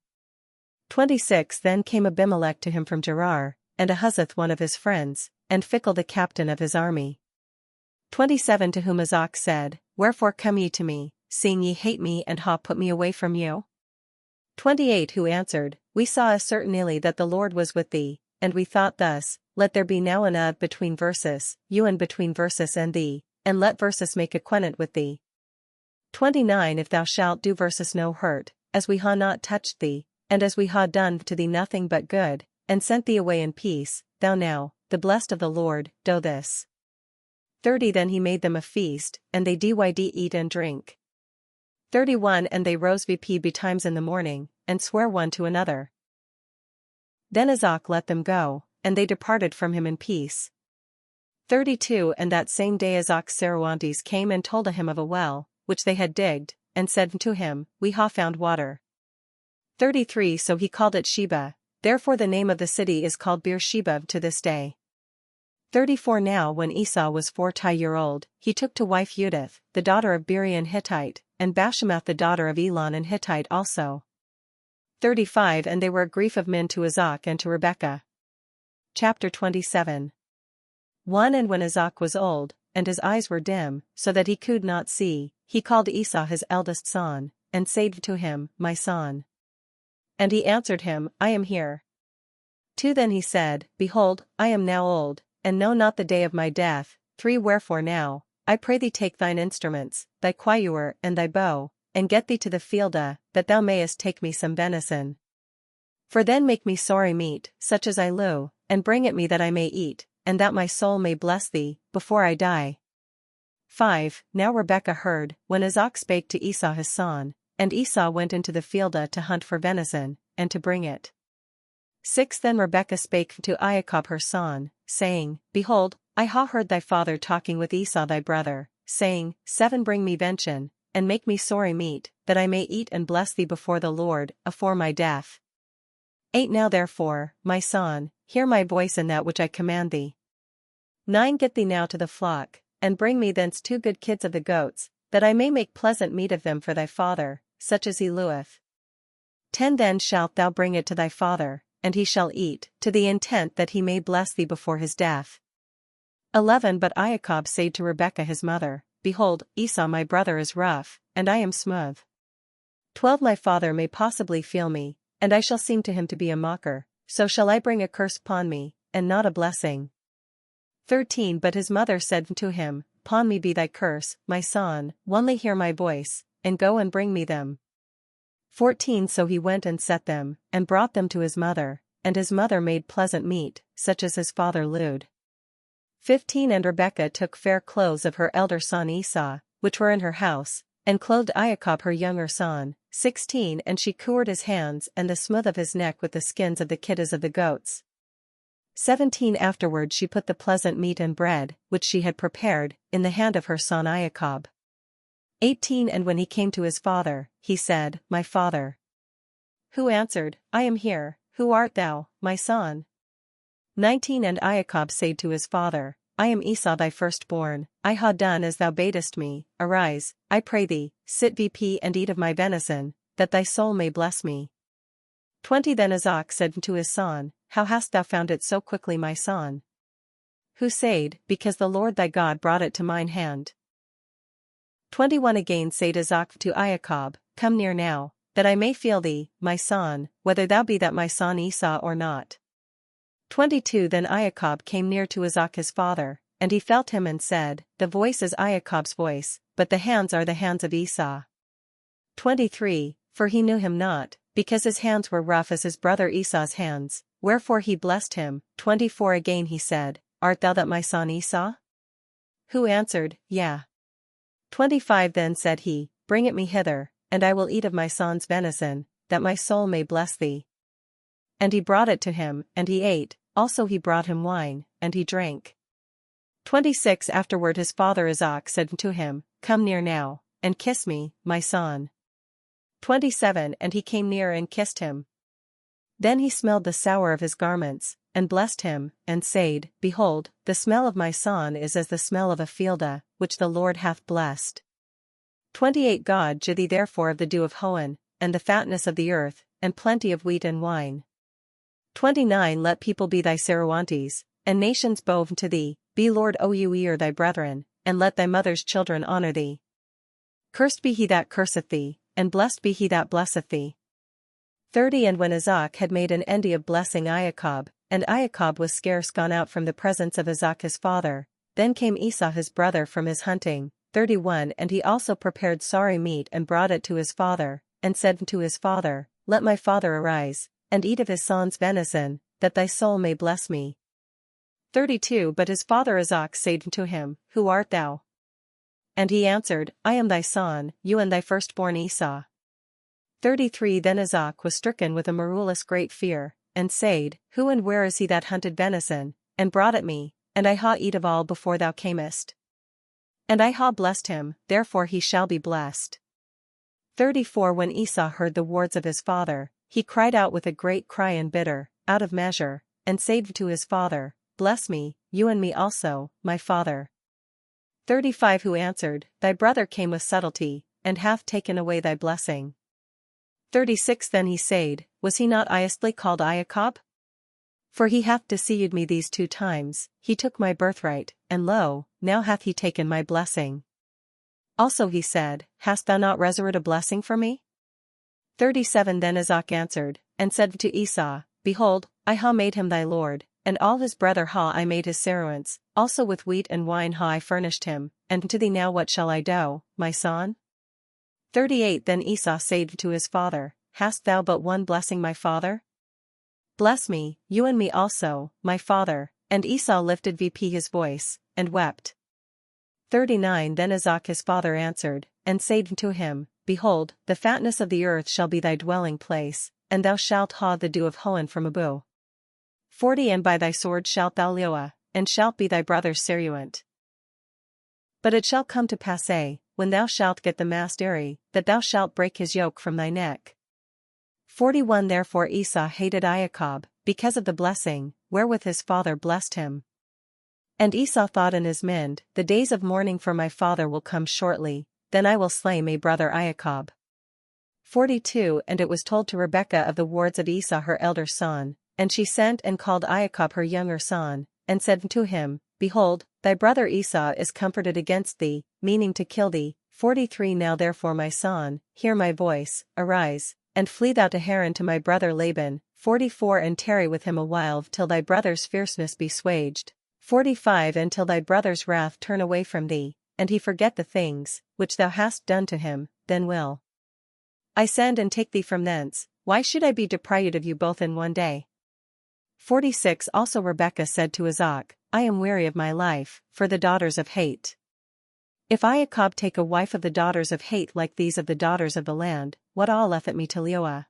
26 Then came Abimelech to him from Gerar, and Ahuzzath one of his friends, and Phicol the captain of his army. 27 To whom Azak said, Wherefore come ye to me, seeing ye hate me and ha put me away from you? 28 Who answered, We saw certainly that the Lord was with thee, and we thought thus, Let there be now an of between Versus, you and between Versus and thee, and let Versus make acquaintance with thee. 29 If thou shalt do Versus no hurt, as we ha not touched thee, and as we ha done to thee nothing but good, and sent thee away in peace, thou now, the blessed of the Lord, do this. 30 Then he made them a feast, and they did eat and drink. 31 And they rose Vp betimes in the morning, and sware one to another. Then Azak let them go, and they departed from him in peace. 32 And that same day Azak Saruantes came and told him of a well, which they had digged, and said to him, We ha found water. 33 So he called it Sheba, therefore the name of the city is called Beersheba to this day. 34 Now when Esau was 40-year-old, he took to wife Judith, the daughter of Beri an Hittite, and Bashemath the daughter of Elon an Hittite also. 35 And they were a grief of men to Azak and to Rebekah. Chapter 27. 1 And when Azak was old, and his eyes were dim, so that he could not see, he called Esau his eldest son, and said to him, My son. And he answered him, I am here. 2 Then he said, Behold, I am now old, and know not the day of my death. 3 Wherefore now, I pray thee take thine instruments, thy quire and thy bow, and get thee to the fielda, that thou mayest take me some venison. For then make me sorry meat, such as I lieu, and bring it me that I may eat, and that my soul may bless thee, before I die. 5 Now Rebekah heard, when Azak spake to Esau his son, and Esau went into the fielda to hunt for venison, and to bring it. 6 Then Rebekah spake to Iacob her son, saying, Behold, I ha heard thy father talking with Esau thy brother, saying, 7 Bring me venison, and make me sorry meat, that I may eat and bless thee before the Lord, afore my death. 8 Now therefore, my son, hear my voice in that which I command thee. 9 Get thee now to the flock, and bring me thence 2 good kids of the goats, that I may make pleasant meat of them for thy father, such as he leweth. 10 Then shalt thou bring it to thy father, and he shall eat, to the intent that he may bless thee before his death. 11 But Iacob said to Rebekah his mother, Behold, Esau my brother is rough, and I am smooth. 12 My father may possibly feel me, and I shall seem to him to be a mocker, so shall I bring a curse upon me, and not a blessing. 13 But his mother said to him, Upon me be thy curse, my son, only hear my voice, and go and bring me them. 14 So he went and set them, and brought them to his mother, and his mother made pleasant meat, such as his father lewd. 15 And Rebekah took fair clothes of her elder son Esau, which were in her house, and clothed Iacob her younger son. 16 And she covered his hands and the smooth of his neck with the skins of the kiddas of the goats. 17 Afterward she put the pleasant meat and bread, which she had prepared, in the hand of her son Iacob. 18 And when he came to his father, he said, My father. Who answered, I am here, who art thou, my son? 19 And Iacob said to his father, I am Esau thy firstborn, I ha done as thou badest me, arise, I pray thee, sit vp and eat of my venison, that thy soul may bless me. 20 Then Isaac said to his son, How hast thou found it so quickly my son? Who said, Because the Lord thy God brought it to mine hand. 21 Again said Isaac to Iacob, Come near now, that I may feel thee, my son, whether thou be that my son Esau or not. 22 Then Iacob came near to Isaac his father, and he felt him and said, The voice is Iacob's voice, but the hands are the hands of Esau. 23 For he knew him not, because his hands were rough as his brother Esau's hands, wherefore he blessed him. 24 Again he said, Art thou that my son Esau? Who answered, Yea. 25 Then said he, Bring it me hither, and I will eat of my son's venison, that my soul may bless thee. And he brought it to him, and he ate, also he brought him wine, and he drank. 26 Afterward his father Isaac said to him, Come near now, and kiss me, my son. 27 And he came near and kissed him. Then he smelled the sour of his garments, and blessed him, and said, Behold, the smell of my son is as the smell of a fielda, which the Lord hath blessed. 28 God give thee therefore of the dew of Hoan, and the fatness of the earth, and plenty of wheat and wine. 29 Let people be thy Saruantes, and nations bow to thee, be Lord Ouer thy brethren, and let thy mother's children honor thee. Cursed be he that curseth thee, and blessed be he that blesseth thee. 30 And when Isaac had made an end of blessing Iacob, and Iacob was scarce gone out from the presence of Isaac his father, then came Esau his brother from his hunting. 31 And he also prepared sorry meat and brought it to his father, and said to his father, Let my father arise, and eat of his son's venison, that thy soul may bless me. 32 But his father Isaac said to him, Who art thou? And he answered, I am thy son, you and thy firstborn Esau. 33 Then Isaac was stricken with a marvelous great fear, and said, Who and where is he that hunted venison, and brought it me, and I ha eat of all before thou camest? And I ha blessed him, therefore he shall be blessed. 34 When Esau heard the words of his father, he cried out with a great cry and bitter, out of measure, and said to his father, Bless me, you and me also, my father. 35 Who answered, Thy brother came with subtlety, and hath taken away thy blessing. 36 Then he said, Was he not justly called Iacob? For he hath deceived me these 2 times, he took my birthright, and lo, now hath he taken my blessing. Also he said, Hast thou not reserved a blessing for me? 37 Then Isaac answered, and said to Esau, Behold, I ha made him thy lord, and all his brother ha I made his servants, also with wheat and wine ha I furnished him, and to thee now what shall I do, my son? 38 Then Esau said to his father, Hast thou but one blessing my father? Bless me, you and me also, my father. And Esau lifted vp his voice, and wept. 39 Then Isaac his father answered, and said to him, Behold, the fatness of the earth shall be thy dwelling place, and thou shalt ha the dew of Hoan from Abu. 40 And by thy sword shalt thou live, and shalt be thy brother's servant. But it shall come to pass, when thou shalt get the mastery, that thou shalt break his yoke from thy neck. 41 Therefore Esau hated Iacob, because of the blessing, wherewith his father blessed him. And Esau thought in his mind, The days of mourning for my father will come shortly, then I will slay my brother Iacob. 42 And it was told to Rebekah of the words of Esau her elder son, and she sent and called Iacob her younger son, and said to him, behold, thy brother Esau is comforted against thee, meaning to kill thee. 43 Now therefore my son, hear my voice, arise, and flee thou to Haran to my brother Laban. 44 And tarry with him a while till thy brother's fierceness be assuaged. 45 Until thy brother's wrath turn away from thee, and he forget the things which thou hast done to him, then will I send and take thee from thence. Why should I be deprived of you both in one day? 46 Also Rebekah said to Isaac, I am weary of my life, for the daughters of hate. If Jacob take a wife of the daughters of hate like these of the daughters of the land, what aileth me to Leah?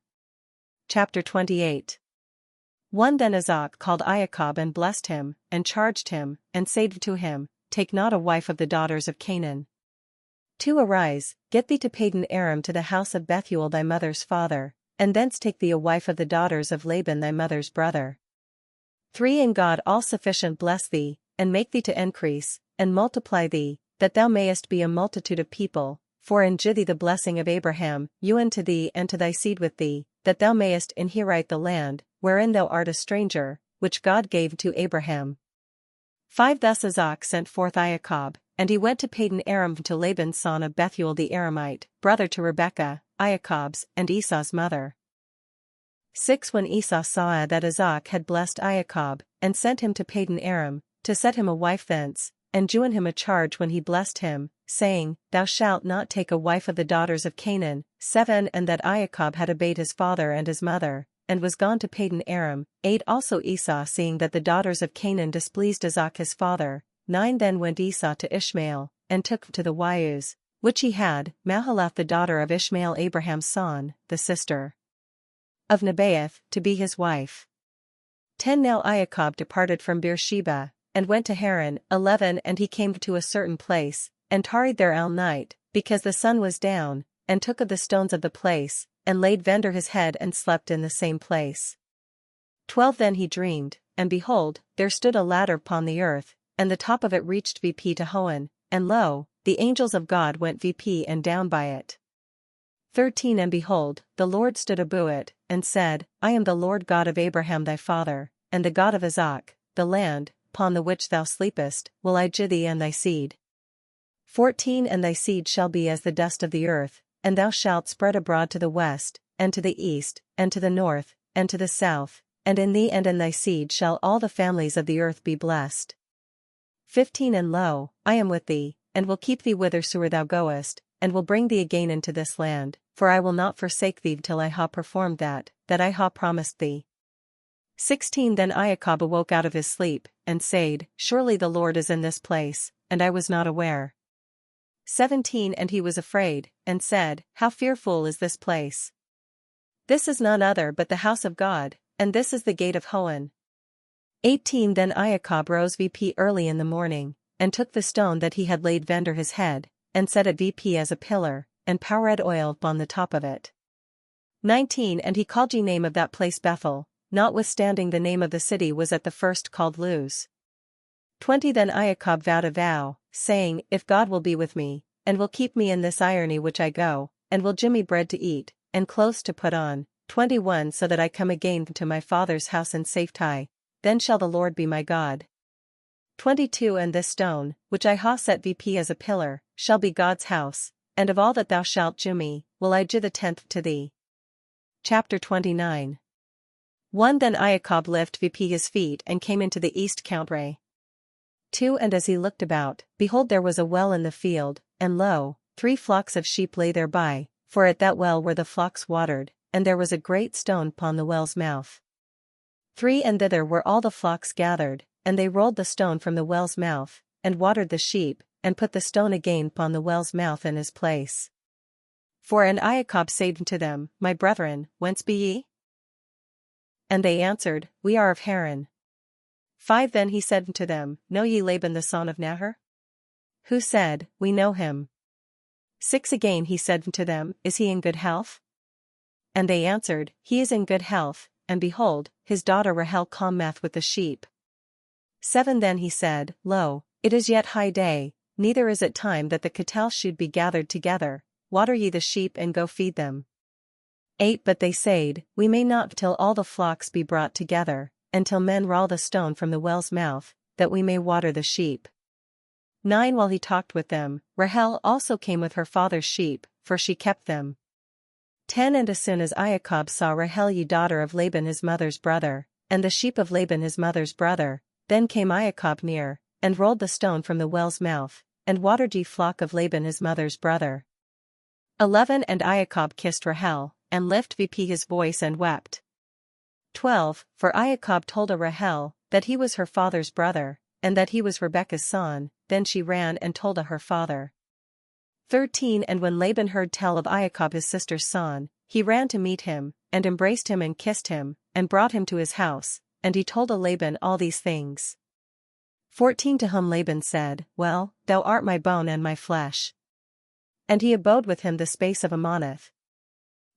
Chapter 28 1 Then Isaac called Jacob and blessed him, and charged him, and said to him, Take not a wife of the daughters of Canaan. 2 Arise, get thee to Padan Aram to the house of Bethuel thy mother's father, and thence take thee a wife of the daughters of Laban thy mother's brother. 3 And God all-sufficient bless thee, and make thee to increase, and multiply thee, that thou mayest be a multitude of people, for in thee the blessing of Abraham, unto thee and to thy seed with thee, that thou mayest inherit the land, wherein thou art a stranger, which God gave to Abraham. 5 Thus Isaac sent forth Jacob, and he went to Padan Aram to Laban son of Bethuel the Aramite, brother to Rebekah, Jacob's and Esau's mother. 6 When Esau saw that Isaac had blessed Jacob, and sent him to Padan Aram, to set him a wife thence, and join him a charge when he blessed him, saying, Thou shalt not take a wife of the daughters of Canaan. 7 And that Jacob had obeyed his father and his mother, and was gone to Padan Aram. 8 Also Esau seeing that the daughters of Canaan displeased Isaac his father. 9 Then went Esau to Ishmael, and took to the wives, which he had, Mahalath the daughter of Ishmael Abraham's son, the sister of Nebaioth, to be his wife. 10 Now Jacob departed from Beersheba, and went to Haran. 11 And he came to a certain place, and tarried there all night, because the sun was down, and took of the stones of the place, and laid under his head and slept in the same place. 12 Then he dreamed, and behold, there stood a ladder upon the earth, and the top of it reached VP to Hoan, and lo, the angels of God went VP and down by it. 13 And behold, the Lord stood above it, and said, I am the Lord God of Abraham thy father, and the God of Isaac. The land, upon the which thou sleepest, will I give thee and thy seed. 14 And thy seed shall be as the dust of the earth, and thou shalt spread abroad to the west, and to the east, and to the north, and to the south, and in thee and in thy seed shall all the families of the earth be blessed. 15 And lo, I am with thee, and will keep thee whithersoever thou goest, and will bring thee again into this land, for I will not forsake thee till I ha performed that I ha promised thee. 16 Then Jacob awoke out of his sleep, and said, Surely the Lord is in this place, and I was not aware. 17 And he was afraid, and said, How fearful is this place! This is none other but the house of God, and this is the gate of Hoan. 18 Then Jacob rose VP early in the morning, and took the stone that he had laid under his head, and set it VP as a pillar, and poured oil upon the top of it. 19 And he called the name of that place Bethel, notwithstanding the name of the city was at the first called Luz. 20 Then Jacob vowed a vow, saying, If God will be with me, and will keep me in this journey which I go, and will give me bread to eat, and clothes to put on. 21 So that I come again to my father's house in safety, then shall the Lord be my God. 22 And this stone, which I ha set VP as a pillar, shall be God's house, and of all that thou shalt give me, will I give the tenth to thee. Chapter 29 1 Then Jacob lift VP his feet and came into the east country. 2 And as he looked about, behold there was a well in the field, and lo, 3 flocks of sheep lay thereby, for at that well were the flocks watered, and there was a great stone upon the well's mouth. 3 And thither were all the flocks gathered, and they rolled the stone from the well's mouth, and watered the sheep, and put the stone again upon the well's mouth in his place. 4 And Jacob said to them, My brethren, whence be ye? And they answered, We are of Haran. 5 Then he said to them, Know ye Laban the son of Nahor? Who said, We know him. 6 Again he said to them, Is he in good health? And they answered, He is in good health, and behold, his daughter Rahel cometh with the sheep. 7 Then he said, Lo, it is yet high day, neither is it time that the cattle should be gathered together, water ye the sheep and go feed them. 8 But they said, We may not till all the flocks be brought together, and till men roll the stone from the well's mouth, that we may water the sheep. 9 While he talked with them, Rahel also came with her father's sheep, for she kept them. 10 And as soon as Iacob saw Rahel ye daughter of Laban his mother's brother, and the sheep of Laban his mother's brother, then came Iacob near, and rolled the stone from the well's mouth, and watered ye flock of Laban his mother's brother. 11 And Iacob kissed Rahel, and lift vp his voice and wept. 12 For Iacob told Rahel, that he was her father's brother, and that he was Rebekah's son, then she ran and told her father. 13 And when Laban heard tell of Iacob his sister's son, he ran to meet him, and embraced him and kissed him, and brought him to his house, and he told Laban all these things. 14 To whom Laban said, Well, thou art my bone and my flesh. And he abode with him the space of a month.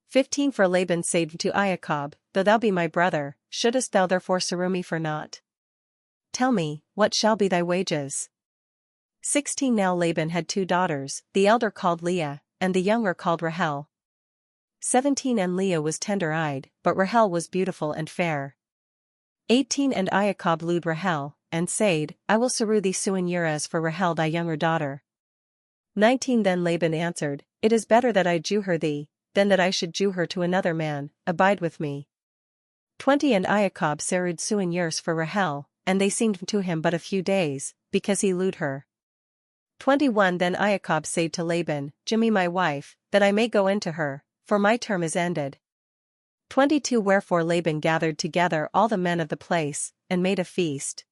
15 For Laban said to Iacob, Though thou be my brother, shouldest thou therefore sue me for naught? Tell me, what shall be thy wages? 16 Now Laban had 2 daughters, the elder called Leah, and the younger called Rahel. 17 And Leah was tender-eyed, but Rahel was beautiful and fair. 18 And Iacob lewed Rahel, and said, I will sue thee suin years for Rahel thy younger daughter. 19 Then Laban answered, It is better that I jew her thee, than that I should jew her to another man, abide with me. 20 And Iacob said suin years for Rahel, and they seemed to him but a few days, because he lewed her. 21 Then Iacob said to Laban, Give me my wife, that I may go into her, for my term is ended. 22 Wherefore Laban gathered together all the men of the place, and made a feast.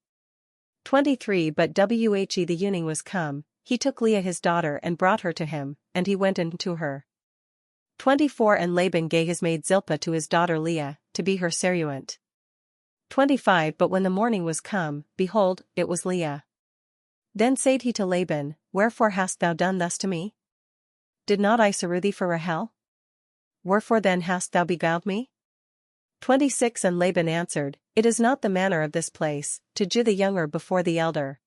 23 But whe the evening was come, he took Leah his daughter and brought her to him, and he went in to her. 24 And Laban gave his maid Zilpah to his daughter Leah, to be her servant. 25 But when the morning was come, behold, it was Leah. Then said he to Laban, Wherefore hast thou done thus to me? Did not I sue thee for Rahel? Wherefore then hast thou beguiled me? 26 And Laban answered, It is not the manner of this place, to jew the younger before the elder.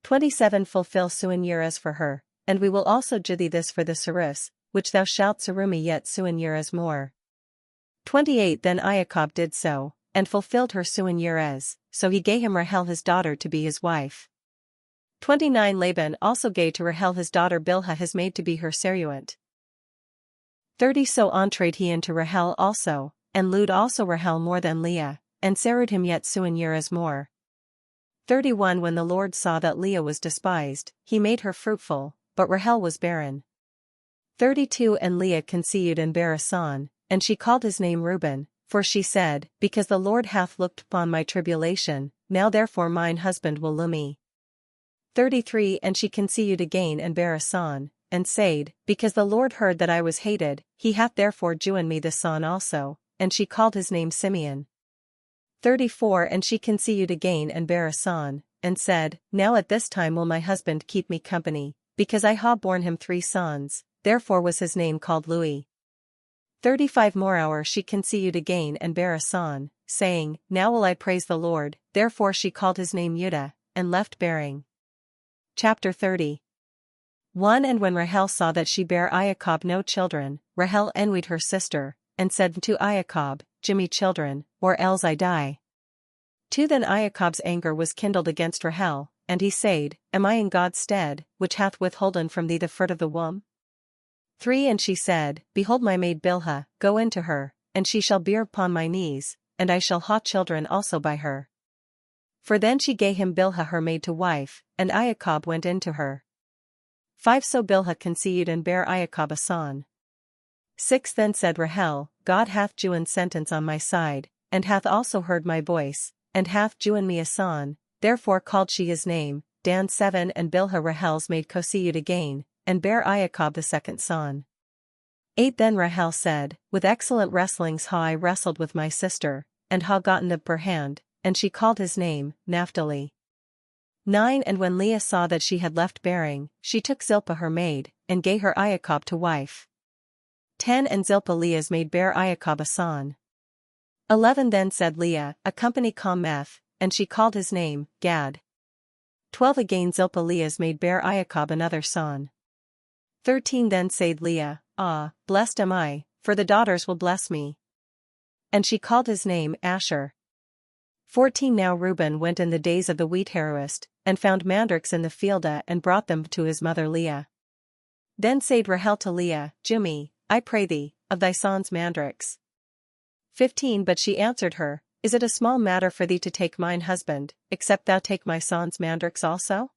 27 Fulfill suin years for her, and we will also jew thee this for the surus, which thou shalt sue me yet suin years more. 28 Then Iacob did so, and fulfilled her suin years, so he gave him Rahel his daughter to be his wife. 29 Laban also gave to Rahel his daughter Bilhah his maid to be her servant. 30 So entreated he into Rahel also, and lewed also Rahel more than Leah, and served him yet suin years more. 31 When the Lord saw that Leah was despised, he made her fruitful, but Rahel was barren. 32 And Leah conceived and bare a son, and she called his name Reuben, for she said, Because the Lord hath looked upon my tribulation, now therefore mine husband will lue me. 33 And she conceived again and bare a son, and said, Because the Lord heard that I was hated, he hath therefore jewen me this son also, and she called his name Simeon. 34 And she conceived again and bare a son, and said, Now at this time will my husband keep me company, because I ha borne him 3 sons, therefore was his name called Louis. 35 Moreover she conceived again and bare a son, saying, Now will I praise the Lord, therefore she called his name Judah, and left bearing. Chapter 30. 1 And when Rahel saw that she bare Iacob no children, Rahel envied her sister, and said to Iacob, Give me children, or else I die. 2 Then Iacob's anger was kindled against Rahel, and he said, Am I in God's stead, which hath withholden from thee the fruit of the womb? 3 And she said, Behold my maid Bilhah, go into her, and she shall bear upon my knees, and I shall ha children also by her. For then she gave him Bilhah her maid to wife, and Iacob went into her. 5 So Bilhah conceived and bare Iacob a son. 6 Then said Rahel, God hath jewen sentence on my side, and hath also heard my voice, and hath jewen me a son, therefore called she his name, Dan. 7 And Bilhah Rahel's maid conceived again, and bare Iacob the second son. 8 Then Rahel said, With excellent wrestlings ha I wrestled with my sister, and ha gotten of her hand, and she called his name, Naphtali. 9 And when Leah saw that she had left bearing, she took Zilpah her maid, and gave her Iacob to wife. 10 And Zilpah Leah's maid bare Iacob a son. 11 Then said Leah, Accompany Meth, and she called his name, Gad. 12 Again Zilpah Leah's maid bare Iacob another son. 13 Then said Leah, Ah, blessed am I, for the daughters will bless me. And she called his name Asher. 14 Now Reuben went in the days of the wheat harvest, and found mandrakes in the fielda and brought them to his mother Leah. Then said Rahel to Leah, Give me, I pray thee, of thy son's mandrakes. 15 But she answered her, Is it a small matter for thee to take mine husband, except thou take my son's mandrakes also?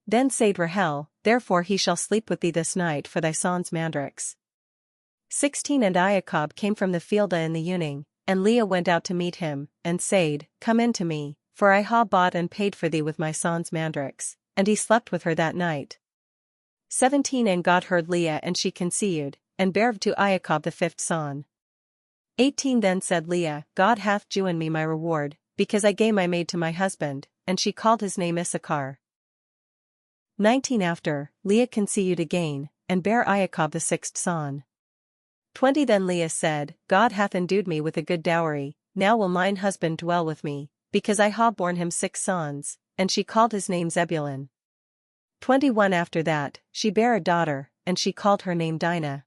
Then said Rahel, Therefore he shall sleep with thee this night for thy son's mandrakes. 16 And Iacob came from the fielda in the evening, and Leah went out to meet him, and said, Come in to me, for I ha bought and paid for thee with my son's mandrakes. And he slept with her that night. 17 And God heard Leah, and she conceived, and bare to Iacob the 5th son. 18 Then said Leah, God hath given me my reward, because I gave my maid to my husband, and she called his name Issachar. 19 After, Leah conceived again, and bare Iacob the 6th son. 20 Then Leah said, God hath endued me with a good dowry, now will mine husband dwell with me, because I ha borne him 6 sons, and she called his name Zebulun. 21 After that, she bare a daughter, and she called her name Dinah.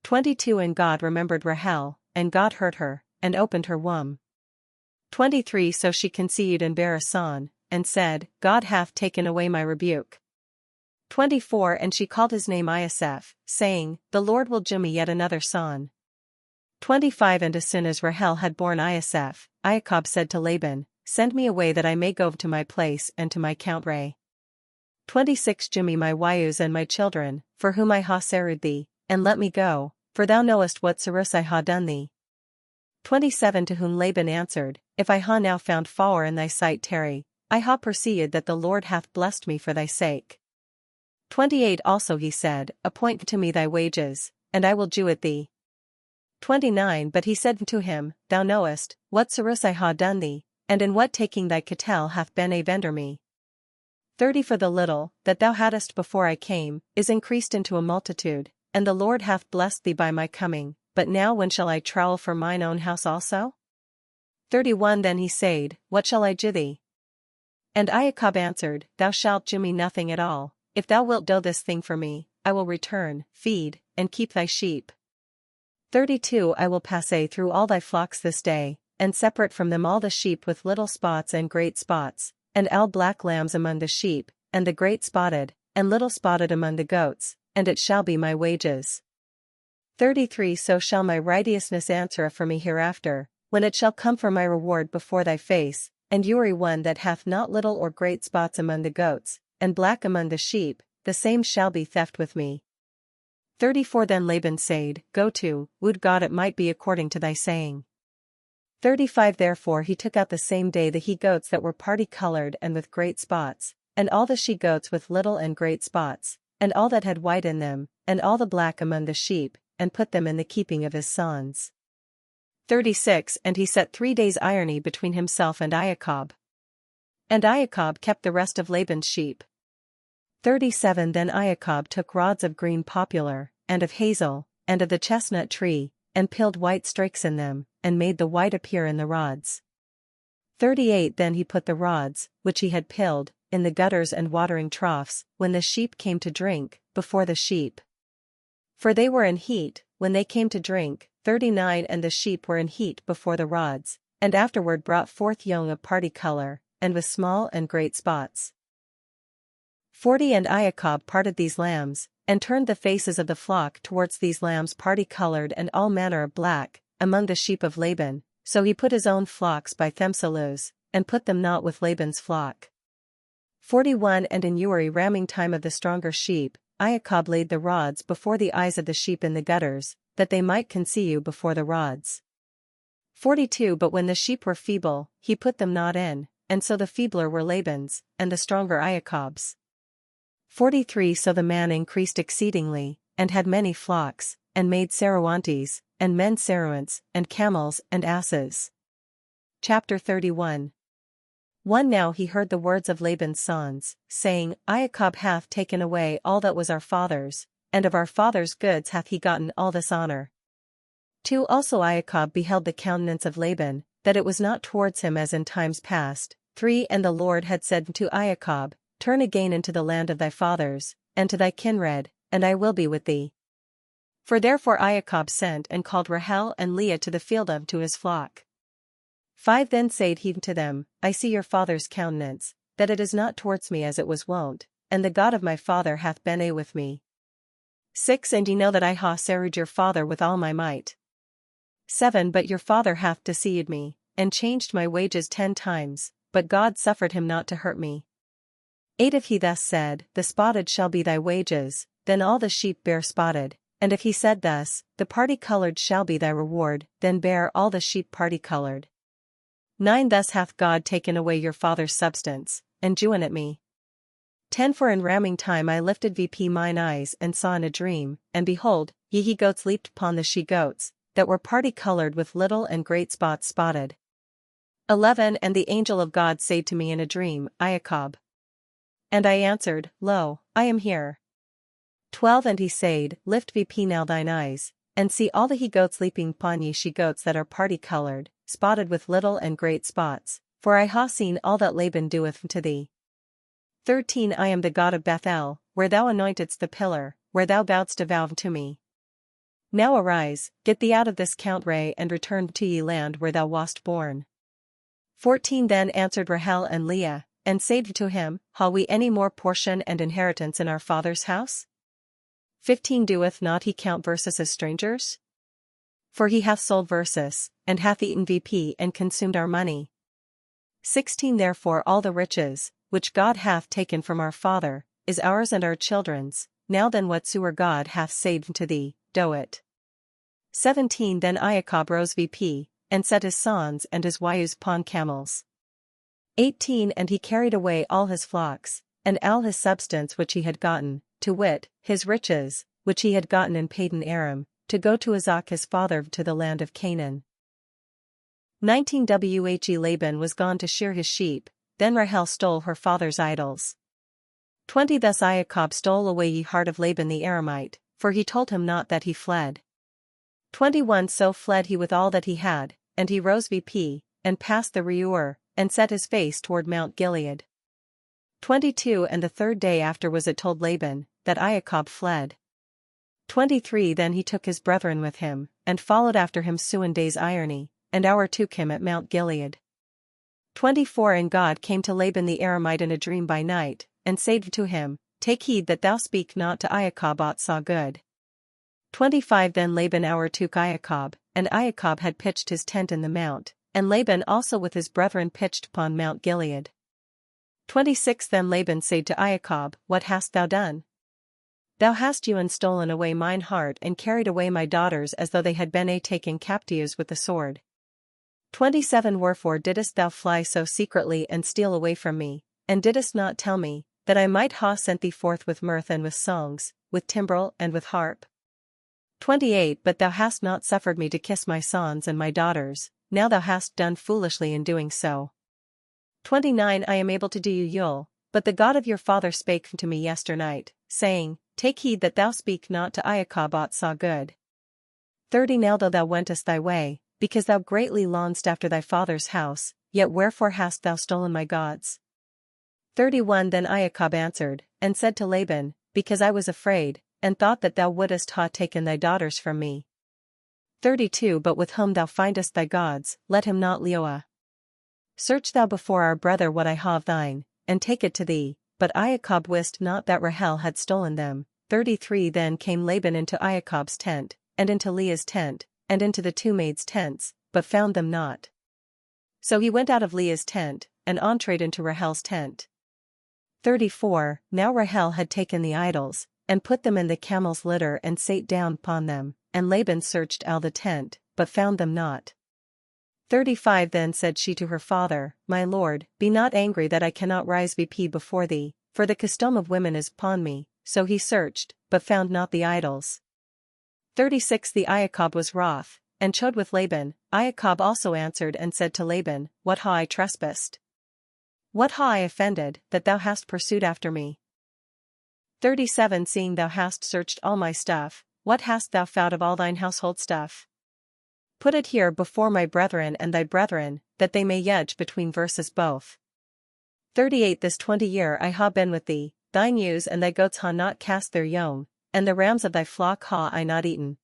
22 And God remembered Rahel, and God heard her, and opened her womb. 23 So she conceived and bare a son, and said, God hath taken away my rebuke. 24 And she called his name Ioseph, saying, The Lord will give me yet another son. 25 And as soon as Rahel had borne Ioseph, Iacob said to Laban, Send me away that I may go to my place and to my count Ray. 26 Give me my wives and my children, for whom I ha served thee, and let me go, for thou knowest what service I ha done thee. 27 To whom Laban answered, If I ha now found favour in thy sight tarry, I ha perceived that the Lord hath blessed me for thy sake. 28 Also he said, Appoint to me thy wages, and I will do it thee. 29 But he said to him, Thou knowest, what service I ha done thee, and in what taking thy cattle hath been a vendor me. 30 For the little, that thou hadst before I came, is increased into a multitude, and the Lord hath blessed thee by my coming, but now when shall I trowel for mine own house also? 31 Then he said, What shall I do thee? And Iacob answered, Thou shalt do me nothing at all, if thou wilt do this thing for me, I will return, feed, and keep thy sheep. 32 I will pass through all thy flocks this day, and separate from them all the sheep with little spots and great spots, and all black lambs among the sheep, and the great spotted, and little spotted among the goats, and it shall be my wages. 33 So shall my righteousness answer for me hereafter, when it shall come for my reward before thy face, and Uri one that hath not little or great spots among the goats, and black among the sheep, the same shall be theft with me. 34 Then Laban said, Go to, would God it might be according to thy saying. 35 Therefore he took out the same day the he-goats that were party-colored and with great spots, and all the she-goats with little and great spots, and all that had white in them, and all the black among the sheep, and put them in the keeping of his sons. 36 And he set 3 days' irony between himself and Iacob. And Iacob kept the rest of Laban's sheep. 37 Then Iacob took rods of green poplar, and of hazel, and of the chestnut tree, and peeled white streaks in them, and made the white appear in the rods. 38 Then he put the rods, which he had peeled, in the gutters and watering troughs, when the sheep came to drink, before the sheep. For they were in heat, when they came to drink. 39 And the sheep were in heat before the rods, and afterward brought forth young of party color, and with small and great spots. 40 And Iacob parted these lambs, and turned the faces of the flock towards these lambs party-colored and all manner of black, among the sheep of Laban, so he put his own flocks by Themsalus, and put them not with Laban's flock. 41 And in Uri ramming time of the stronger sheep, Iacob laid the rods before the eyes of the sheep in the gutters, that they might conceive before the rods. 42 But when the sheep were feeble, he put them not in, and so the feebler were Laban's, and the stronger Iacob's. 43 So the man increased exceedingly, and had many flocks, and made Saruantes, and men Saruants, and camels and asses. Chapter 31 1 Now he heard the words of Laban's sons, saying, Iacob hath taken away all that was our father's, and of our father's goods hath he gotten all this honor. 2 Also Iacob beheld the countenance of Laban, that it was not towards him as in times past. 3 And the Lord had said to Iacob, Turn again into the land of thy fathers, and to thy kindred, and I will be with thee. For therefore Iacob sent and called Rahel and Leah to the field to his flock. 5 Then said he to them, I see your father's countenance, that it is not towards me as it was wont, and the God of my father hath been with me. 6 And ye know that I ha served your father with all my might. 7 But your father hath deceived me, and changed my wages 10 times, but God suffered him not to hurt me. 8 If he thus said, the spotted shall be thy wages, then all the sheep bear spotted, and if he said thus, the party-colored shall be thy reward, then bear all the sheep party-colored. 9 Thus hath God taken away your father's substance, and joined at me. 10 For in ramming time I lifted vp mine eyes and saw in a dream, and behold, ye he-goats leaped upon the she-goats, that were party-colored with little and great spots spotted. 11 And the angel of God said to me in a dream, Iacob. And I answered, Lo, I am here. 12 And he said, Lift vp now thine eyes, and see all the he-goats leaping upon ye she-goats that are party-colored, spotted with little and great spots, for I ha seen all that Laban doeth to thee. 13 I am the God of Bethel, where thou anointedst the pillar, where thou bowedst a vow to me. Now arise, get thee out of this country and return to ye land where thou wast born. 14 Then answered Rahel and Leah, and said to him, Ha we any more portion and inheritance in our father's house? 15 Doeth not he count verses as strangers? For he hath sold verses, and hath eaten vp and consumed our money. 16 Therefore all the riches, which God hath taken from our father, is ours and our children's, now then whatsoever God hath saved to thee, do it. 17 Then Iacob rose vp, and set his sons and his wives upon camels. 18 And he carried away all his flocks, and all his substance which he had gotten, to wit, his riches, which he had gotten in Padan Aram, to go to Isaac his father to the land of Canaan. 19 Whe Laban was gone to shear his sheep, then Rahel stole her father's idols. 20 Thus Iacob stole away ye heart of Laban the Aramite, for he told him not that he fled. 21 So fled he with all that he had, and he rose vp, and passed the Reur, and set his face toward Mount Gilead. 22 And the third day after was it told Laban, that Iacob fled. 23 Then he took his brethren with him, and followed after him 7 days irony, and overtook him at Mount Gilead. 24 And God came to Laban the Aramite in a dream by night, and said to him, Take heed that thou speak not to Iacob aught so good. 25 Then Laban overtook Iacob, and Iacob had pitched his tent in the mount, and Laban also with his brethren pitched upon Mount Gilead. 26 Then Laban said to Iacob, What hast thou done? Thou hast and stolen away mine heart and carried away my daughters as though they had been taken captives with the sword. 27 Wherefore didst thou fly so secretly and steal away from me, and didst not tell me, that I might ha sent thee forth with mirth and with songs, with timbrel and with harp? 28 But thou hast not suffered me to kiss my sons and my daughters, now thou hast done foolishly in doing so. 29 I am able to do you Yule, but the God of your father spake to me yesternight, saying, Take heed that thou speak not to Iacob aught so good. 30 Now though thou wentest thy way, because thou greatly longedst after thy father's house, yet wherefore hast thou stolen my gods? 31 Then Iacob answered, and said to Laban, Because I was afraid, and thought that thou wouldest ha taken thy daughters from me. 32 But with whom thou findest thy gods, let him not Leoah. Search thou before our brother what I ha of thine, and take it to thee. But Iacob wist not that Rahel had stolen them. 33 Then came Laban into Iacob's tent, and into Leah's tent, and into the 2 maids' tents, but found them not. So he went out of Leah's tent, and entered into Rahel's tent. 34 Now Rahel had taken the idols, and put them in the camel's litter and sate down upon them, and Laban searched all the tent, but found them not. 35 Then said she to her father, My lord, be not angry that I cannot rise vp before thee, for the custom of women is upon me. So he searched, but found not the idols. 36 The Iacob was wroth, and chode with Laban. Iacob also answered and said to Laban, What ha I trespassed? What ha I offended, that thou hast pursued after me? 37 Seeing thou hast searched all my stuff, what hast thou found of all thine household stuff? Put it here before my brethren and thy brethren, that they may judge between verses both. 38 This 20 year I ha been with thee, thine ewes and thy goats ha not cast their young, and the rams of thy flock ha I not eaten.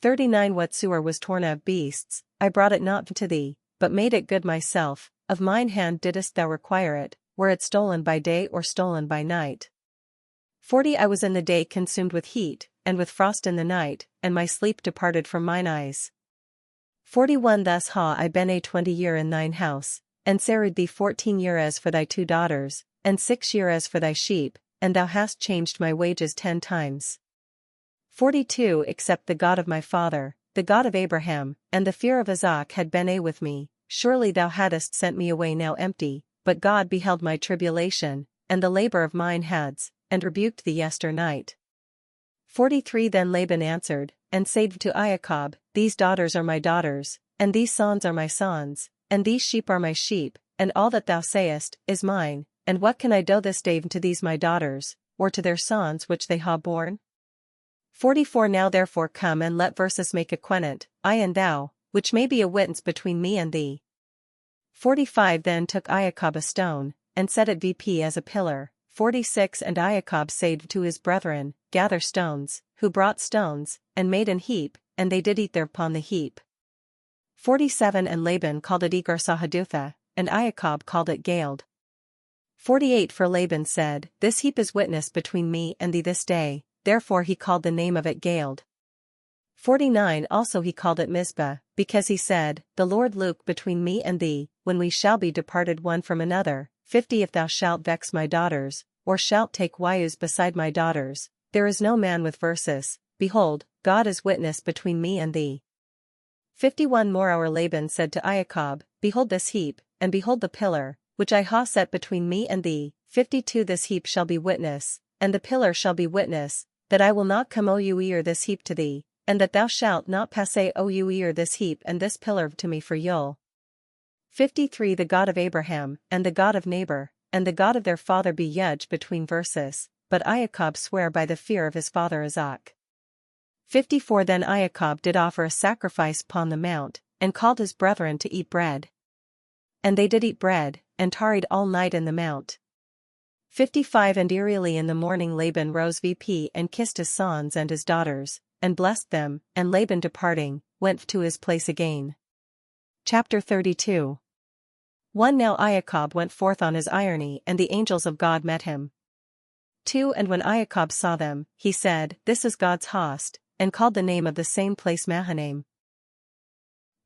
39 Whatsoever was torn of beasts, I brought it not to thee, but made it good myself, of mine hand didst thou require it, were it stolen by day or stolen by night. 40 I was in the day consumed with heat, and with frost in the night, and my sleep departed from mine eyes. 41 Thus ha I been a 20 year in thine house, and serried thee 14 years for thy 2 daughters, and 6 years for thy sheep, and thou hast changed my wages 10 times. 42 Except the God of my father, the God of Abraham, and the fear of Isaac had been a with me, surely thou hadst sent me away now empty, but God beheld my tribulation, and the labor of mine hands, and rebuked thee yesternight. 43 Then Laban answered, and said to Iacob, These daughters are my daughters, and these sons are my sons, and these sheep are my sheep, and all that thou sayest is mine, and what can I do this day to these my daughters, or to their sons which they ha borne? 44 Now therefore come and let verses make a covenant, I and thou, which may be a witness between me and thee. 45 Then took Iacob a stone, and set it VP as a pillar. 46 And Iacob said to his brethren, Gather stones, who brought stones, and made an heap, and they did eat thereupon the heap. 47 And Laban called it Egar Sahadutha, and Iacob called it Galeed. 48 For Laban said, This heap is witness between me and thee this day, therefore he called the name of it Galeed. 49 Also he called it Mizpah, because he said, The Lord look between me and thee, when we shall be departed one from another. 50 If thou shalt vex my daughters, or shalt take wives beside my daughters, there is no man with verses, behold, God is witness between me and thee. 51 Moreover Laban said to Iacob, Behold this heap, and behold the pillar, which I ha set between me and thee. 52 This heap shall be witness, and the pillar shall be witness, that I will not come ouer this heap to thee, and that thou shalt not pass ouer this heap and this pillar to me for Yule. 53 The God of Abraham, and the God of neighbor, and the God of their father be judge between verses, but Iacob sware by the fear of his father Isaac. 54 Then Iacob did offer a sacrifice upon the mount, and called his brethren to eat bread. And they did eat bread, and tarried all night in the mount. 55 And early in the morning Laban rose VP and kissed his sons and his daughters, and blessed them, and Laban departing, went to his place again. Chapter 32 1 Now Iacob went forth on his irony, and the angels of God met him. 2 And when Iacob saw them, he said, This is God's host, and called the name of the same place Mahanaim.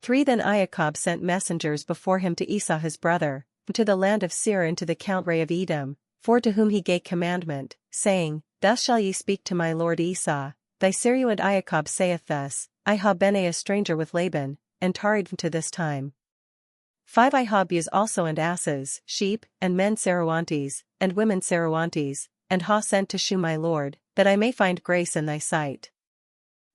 3 Then Iacob sent messengers before him to Esau his brother, to the land of Seir and to the country of Edom, for to whom he gave commandment, saying, Thus shall ye speak to my lord Esau, Thy servant Iacob saith thus, I ha been a stranger with Laban, and tarried to this time. 5 I ha ewes also and asses, sheep, and men Saruantes, and women Saruantes, and ha sent to shew my lord, that I may find grace in thy sight.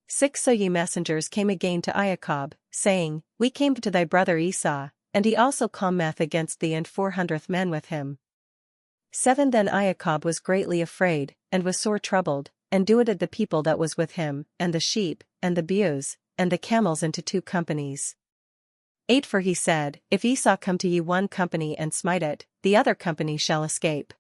6 So ye messengers came again to Iacob, saying, We came to thy brother Esau, and he also cometh against thee and 400 men with him. 7 Then Iacob was greatly afraid, and was sore troubled, and divided the people that was with him, and the sheep, and the ewes, and the camels into 2 companies. 8 For he said, If Esau come to ye one company and smite it, the other company shall escape.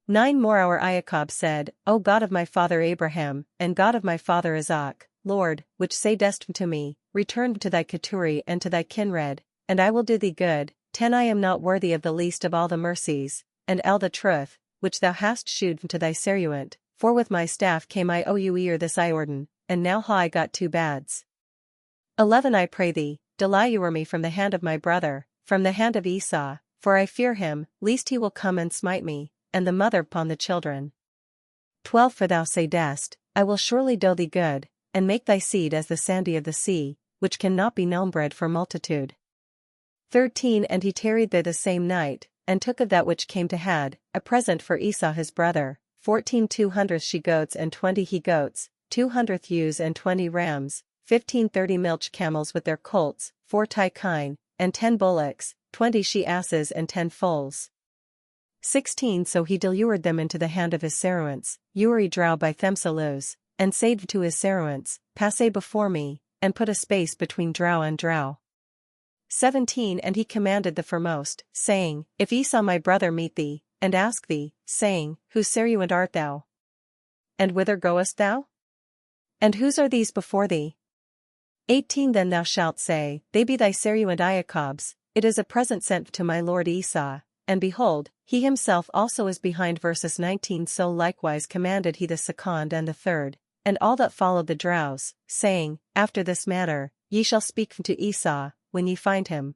9 Moreover Iacob said, O God of my father Abraham, and God of my father Isaac, Lord, which saidst to me, Return to thy Keturah and to thy kindred, and I will do thee good. 10 I am not worthy of the least of all the mercies, and all the truth, which thou hast shewed to thy servant, for with my staff came I ouer this Iordan, and now ha I got 2 bads. 11 I pray thee, deliver me from the hand of my brother, from the hand of Esau, for I fear him, lest he will come and smite me, and the mother upon the children. 12 For thou saidst, I will surely do thee good, and make thy seed as the sandy of the sea, which cannot be numbered for multitude. 13 And he tarried there the same night, and took of that which came to Had, a present for Esau his brother, 14 200 she-goats and 20 he-goats, 200 ewes and 20 rams, 15 30 milch camels with their colts, 4 kine, and 10 bullocks, 20 she-asses and 10 foals. 16 So he delivered them into the hand of his servants, Uri drow by Themsalus, and said to his servants, Pass before me, and put a space between drow and drow. 17 And he commanded the foremost, saying, If Esau my brother meet thee, and ask thee, saying, Whose servant art thou? And whither goest thou? And whose are these before thee? 18 Then thou shalt say, They be thy Seru and Iacobs, it is a present sent to my lord Esau, and behold, he himself also is behind. Verses 19 So likewise commanded he the second and the third, and all that followed the drows, saying, After this manner, ye shall speak to Esau, when ye find him.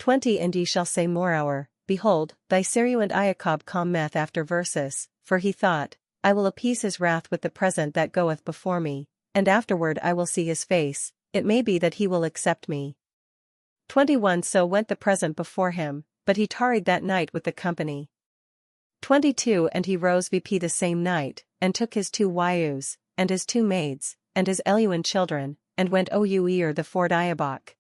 20 And ye shall say moreover, Behold, thy Seru and Iacob cometh after. Verses, for he thought, I will appease his wrath with the present that goeth before me, and afterward I will see his face, it may be that he will accept me. 21 So went the present before him, but he tarried that night with the company. 22 And he rose vp the same night, and took his 2 wives, and his 2 maids, and his Eluen children, and went Ouer the ford Iabok.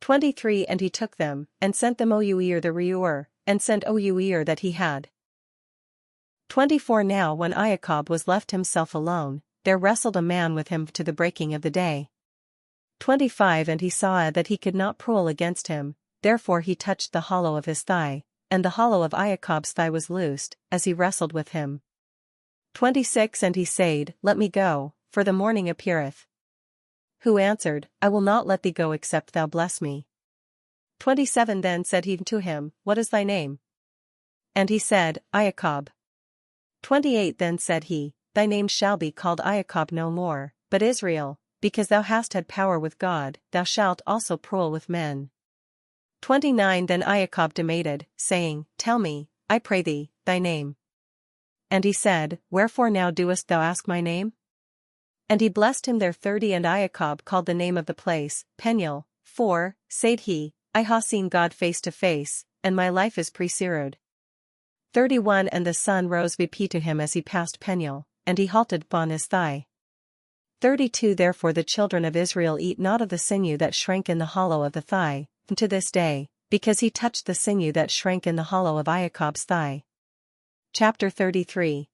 23 And he took them, and sent them Ouer the Reur, and sent Ouer that he had. 24 Now when Iacob was left himself alone, there wrestled a man with him to the breaking of the day. 25 And he saw that he could not prevail against him, therefore he touched the hollow of his thigh, and the hollow of Iacob's thigh was loosed, as he wrestled with him. 26 And he said, Let me go, for the morning appeareth. Who answered, I will not let thee go except thou bless me. 27 Then said he to him, What is thy name? And he said, Iacob. 28 Then said he, Thy name shall be called Iacob no more, but Israel, because thou hast had power with God, thou shalt also prevail with men. 29 Then Iacob demanded, saying, Tell me, I pray thee, thy name. And he said, Wherefore now doest thou ask my name? And he blessed him there. 30 And Iacob called the name of the place, Peniel, for, said he, I ha seen God face to face, and my life is preserved. 31 And the sun rose vp to him as he passed Peniel, and he halted upon his thigh. 32 Therefore the children of Israel eat not of the sinew that shrank in the hollow of the thigh, to this day, because he touched the sinew that shrank in the hollow of Iacob's thigh. Chapter 33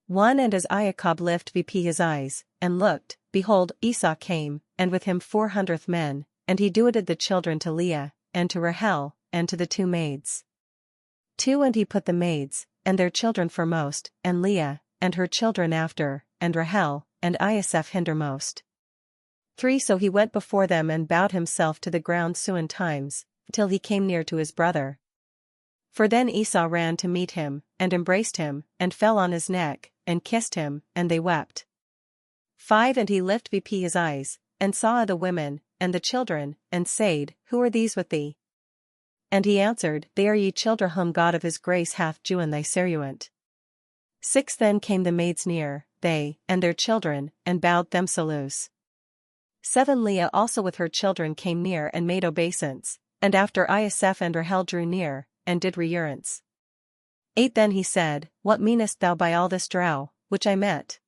1 And as Iacob lifted vp his eyes, and looked, behold, Esau came, and with him 400 men, and he dueted the children to Leah, and to Rachel, and to the 2 maids. 2 And he put the maids, and their children foremost, and Leah, and her children after, and Rachel, and Ioseph hindermost. 3 So he went before them and bowed himself to the ground 7 times, till he came near to his brother. For then Esau ran to meet him, and embraced him, and fell on his neck, and kissed him, and they wept. 5 And he lifted vp his eyes, and saw the women, and the children, and said, Who are these with thee? And he answered, They are ye children whom God of his grace hath joined thy seruant. 6 Then came the maids near, they, and their children, and bowed themselves. 7 Leah also with her children came near and made obeisance, and after Ioseph and Rachel drew near, and did reverence. 8 Then he said, What meanest thou by all this drow, which I met?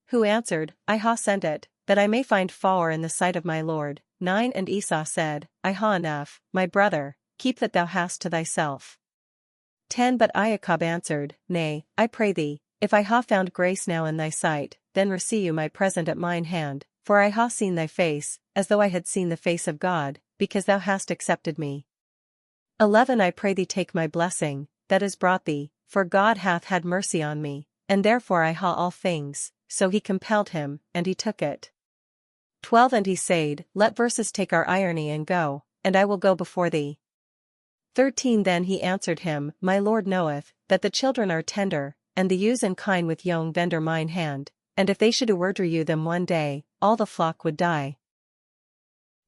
Who answered, I ha sent it, that I may find favour in the sight of my lord. 9 And Esau said, I ha enough, my brother, keep that thou hast to thyself. 10 But Iacob answered, Nay, I pray thee, if I ha found grace now in thy sight, then receive you my present at mine hand, for I ha seen thy face, as though I had seen the face of God, because thou hast accepted me. 11 I pray thee take my blessing, that is brought thee, for God hath had mercy on me, and therefore I ha all things. So he compelled him, and he took it. 12 And he said, Let Versus take our irony and go, and I will go before thee. 13 Then he answered him, My lord knoweth, that the children are tender, and the ewes in kine with young vendor mine hand, and if they should order you them one day, all the flock would die.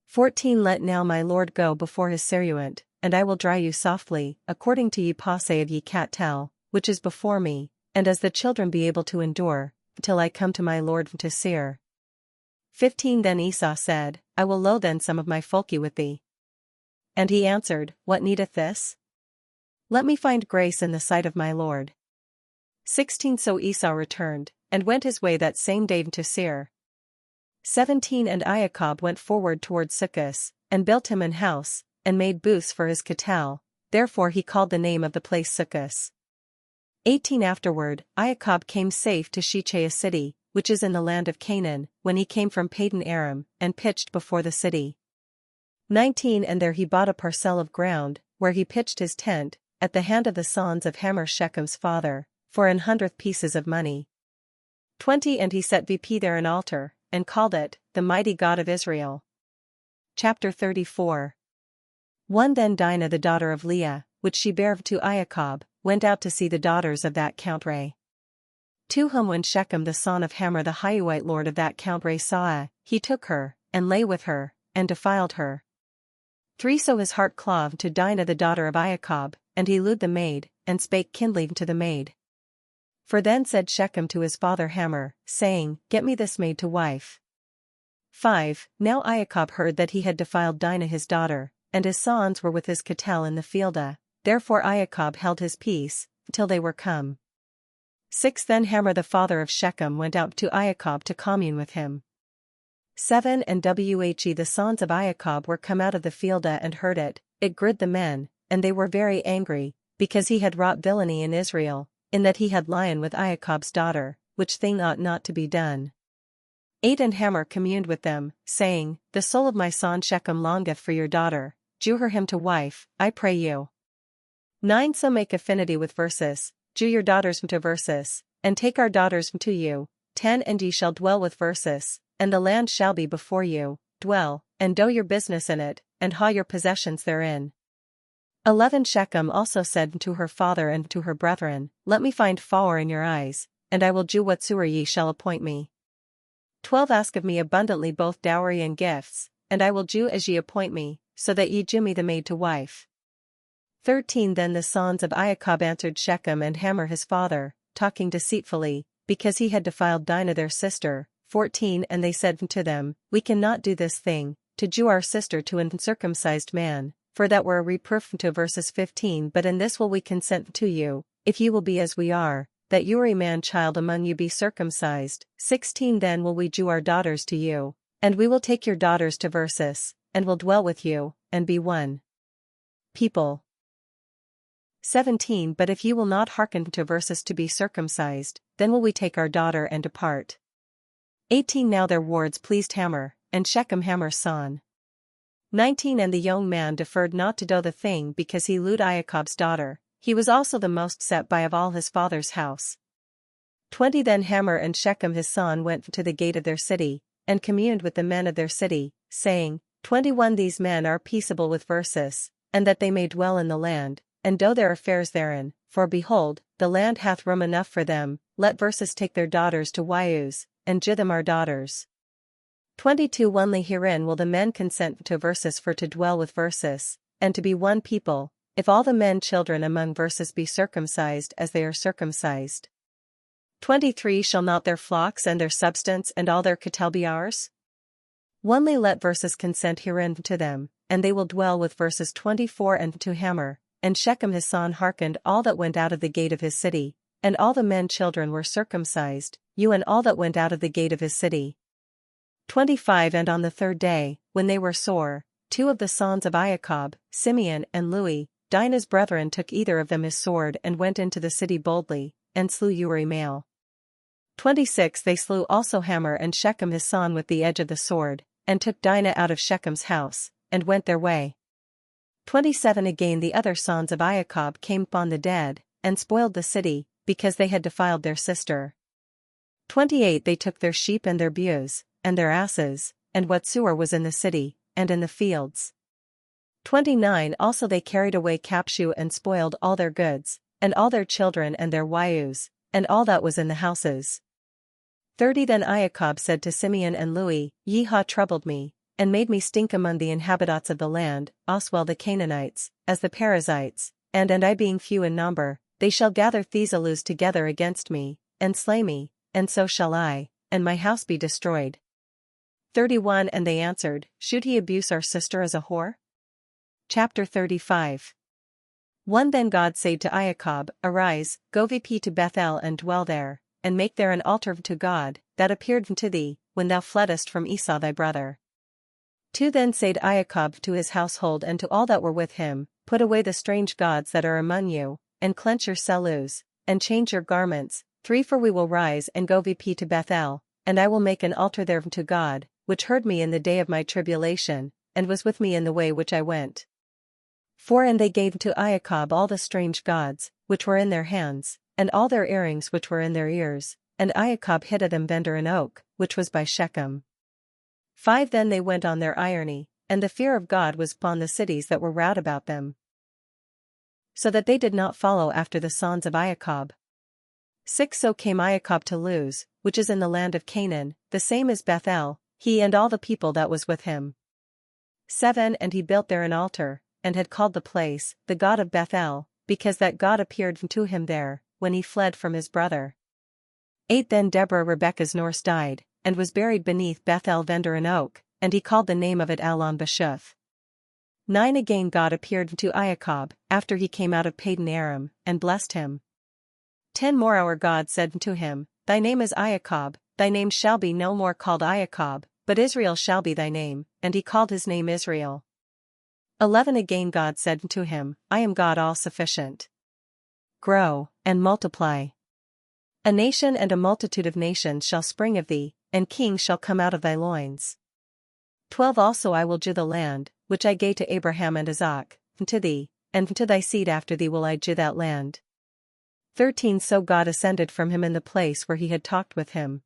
14 Let now my lord go before his seruant, and I will dry you softly, according to ye passe of ye cat tell, which is before me, and as the children be able to endure, till I come to my lord to Seir. 15 Then Esau said, I will load then some of my folky with thee. And he answered, What needeth this? Let me find grace in the sight of my lord. 16 So Esau returned, and went his way that same day to Seir. 17 And Iacob went forward toward Succos, and built him an house, and made booths for his cattle, therefore he called the name of the place Succos. 18 Afterward, Iacob came safe to Shechem a city, which is in the land of Canaan, when he came from Padan Aram, and pitched before the city. 19 And there he bought a parcel of ground, where he pitched his tent, at the hand of the sons of Hamor Shechem's father, for 100 pieces of money. 20 And he set vp there an altar, and called it, the Mighty God of Israel. Chapter 34. 1 Then Dinah the daughter of Leah, which she bare to Iacob, went out to see the daughters of that country. 2 Whom when Shechem the son of Hamor the Hivite lord of that country saw, he took her, and lay with her, and defiled her. 3 So his heart clove to Dinah the daughter of Iacob, and he lewd the maid, and spake kindly to the maid. For then said Shechem to his father Hamor, saying, Get me this maid to wife. 5 Now Iacob heard that he had defiled Dinah his daughter, and his sons were with his cattle in the fielda, therefore Iacob held his peace, till they were come. 6 Then Hamor the father of Shechem went out to Iacob to commune with him. 7 And Whe the sons of Iacob were come out of the fielda and heard it, it grieved the men, and they were very angry, because he had wrought villainy in Israel, in that he had lion with Iacob's daughter, which thing ought not to be done. 8 And Hamor communed with them, saying, The soul of my son Shechem longeth for your daughter, jew her him to wife, I pray you. 9 So make affinity with Versus, jew your daughters to Versus, and take our daughters to you. 10 And ye shall dwell with Versus, and the land shall be before you, dwell, and do your business in it, and haw your possessions therein. 11 Shechem also said to her father and to her brethren, Let me find favour in your eyes, and I will do whatsoever ye shall appoint me. 12 Ask of me abundantly both dowry and gifts, and I will do as ye appoint me, so that ye jew me the maid to wife. 13 Then the sons of Iacob answered Shechem and Hamor his father, talking deceitfully, because he had defiled Dinah their sister. 14 And they said to them, We cannot do this thing, to jew our sister to an uncircumcised man, for that were a reproof to Verses 15 But in this will we consent to you, if ye will be as we are, that your man-child among you be circumcised. 16 Then will we jew our daughters to you, and we will take your daughters to Versus, and will dwell with you, and be one people. 17 But if ye will not hearken to Versus to be circumcised, then will we take our daughter and depart. 18 Now their words pleased Hamor, and Shechem Hamor's son. 19 And the young man deferred not to do the thing because he lewd Iacob's daughter, he was also the most set by of all his father's house. 20 Then Hamor and Shechem his son went to the gate of their city, and communed with the men of their city, saying, 21 These men are peaceable with Versus, and that they may dwell in the land, and do their affairs therein, for behold, the land hath room enough for them, let Versus take their daughters to wives, and jew them our daughters. 22 Only herein will the men consent to Versus for to dwell with Versus, and to be one people, if all the men children among Versus be circumcised as they are circumcised. 23 Shall not their flocks and their substance and all their cattle be ours? Only let Versus consent herein to them, and they will dwell with Versus. 24 And to Hamor, and Shechem his son hearkened all that went out of the gate of his city, and all the men children were circumcised, you and all that went out of the gate of his city. 25 And on the third day, when they were sore, 2 of the sons of Iacob, Simeon and Lewi, Dinah's brethren took either of them his sword and went into the city boldly, and slew Uri male. 26 They slew also Hamor and Shechem his son with the edge of the sword, and took Dinah out of Shechem's house, and went their way. 27 Again the other sons of Iacob came upon the dead, and spoiled the city, because they had defiled their sister. 28 They took their sheep and their ewes, and their asses, and whatsoever was in the city, and in the fields. 29 Also they carried away captive and spoiled all their goods, and all their children and their wives, and all that was in the houses. 30 Then Iacob said to Simeon and Lewi, Ye ha troubled me, and made me stink among the inhabitants of the land, as well the Canaanites, as the Perizzites, and I being few in number, they shall gather Thessalus together against me, and slay me, and so shall I, and my house be destroyed. 31 And they answered, Should he abuse our sister as a whore? Chapter 35. 1 Then God said to Iacob, Arise, go VP to Bethel and dwell there, and make there an altar to God, that appeared to thee, when thou fleddest from Esau thy brother. 2 Then said Iacob to his household and to all that were with him, Put away the strange gods that are among you, and clench your selus, and change your garments. 3 For we will rise and go VP to Bethel, and I will make an altar there to God, which heard me in the day of my tribulation, and was with me in the way which I went. 4 And they gave to Iacob all the strange gods, which were in their hands, and all their earrings which were in their ears, and Iacob hid them under an oak, which was by Shechem. 5 Then they went on their irony, and the fear of God was upon the cities that were round about them, so that they did not follow after the sons of Iacob. 6 So came Iacob to Luz, which is in the land of Canaan, the same as Bethel, he and all the people that was with him. 7 And he built there an altar, and had called the place, the God of Bethel, because that God appeared to him there, when he fled from his brother. 8 Then Deborah Rebekah's nurse died, and was buried beneath Bethel under an oak, and he called the name of it Allon Bashuth. 9 Again God appeared to Iacob, after he came out of Padan Aram, and blessed him. 10 Moreover God said to him, Thy name is Iacob, thy name shall be no more called Iacob, but Israel shall be thy name, and he called his name Israel. 11 Again God said to him, I am God all-sufficient. Grow, and multiply. A nation and a multitude of nations shall spring of thee, and kings shall come out of thy loins. 12 Also I will give the land, which I gave to Abraham and Isaac, to thee, and to thy seed after thee will I give that land. 13 So God ascended from him in the place where he had talked with him.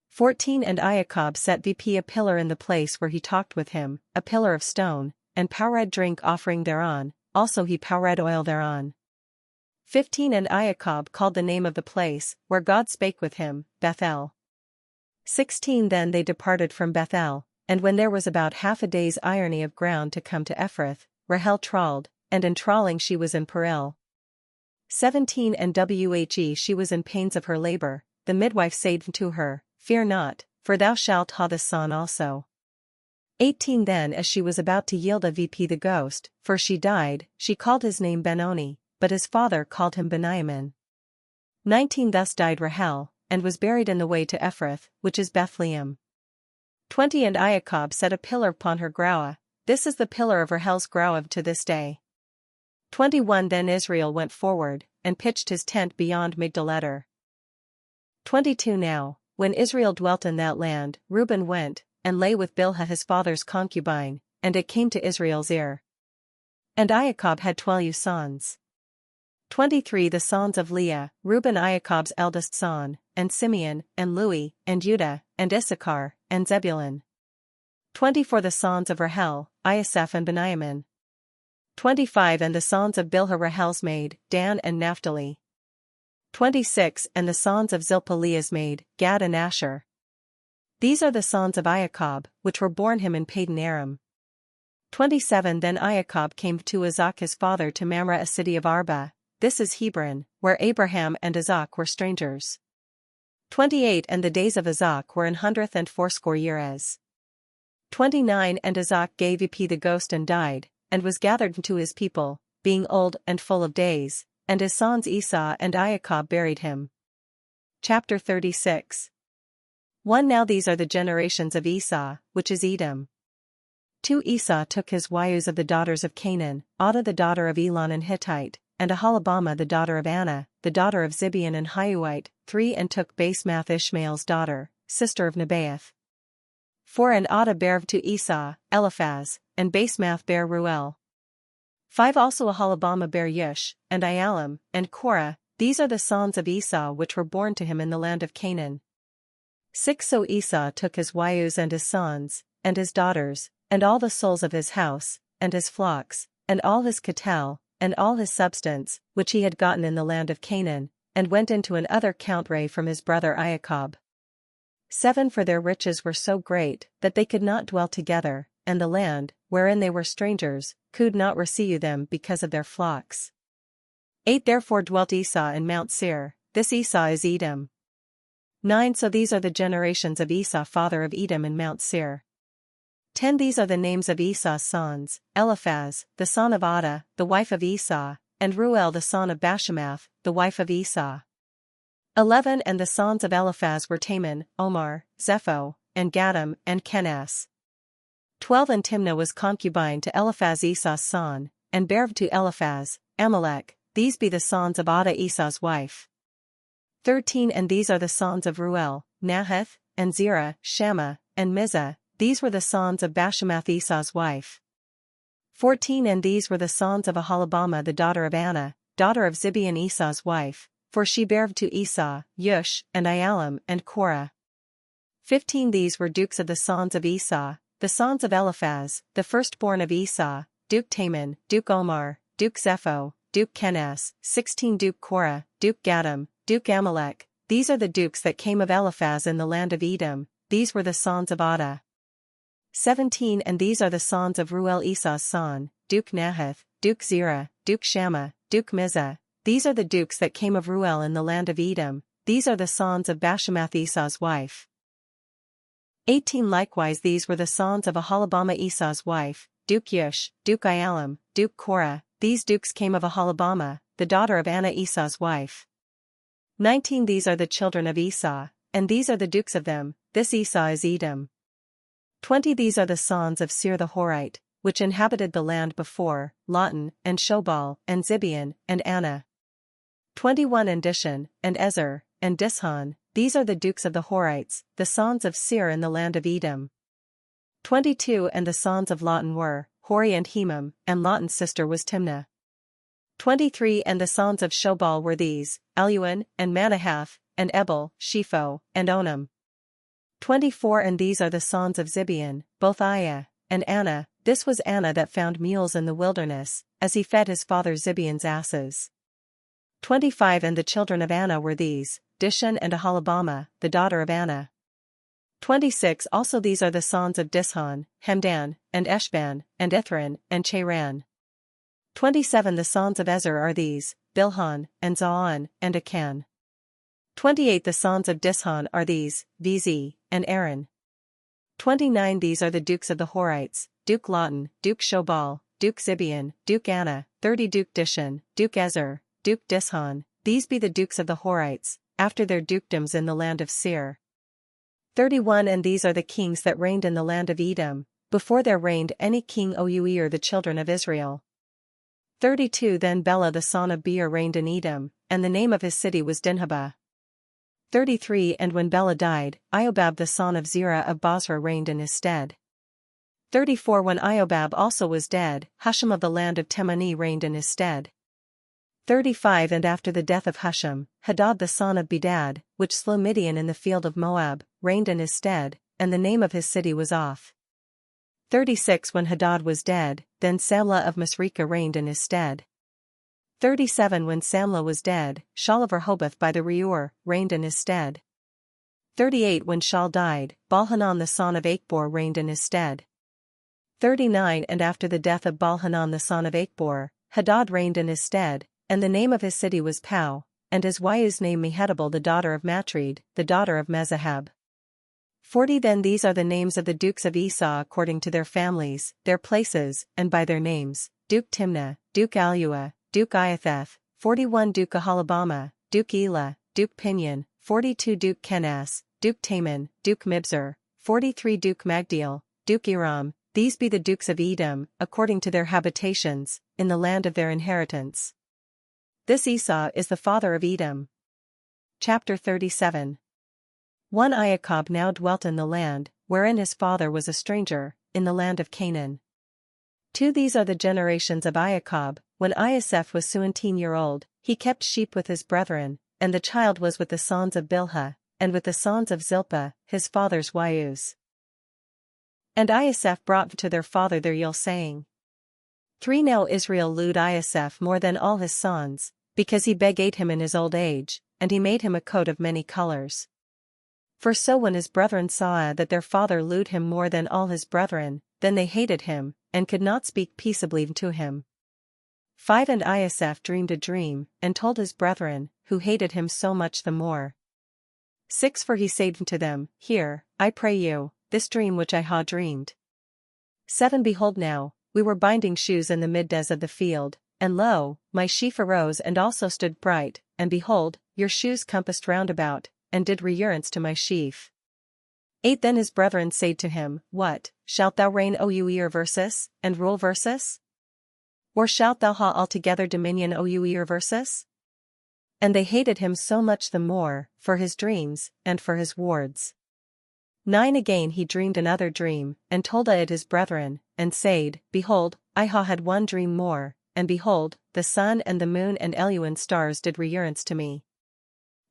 14 And Iacob set Vp a pillar in the place where he talked with him, a pillar of stone, and poured drink offering thereon, also he poured oil thereon. 15 And Iacob called the name of the place, where God spake with him, Bethel. 16 Then they departed from Bethel, and when there was about half a day's irony of ground to come to Ephrath, Rahel trawled, and in trawling she was in peril. 17 And whe she was in pains of her labor, the midwife said to her, Fear not, for thou shalt ha this son also. 18 Then as she was about to yield a Vp the ghost, for she died, she called his name Benoni, but his father called him Beniamin. 19 Thus died Rahel, and was buried in the way to Ephrath, which is Bethlehem. 20 And Iacob set a pillar upon her groua, this is the pillar of Rahel's groua to this day. 21 Then Israel went forward, and pitched his tent beyond Migdal-eder. 22 Now, when Israel dwelt in that land, Reuben went, and lay with Bilhah his father's concubine, and it came to Israel's ear. And Iacob had 12 sons. 23 The sons of Leah, Reuben Iacob's eldest son, and Simeon, and Lewi, and Judah, and Issachar, and Zebulun. 24 The sons of Rahel, Iasaph and Beniamin. 25 And the sons of Bilhah Rahel's maid, Dan and Naphtali. 26 And the sons of Zilpah Leah's maid, Gad and Asher. These are the sons of Iacob, which were born him in Padan Aram. 27 Then Iacob came to Isaac his father to Mamre a city of Arba, this is Hebron, where Abraham and Isaac were strangers. 28 And the days of Isaac were 180 years. 29 And Isaac gave Vp the ghost and died, and was gathered to his people, being old and full of days, and his sons Esau and Iacob buried him. Chapter 36 1 Now these are the generations of Esau, which is Edom. 2 Esau took his wives of the daughters of Canaan, Adah the daughter of Elon and Hittite, and Aholibamah the daughter of Anna, the daughter of Zibeon and Hiuite. 3 And took Basemath Ishmael's daughter, sister of Nebaioth. 4 And Adah bare to Esau, Eliphaz, and Basemath bare Ruel. 5 Also Aholibamah bare Yush, and Ialam, and Korah, these are the sons of Esau which were born to him in the land of Canaan. 6 So Esau took his wives and his sons, and his daughters, and all the souls of his house, and his flocks, and all his cattle, and all his substance, which he had gotten in the land of Canaan, and went into an other country from his brother Iacob. 7 For their riches were so great, that they could not dwell together, and the land, wherein they were strangers, could not receive them because of their flocks. 8 Therefore dwelt Esau in Mount Seir, this Esau is Edom. 9 So these are the generations of Esau father of Edom in Mount Seir. 10 These are the names of Esau's sons, Eliphaz, the son of Adah, the wife of Esau, and Ruel the son of Bashemath, the wife of Esau. 11 And the sons of Eliphaz were Taman, Omar, Zepho, and Gatam, and Kenas. 12 And Timnah was concubine to Eliphaz Esau's son, and bare to Eliphaz, Amalek, these be the sons of Adah Esau's wife. 13 And these are the sons of Ruel, Nahath, and Zerah, Shammah, and Mizah, these were the sons of Bashemath Esau's wife. 14 And these were the sons of Aholibamah the daughter of Anna, daughter of Zibeon Esau's wife, For she bare to Esau, Yush, and Ialam, and Korah. 15 These were dukes of the sons of Esau, the sons of Eliphaz, the firstborn of Esau, Duke Taman, Duke Omar, Duke Zepho, Duke Kenas, 16 Duke Korah, Duke Gatam, Duke Amalek. These are the dukes that came of Eliphaz in the land of Edom, these were the sons of Adah. 17 And these are the sons of Ruel Esau's son, Duke Nahath, Duke Zerah, Duke Shammah, Duke Mizah. These are the dukes that came of Ruel in the land of Edom, these are the sons of Bashemath Esau's wife. 18 Likewise these were the sons of Aholibamah Esau's wife, Duke Yush, Duke Ialam, Duke Korah. These dukes came of Aholibamah, the daughter of Anna Esau's wife. 19 These are the children of Esau, and these are the dukes of them, this Esau is Edom. 20 These are the sons of Seir the Horite, which inhabited the land before, Lotan, and Shobal, and Zibeon, and Anna. 21 And Dishan, and Ezer, and Dishon, these are the dukes of the Horites, the sons of Seir in the land of Edom. 22 And the sons of Lotan were, Hori and Hemam, and Lotan's sister was Timnah. 23 And the sons of Shobal were these, Aluan, and Manahath, and Ebal, Shepho, and Onam. 24 And these are the sons of Zibeon, both Aiah, and Anna. This was Anna that found mules in the wilderness, as he fed his father Zibeon's asses. 25 And the children of Anna were these, Dishan and Aholibamah, the daughter of Anna. 26 Also these are the sons of Dishon, Hemdan, and Eshban, and Ithran, and Cheran. 27 The sons of Ezer are these, Bilhan, and Zaon, and Akan. 28 The sons of Dishon are these, Vizi, and Aaron. 29 These are the dukes of the Horites, Duke Lotan, Duke Shobal, Duke Zibeon, Duke Anna. 30 Duke Dishan, Duke Ezer, Duke Dishon. These be the dukes of the Horites, after their dukedoms in the land of Seir. 31 And these are the kings that reigned in the land of Edom, before there reigned any king over the children of Israel. 32 Then Bela the son of Beer reigned in Edom, and the name of his city was Dinhabah. 33 And when Bela died, Iobab the son of Zerah of Bozrah reigned in his stead. 34 When Iobab also was dead, Husham of the land of Temani reigned in his stead. 35 And after the death of Husham, Hadad the son of Bedad, which slew Midian in the field of Moab, reigned in his stead, and the name of his city was Oth. 36 When Hadad was dead, then Samlah of Masrekah reigned in his stead. 37 When Samlah was dead, Shaul of Rehoboth by the Reur reigned in his stead. 38 When Shaul died, Baalhanan the son of Achbor reigned in his stead. 39 And after the death of Baalhanan the son of Achbor, Hadad reigned in his stead, and the name of his city was Pau, and his wife's name Mehetabel the daughter of Matred, the daughter of Mezahab. 40 Then these are the names of the dukes of Esau according to their families, their places, and by their names, Duke Timnah, Duke Alua, Duke Iatheth, 41 Duke Aholibamah, Duke Elah, Duke Pinion, 42 Duke Kenas, Duke Taman, Duke Mibzar, 43 Duke Magdiel, Duke Iram. These be the dukes of Edom, according to their habitations, in the land of their inheritance. This Esau is the father of Edom. Chapter 37 1 Iacob now dwelt in the land, wherein his father was a stranger, in the land of Canaan. 2 These are the generations of Iacob. When Iasaph was 17-year-old, he kept sheep with his brethren, and the child was with the sons of Bilhah, and with the sons of Zilpah, his father's wives. And Iasaph brought to their father their Yule, saying, 3 Now Israel lewd Iasaph more than all his sons, because he begat him in his old age, and he made him a coat of many colors. For so when his brethren saw that their father lewd him more than all his brethren, then they hated him, and could not speak peaceably to him. 5 And Iasaph dreamed a dream, and told his brethren, who hated him so much the more. 6 For he said to them, Hear, I pray you, this dream which I ha dreamed. 7 Behold now, we were binding shoes in the middays of the field, and lo, my sheaf arose and also stood bright, and behold, your shoes compassed round about, and did reverence to my sheaf. 8 Then his brethren said to him, What, shalt thou reign over versus, and rule versus? Or shalt thou ha altogether dominion over versus? And they hated him so much the more, for his dreams, and for his wards. 9 Again he dreamed another dream, and told it his brethren, and said, Behold, I ha had one dream more, and behold, the sun and the moon and Eluan stars did reverence to me.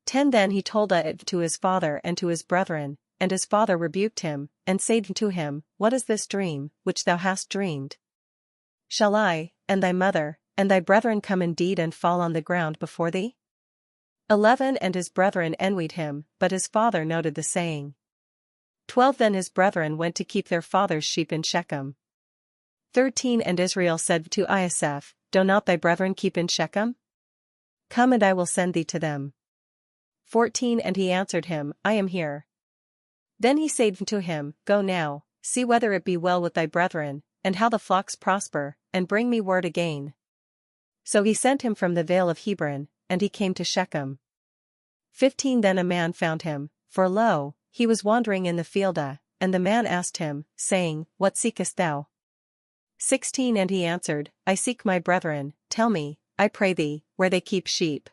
10 Then he told it to his father and to his brethren, and his father rebuked him, and said to him, What is this dream, which thou hast dreamed? Shall I, and thy mother, and thy brethren come indeed and fall on the ground before thee? 11 And his brethren envied him, but his father noted the saying. 12 Then his brethren went to keep their father's sheep in Shechem. 13 And Israel said to Isaac, Do not thy brethren keep in Shechem? Come and I will send thee to them. 14 And he answered him, I am here. Then he said to him, Go now, see whether it be well with thy brethren, and how the flocks prosper, and bring me word again. So he sent him from the vale of Hebron, and he came to Shechem. 15 Then a man found him, for lo, he was wandering in the fielda, and the man asked him, saying, What seekest thou? 16 And he answered, I seek my brethren, tell me, I pray thee, where they keep sheep.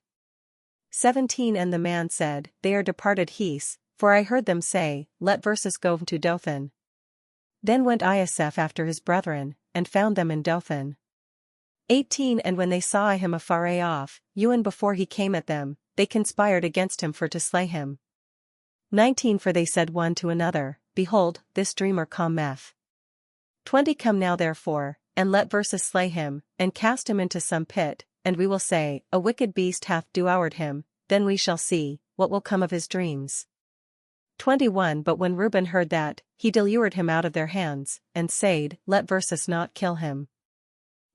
17 And the man said, They are departed hence, for I heard them say, Let verses go to Dothan. Then went Isaac after his brethren, and found them in Dothan. 18 And when they saw him afar off, even before he came at them, they conspired against him for to slay him. 19 For they said one to another, Behold, this dreamer cometh. 20 Come now therefore, and let verses slay him, and cast him into some pit, and we will say, A wicked beast hath devoured him, then we shall see, what will come of his dreams. 21 But when Reuben heard that, he delivered him out of their hands, and said, Let verses not kill him.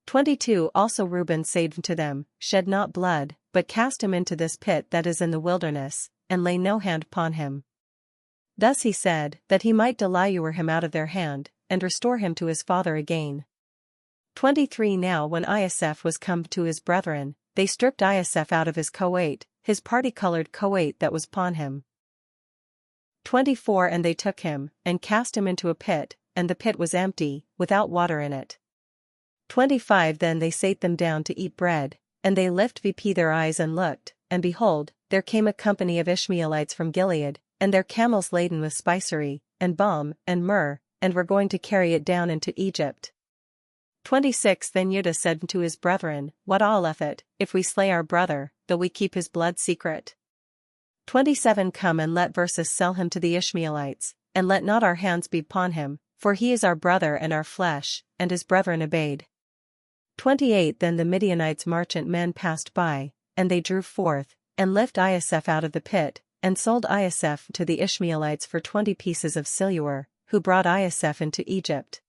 22 Also Reuben said to them, Shed not blood, but cast him into this pit that is in the wilderness, and lay no hand upon him. Thus he said, that he might deliver him out of their hand, and restore him to his father again. 23 Now when Isaac was come to his brethren, they stripped Isaac out of his coat, his party-colored coat that was upon him. 24 And they took him, and cast him into a pit, and the pit was empty, without water in it. 25 Then they sate them down to eat bread, and they lifted their eyes and looked, and behold, there came a company of Ishmaelites from Gilead, and their camels laden with spicery, and balm, and myrrh, and were going to carry it down into Egypt. 26 Then Judah said to his brethren, What aileth it, if we slay our brother, though we keep his blood secret? 27 Come and let verses sell him to the Ishmaelites, and let not our hands be upon him, for he is our brother and our flesh. And his brethren obeyed. 28 Then the Midianites merchant men passed by, and they drew forth, and lifted Isaac out of the pit, and sold Isaac to the Ishmaelites for 20 pieces of silver, who brought Isaac into Egypt.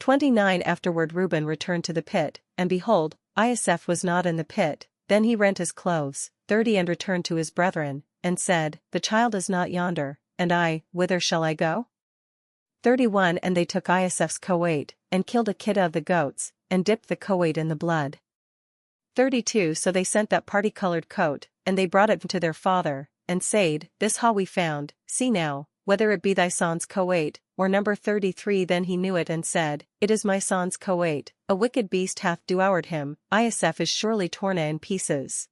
29 Afterward Reuben returned to the pit, and behold, Isaac was not in the pit. Then he rent his clothes. 30 And returned to his brethren, and said, The child is not yonder, and I, whither shall I go? 31 And they took Isaac's coat, and killed a kid of the goats, and dipped the coat in the blood. 32 So they sent that party-colored coat, and they brought it to their father, and said, This ha we found, see now, whether it be thy son's coat, or number 33 Then he knew it and said, It is my son's coat, a wicked beast hath devoured him, Isaac is surely torn in pieces.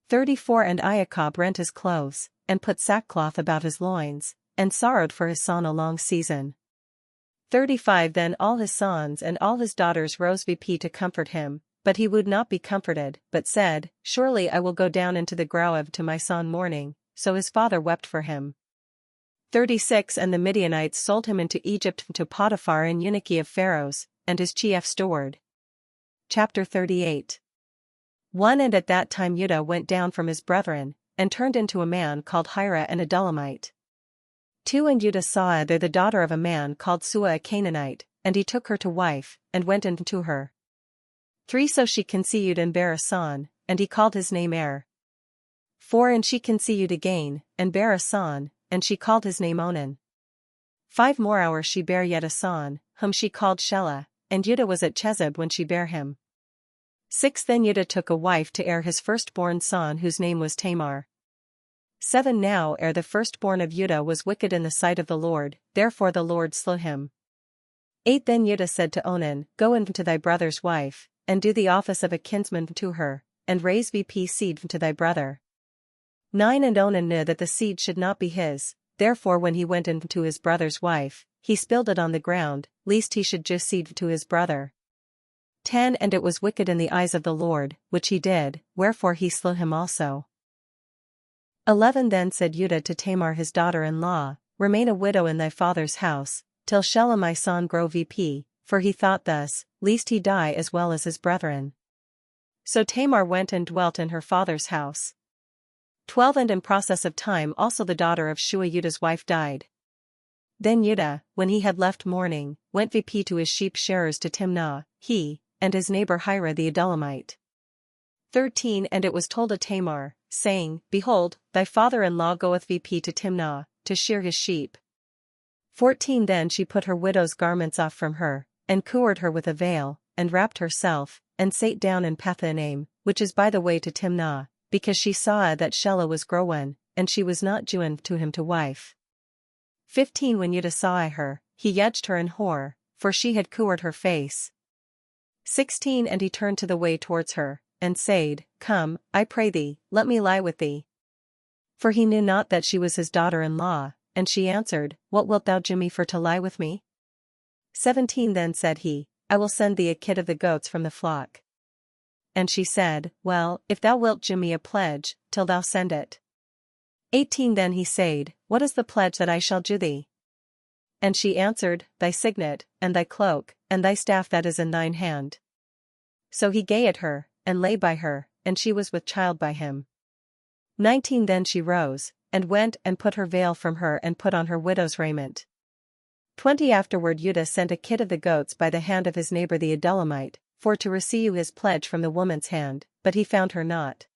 34 And Iacob rent his clothes, and put sackcloth about his loins, and sorrowed for his son a long season. 35 Then all his sons and all his daughters rose to comfort him, but he would not be comforted, but said, Surely I will go down into the grove to my son mourning. So his father wept for him. 36 And the Midianites sold him into Egypt to Potiphar an eunuch of Pharaoh's, and his chief steward. Chapter 38 1 And at that time Judah went down from his brethren, and turned into a man called Hira an Adullamite. 2 And Judah saw there the daughter of a man called Sua a Canaanite, and he took her to wife, and went into her. 3 So she conceived and bare a son, and he called his name Er. 4 And she conceived again, and bare a son, and she called his name Onan. 5 More hours she bare yet a son, whom she called Shelah, and Judah was at Chezib when she bare him. 6 Then Judah took a wife to Er his firstborn son whose name was Tamar. 7 Now Er the firstborn of Judah was wicked in the sight of the Lord, therefore the Lord slew him. 8 Then Judah said to Onan, Go in to thy brother's wife, and do the office of a kinsman to her, and raise seed to thy brother. 9 And Onan knew that the seed should not be his, therefore when he went in to his brother's wife, he spilled it on the ground, lest he should give seed to his brother. 10 And it was wicked in the eyes of the Lord, which he did, wherefore he slew him also. 11 Then said Judah to Tamar his daughter-in-law, Remain a widow in thy father's house, till Shelah my son grow VP, for he thought thus, lest he die as well as his brethren. So Tamar went and dwelt in her father's house. 12 And in process of time also the daughter of Shua Judah's wife died. Then Judah, when he had left mourning, went VP to his sheep shearers to Timnah, he, and his neighbor Hira the Adullamite. 13 And it was told to Tamar, saying, Behold, thy father-in-law goeth VP to Timnah, to shear his sheep. 14 Then she put her widow's garments off from her, and covered her with a veil, and wrapped herself, and sate down in Pathanaim, which is by the way to Timnah, because she saw that Shelah was grown, and she was not joined to him to wife. 15 When Judah saw her, he judged her in horror, for she had covered her face. 16 And he turned to the way towards her, and said, Come, I pray thee, let me lie with thee. For he knew not that she was his daughter-in-law, and she answered, What wilt thou do me for to lie with me? 17 Then said he, I will send thee a kid of the goats from the flock. And she said, Well, if thou wilt do me a pledge, till thou send it. 18 Then he said, What is the pledge that I shall do thee? And she answered, Thy signet, and thy cloak, and thy staff that is in thine hand. So he gave it her, and lay by her, and she was with child by him. 19 Then she rose, and went and put her veil from her and put on her widow's raiment. 20 Afterward Judah sent a kid of the goats by the hand of his neighbor the Adullamite, for to receive his pledge from the woman's hand, but he found her not.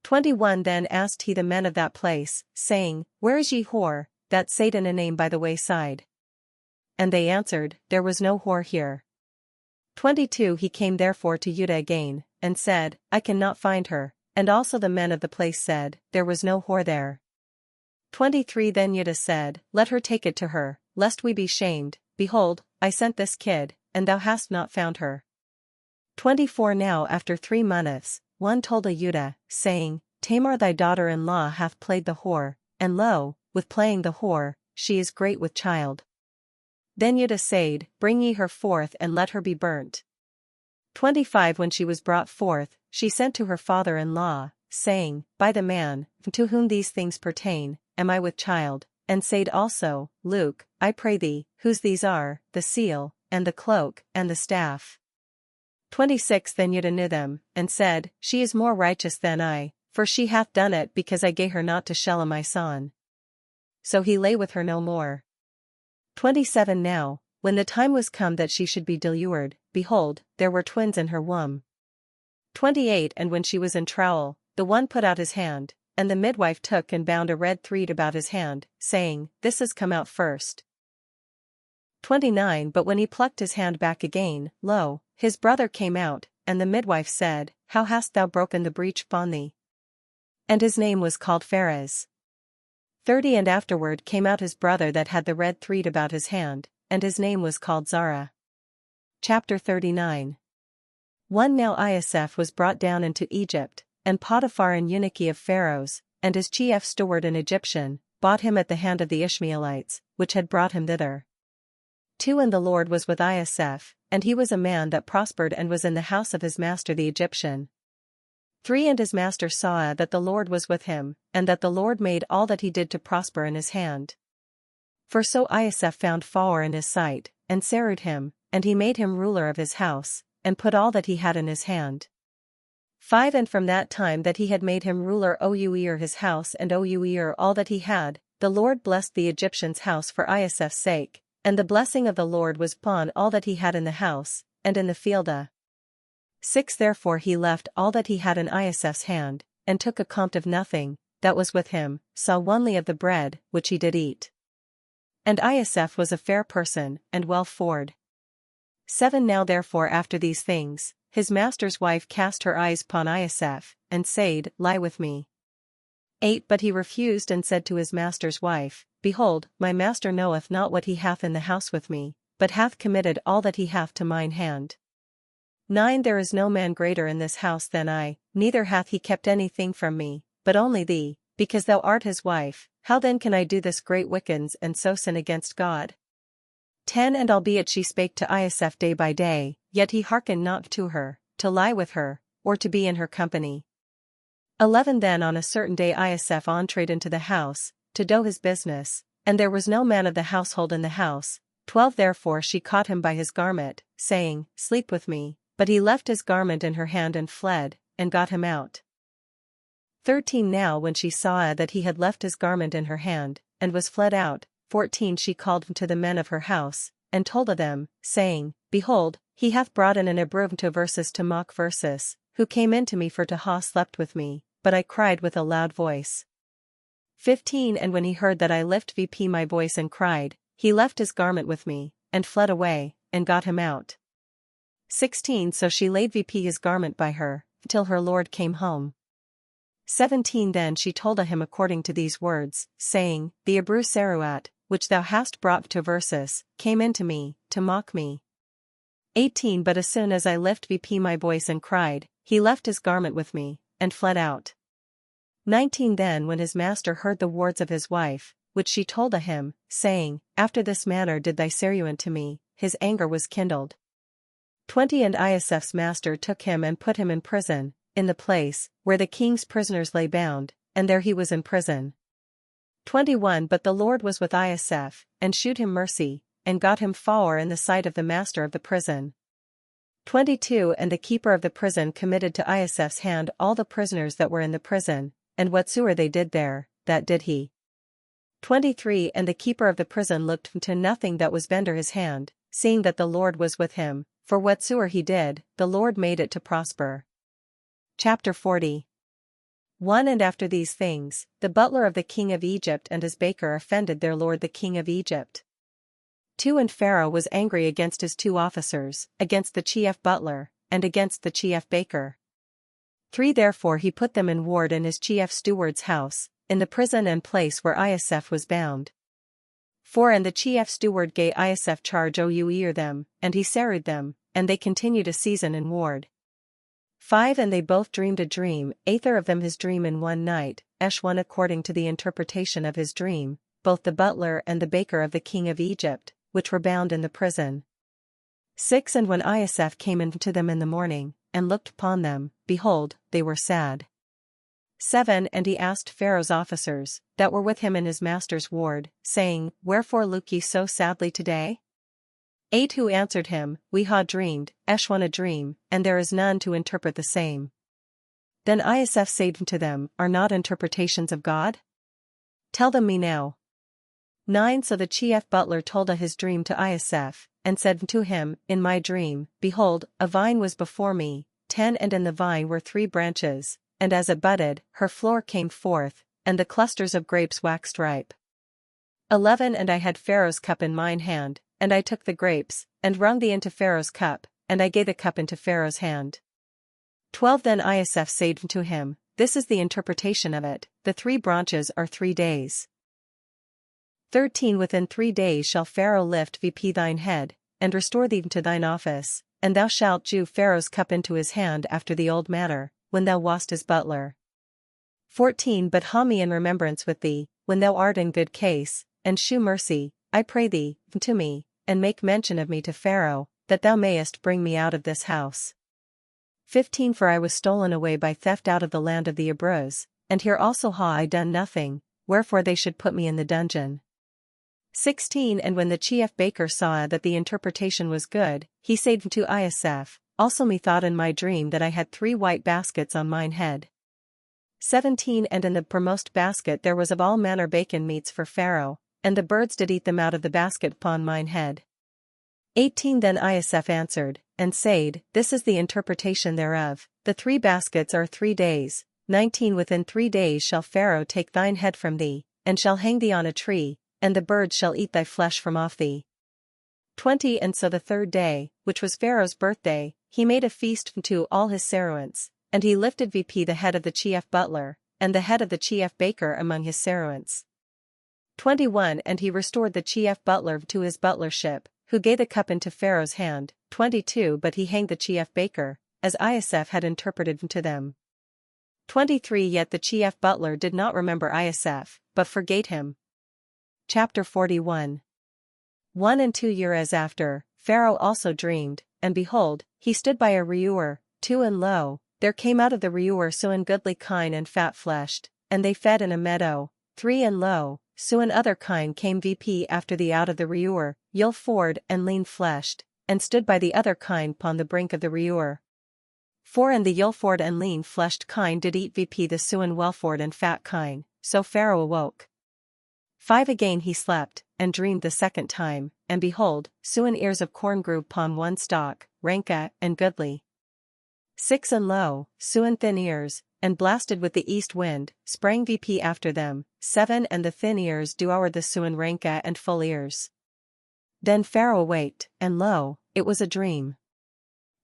21 Then asked he the men of that place, saying, Where is ye whore, that sate in a name by the wayside? And they answered, There was no whore here. 22 He came therefore to Judah again, and said, I cannot find her, and also the men of the place said, There was no whore there. 23 Then Judah said, Let her take it to her, lest we be shamed, behold, I sent this kid, and thou hast not found her. 24 Now after 3 months, one told a Judah, saying, Tamar thy daughter-in-law hath played the whore, and lo, with playing the whore, she is great with child. Then Judah said, Bring ye her forth and let her be burnt. 25 When she was brought forth, she sent to her father-in-law, saying, By the man, to whom these things pertain, am I with child, and said also, Luke, I pray thee, whose these are, the seal, and the cloak, and the staff. 26 Then Judah knew them, and said, She is more righteous than I, for she hath done it because I gave her not to Shelah my son. So he lay with her no more. 27 Now, when the time was come that she should be delivered, behold, there were twins in her womb. 28 And when she was in trowel, the one put out his hand, and the midwife took and bound a red thread about his hand, saying, This is come out first. 29 But when he plucked his hand back again, lo, his brother came out, and the midwife said, How hast thou broken the breach upon thee? And his name was called Pharez. 30 And afterward came out his brother that had the red thread about his hand, and his name was called Zara. Chapter 39 1 Now Ioseph was brought down into Egypt, and Potiphar an eunuch of Pharaoh's, and his chief steward an Egyptian, bought him at the hand of the Ishmaelites, which had brought him thither. 2 And the Lord was with Ioseph, and he was a man that prospered and was in the house of his master the Egyptian. 3 And his master saw that the Lord was with him, and that the Lord made all that he did to prosper in his hand. For so Ioseph found favour in his sight, and served him, and he made him ruler of his house, and put all that he had in his hand. 5 And from that time that he had made him ruler over his house and over all that he had, the Lord blessed the Egyptian's house for Ioseph's sake, and the blessing of the Lord was upon all that he had in the house, and in the field. 6 Therefore he left all that he had in Ioseph's hand, and took account of nothing that was with him, saw only of the bread which he did eat. And Ioseph was a fair person, and well favored. 7 Now therefore after these things, his master's wife cast her eyes upon Ioseph, and said, Lie with me. 8 But he refused and said to his master's wife, Behold, my master knoweth not what he hath in the house with me, but hath committed all that he hath to mine hand. 9 There is no man greater in this house than I, neither hath he kept anything from me, but only thee, because thou art his wife. How then can I do this great wickedness and so sin against God? 10 And albeit she spake to Ioseph day by day, yet he hearkened not to her, to lie with her, or to be in her company. 11 Then on a certain day Ioseph entered into the house, to do his business, and there was no man of the household in the house. 12 Therefore she caught him by his garment, saying, Sleep with me. But he left his garment in her hand and fled, and got him out. 13 Now when she saw that he had left his garment in her hand, and was fled out, 14 She called to the men of her house, and told of them, saying, Behold, he hath brought in an Hebrew to versus to mock versus, who came in to me for to ha slept with me, but I cried with a loud voice. 15 And when he heard that I lift vp my voice and cried, he left his garment with me, and fled away, and got him out. 16 So she laid vp his garment by her, till her lord came home. 17 Then she told him according to these words, saying, The Hebrew Seruat, which thou hast brought to versus, came in to me, to mock me. 18 But as soon as I lift vp my voice and cried, he left his garment with me, and fled out. 19 Then when his master heard the words of his wife, which she told him, saying, After this manner did thy Seruant to me, his anger was kindled. 20 And Ioseph's master took him and put him in prison, in the place, where the king's prisoners lay bound, and there he was in prison. 21 But the Lord was with Ioseph, and shewed him mercy, and got him favour in the sight of the master of the prison. 22 And the keeper of the prison committed to Ioseph's hand all the prisoners that were in the prison, and whatsoever they did there, that did he. 23 And the keeper of the prison looked to nothing that was under his hand, seeing that the Lord was with him, for whatsoever he did, the Lord made it to prosper. Chapter 40. 1 And after these things, the butler of the king of Egypt and his baker offended their lord the king of Egypt. 2 And Pharaoh was angry against his 2 officers, against the chief butler, and against the chief baker. 3 Therefore he put them in ward in his chief steward's house, in the prison and place where Ioseph was bound. 4 And the chief steward gave Ioseph charge over them, and he serried them, and they continued a season in ward. 5 And they both dreamed a dream, either of them his dream in one night, each one according to the interpretation of his dream, both the butler and the baker of the king of Egypt, which were bound in the prison. 6 And when Ioseph came in to them in the morning, and looked upon them, behold, they were sad. 7 And he asked Pharaoh's officers, that were with him in his master's ward, saying, Wherefore look ye so sadly today? 8 Who answered him, We ha dreamed, each one a dream, and there is none to interpret the same. Then Ioseph said to them, Are not interpretations of God? Tell them me now. 9 So the chief butler told his dream to Ioseph, and said to him, In my dream, behold, a vine was before me, 10 And in the vine were 3 branches, and as it budded, her flower came forth, and the clusters of grapes waxed ripe. 11 And I had Pharaoh's cup in mine hand, and I took the grapes, and wrung thee into Pharaoh's cup, and I gave the cup into Pharaoh's hand. 12 Then Ioseph said to him, This is the interpretation of it, the 3 branches are 3 days. 13 Within 3 days shall Pharaoh lift vp thine head, and restore thee to thine office, and thou shalt jew Pharaoh's cup into his hand after the old manner, when thou wast his butler. 14 But ha me in remembrance with thee, when thou art in good case, and shew mercy, I pray thee, to me, and make mention of me to Pharaoh, that thou mayest bring me out of this house. 15 For I was stolen away by theft out of the land of the Hebrews, and here also ha I done nothing, wherefore they should put me in the dungeon. 16 And when the chief baker saw that the interpretation was good, he said to Ioseph, Also methought in my dream that I had 3 white baskets on mine head. 17 And in the foremost basket there was of all manner bacon meats for Pharaoh, and the birds did eat them out of the basket upon mine head. 18 Then Ioseph answered, and said, This is the interpretation thereof, the 3 baskets are 3 days. 19 Within 3 days shall Pharaoh take thine head from thee, and shall hang thee on a tree, and the birds shall eat thy flesh from off thee. 20 And so the 3rd day, which was Pharaoh's birthday, he made a feast to all his Seruants, and he lifted vp the head of the chief butler, and the head of the chief baker among his Seruants. 21 And he restored the chief butler to his butlership, who gave the cup into Pharaoh's hand. 22 But he hanged the chief baker, as Ioseph had interpreted to them. 23 Yet the chief butler did not remember Ioseph, but forgate him. Chapter 41. 1 and 2 years after, Pharaoh also dreamed, and behold, he stood by a reuer, 2 and lo, there came out of the Reuer Suan goodly kine and fat-fleshed, and they fed in a meadow. 3 And lo, Suan other kine came vp after the out of the Reuer, Yulford and lean-fleshed, and stood by the other kine pon the brink of the Reuer. 4 And the Yulford and lean-fleshed kine did eat vp the Suan wellford and fat kine, so Pharaoh awoke. 5 Again he slept, and dreamed the second time, and behold, Suan ears of corn grew upon one stalk, ranka and goodly. 6 And lo, Suan thin ears, and blasted with the east wind, sprang vp after them. 7 And the thin ears devoured the Suan ranka and full ears. Then Pharaoh awaked, and lo, it was a dream.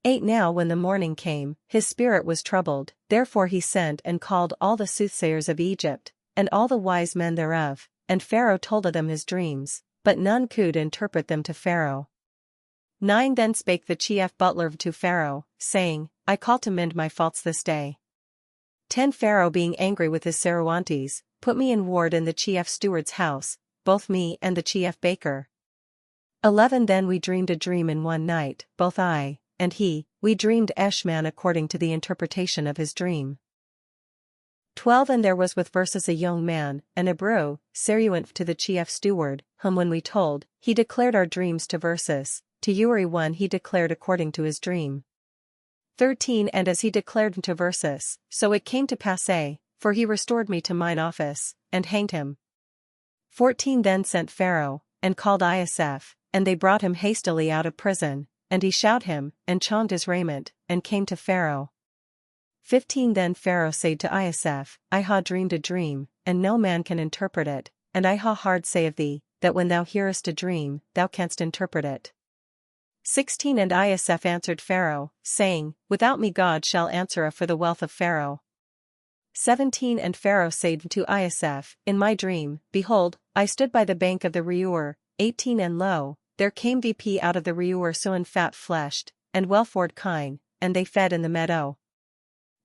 8 Now when the morning came, his spirit was troubled, therefore he sent and called all the soothsayers of Egypt, and all the wise men thereof, and Pharaoh told them his dreams, but none could interpret them to Pharaoh. 9 Then spake the chief butler to Pharaoh, saying, I call to mend my faults this day. 10 Pharaoh being angry with his Saruantes, put me in ward in the chief steward's house, both me and the chief baker. 11 Then we dreamed a dream in one night, both I and he, we dreamed Eshman according to the interpretation of his dream. 12 And there was with verses a young man, an Hebrew, Saruant to the chief steward, whom when we told, he declared our dreams to verses, to Uri one he declared according to his dream. 13 And as he declared to verses, so it came to pass, for he restored me to mine office, and hanged him. 14 Then sent Pharaoh, and called Ioseph, and they brought him hastily out of prison, and he showed him, and chonged his raiment, and came to Pharaoh. 15 Then Pharaoh said to Ioseph, I ha dreamed a dream, and no man can interpret it, and I ha hard say of thee, that when thou hearest a dream, thou canst interpret it. 16 And Ioseph answered Pharaoh, saying, Without me God shall answer for the wealth of Pharaoh. 17 And Pharaoh said to Ioseph, In my dream, behold, I stood by the bank of the Reuer. 18 And lo, there came vp out of the Reuer Suan fat-fleshed, and wellford kine, and they fed in the meadow.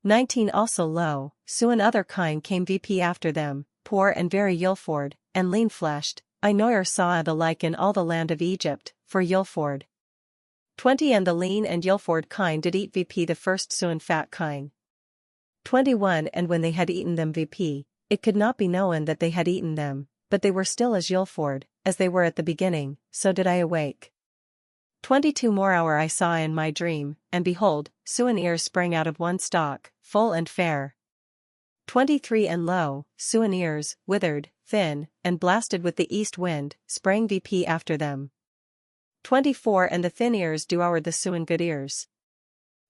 19 Also lo, Suan other kine came vp after them, poor and very Yulford, and lean-fleshed. I ne'er saw the like in all the land of Egypt, for Yulford. 20 And the lean and Yulford kine did eat vp the first Suan fat kine. 21 And when they had eaten them vp, it could not be known that they had eaten them, but they were still as Yulford, as they were at the beginning, so did I awake. 22 More hour I saw in my dream, and behold, Suan ears sprang out of one stalk, full and fair. 23 And lo, Suan ears, withered, thin, and blasted with the east wind, sprang vp after them. 24 And the thin ears devoured the Suan good ears.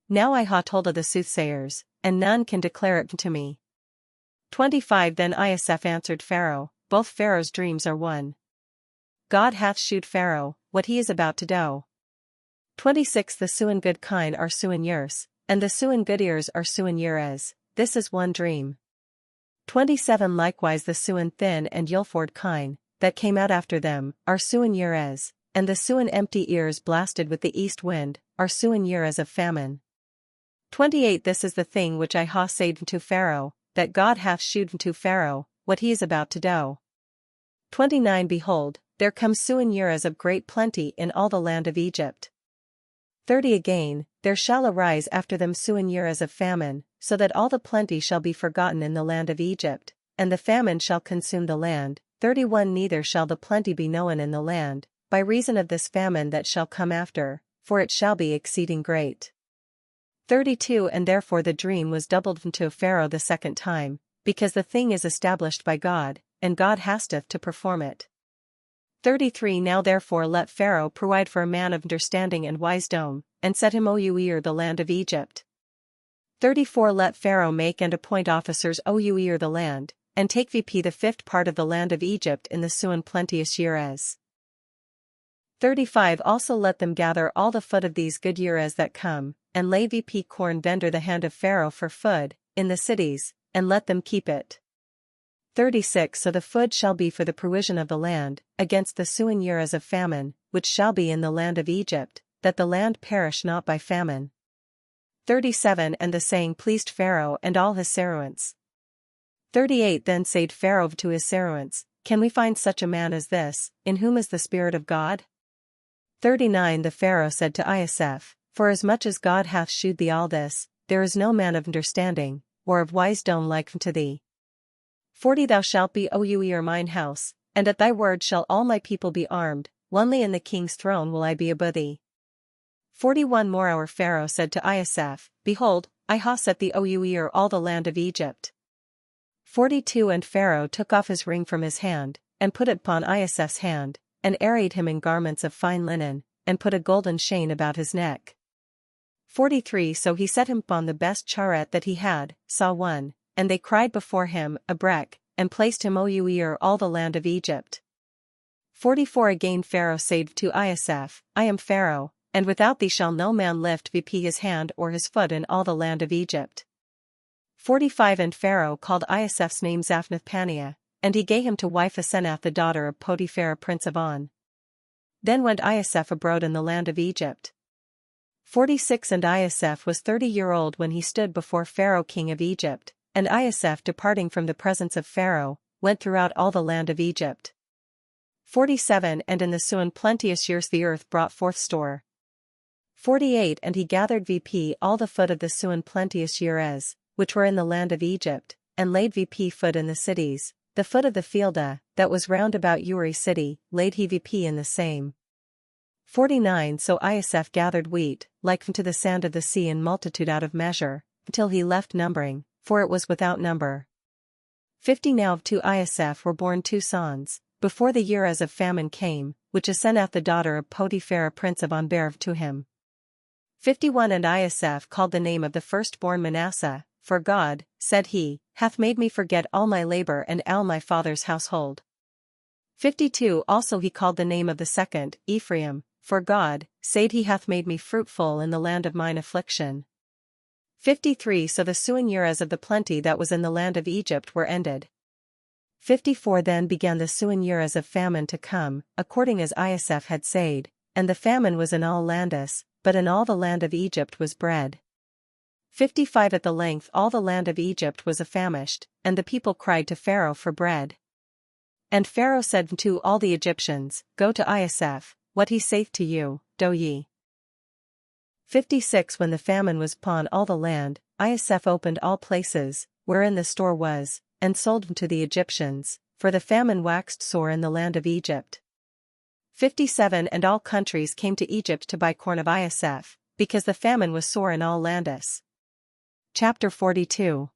Now I ha told of the soothsayers, and none can declare it to me. 25 Then Ioseph answered Pharaoh, Both Pharaoh's dreams are one. God hath shewed Pharaoh, what he is about to do. 26 The Suan good kine are Suan years, and the Suan good ears are Suan years, this is one dream. 27 Likewise the Suan thin and Yulford kine, that came out after them, are Suan years, and the Suan empty ears blasted with the east wind, are Suan years of famine. 28 This is the thing which I ha said to Pharaoh, that God hath shewed to Pharaoh, what he is about to do. 29 Behold, there come Suan years of great plenty in all the land of Egypt. 30 Again, there shall arise after them Suan years of famine, so that all the plenty shall be forgotten in the land of Egypt, and the famine shall consume the land. 31 Neither shall the plenty be known in the land, by reason of this famine that shall come after, for it shall be exceeding great. 32 And therefore the dream was doubled to Pharaoh the second time, because the thing is established by God, and God hasteth to perform it. 33 Now therefore let Pharaoh provide for a man of understanding and wisdom, and set him o'er the land of Egypt. 34 Let Pharaoh make and appoint officers o'er the land, and take vp the fifth part of the land of Egypt in the Suan plenteous years. 35 Also let them gather all the food of these good years that come, and lay vp corn vendor the hand of Pharaoh for food, in the cities, and let them keep it. 36 So the food shall be for the provision of the land, against the Suan years of famine, which shall be in the land of Egypt, that the land perish not by famine. 37 And the saying pleased Pharaoh and all his Saruants. 38 Then said Pharaoh to his Saruants, Can we find such a man as this, in whom is the Spirit of God? 39 The Pharaoh said to Ioseph, Forasmuch as God hath shewed thee all this, there is no man of understanding, or of wisdom like unto thee. 40 Thou shalt be Ouer mine house, and at thy word shall all my people be armed, only in the king's throne will I be above thee. 41 Moreover Pharaoh said to Isaph, Behold, I ha set thee Ouer all the land of Egypt. 42 And Pharaoh took off his ring from his hand, and put it upon Isaph's hand, and arrayed him in garments of fine linen, and put a golden chain about his neck. 43 So he set him upon the best chariot that he had, saw one, and they cried before him, Abrek, and placed him Ouer all the land of Egypt. 44 Again Pharaoh said to Isaph, I am Pharaoh, and without thee shall no man lift his hand or his foot in all the land of Egypt. 45 And Pharaoh called Isaph's name Zaphnath-Paneah, and he gave him to wife Asenath the daughter of Potiphar prince of On. Then went Isaph abroad in the land of Egypt. 46 And Isaph was 30-year-old when he stood before Pharaoh king of Egypt, and Isaph departing from the presence of Pharaoh, went throughout all the land of Egypt. 47 And in the Suan plenteous years the earth brought forth store. 48 And he gathered all the foot of the Suan plenteous years, which were in the land of Egypt, and laid foot in the cities, the foot of the fielda, that was round about Uri city, laid he in the same. 49 So Isaph gathered wheat, like unto the sand of the sea in multitude out of measure, until he left numbering, for it was without number. 50 Now to Isaph were born 2 sons, before the year as of famine came, which Asenath the daughter of Potiphar prince of On bare to him. 51 And Isaph called the name of the firstborn Manasseh, for God, said he, hath made me forget all my labor and all my father's household. 52 Also he called the name of the second, Ephraim, for God, said he hath made me fruitful in the land of mine affliction. 53 So the suing years of the plenty that was in the land of Egypt were ended. 54 Then began the suing years of famine to come, according as Isaph had said, and the famine was in all landes, but in all the land of Egypt was bread. 55 At the length all the land of Egypt was famished, and the people cried to Pharaoh for bread. And Pharaoh said to all the Egyptians, Go to Isaph, what he saith to you, do ye. 56 When the famine was upon all the land, Isaph opened all places, wherein the store was, and sold them to the Egyptians, for the famine waxed sore in the land of Egypt. 57 And all countries came to Egypt to buy corn of Isaph, because the famine was sore in all landes. Chapter 42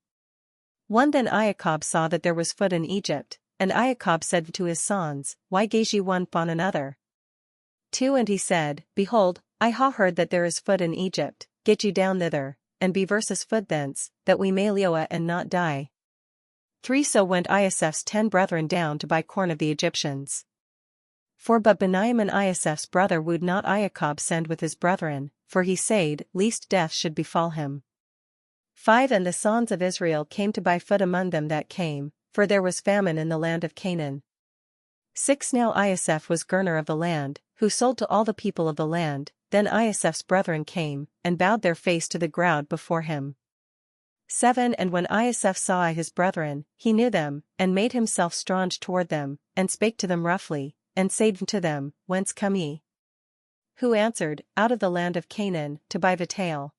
1 Then Iacob saw that there was food in Egypt, and Iacob said to his sons, Why gaze ye one upon another? 2 And he said, Behold, I ha heard that there is food in Egypt, get ye down thither, and be versus food thence, that we may live and not die. 3 So went Isaph's 10 brethren down to buy corn of the Egyptians. 4 But Beniam and Isaph's brother would not Iacob send with his brethren, for he said, Lest death should befall him. 5 And the sons of Israel came to buy food among them that came, for there was famine in the land of Canaan. 6 Now Isaph was governor of the land, who sold to all the people of the land. Then Isaph's brethren came, and bowed their face to the ground before him. 7 And when Isaph saw his brethren, he knew them, and made himself strong toward them, and spake to them roughly, and said to them, Whence come ye? Who answered, Out of the land of Canaan, to buy vitale.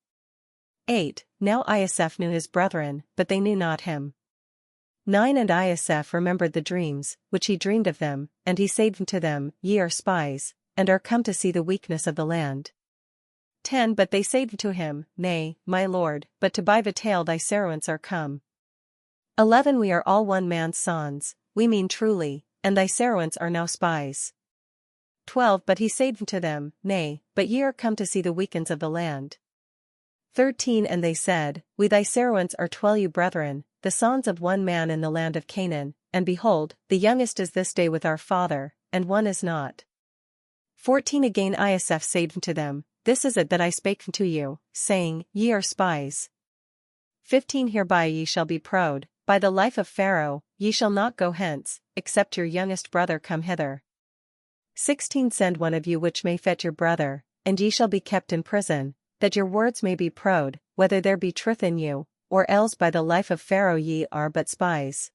8 Now Isaph knew his brethren, but they knew not him. 9 And Isaph remembered the dreams, which he dreamed of them, and he said to them, Ye are spies, and are come to see the weakness of the land. 10 But they said to him, Nay, my lord, but to buy vitale thy servants are come. 11 We are all one man's sons, we mean truly, and thy servants are now spies. 12 But he said to them, Nay, but ye are come to see the weakness of the land. 13 And they said, We thy servants are 12 brethren, the sons of one man in the land of Canaan, and behold, the youngest is this day with our father, and one is not. 14 Again Isaph said to them, This is it that I spake to you, saying, Ye are spies. 15 Hereby ye shall be proud, by the life of Pharaoh, ye shall not go hence, except your youngest brother come hither. 16 Send one of you which may fetch your brother, and ye shall be kept in prison, that your words may be proud, whether there be truth in you, or else by the life of Pharaoh ye are but spies.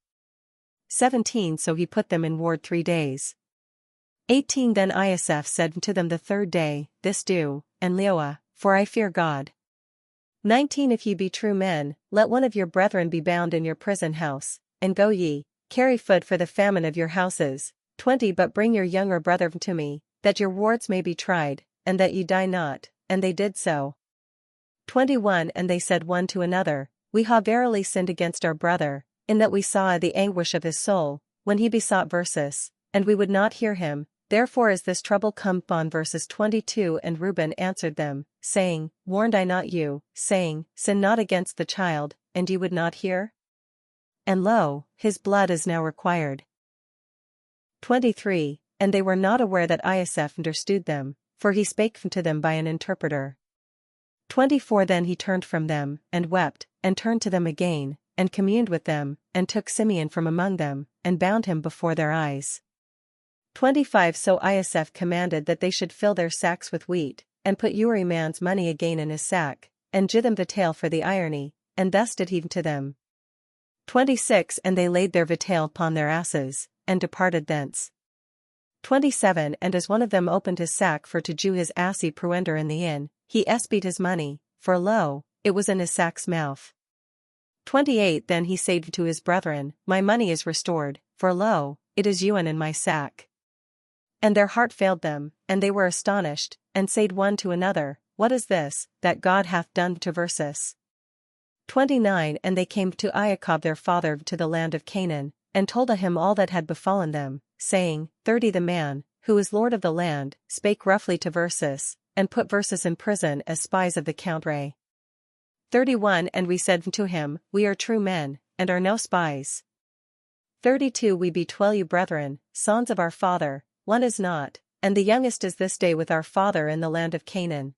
17 So he put them in ward 3 days. 18 Then Isaph said to them the third day, This do, and Leoah, for I fear God. 19 If ye be true men, let one of your brethren be bound in your prison house, and go ye, carry food for the famine of your houses. 20 But bring your younger brother to me, that your wards may be tried, and that ye die not. And they did so. 21 And they said one to another, We have verily sinned against our brother, in that we saw the anguish of his soul, when he besought verses, and we would not hear him. Therefore is this trouble come upon. Verses 22 And Reuben answered them, saying, Warned I not you, saying, Sin not against the child, and ye would not hear? And lo, his blood is now required. 23 And they were not aware that Isaac understood them, for he spake to them by an interpreter. 24 Then he turned from them, and wept, and turned to them again, and communed with them, and took Simeon from among them, and bound him before their eyes. 25 So Isaac commanded that they should fill their sacks with wheat, and put Uri man's money again in his sack, and gie them vitale for the irony, and thus did he to them. 26 And they laid their vitale upon their asses, and departed thence. 27 And as one of them opened his sack for to jew his assy pruender in the inn, he espied his money, for lo, it was in his sack's mouth. 28 Then he said to his brethren, My money is restored, for lo, it is ewen in my sack. And their heart failed them, and they were astonished, and said one to another, What is this, that God hath done to Versus? 29 And they came to Iacob their father to the land of Canaan, and told him all that had befallen them, saying, 30 The man, who is lord of the land, spake roughly to Versus, and put Versus in prison as spies of the Count Ray. 31 And we said to him, We are true men, and are no spies. 32 We be 12 you brethren, sons of our father, one is not, and the youngest is this day with our father in the land of Canaan.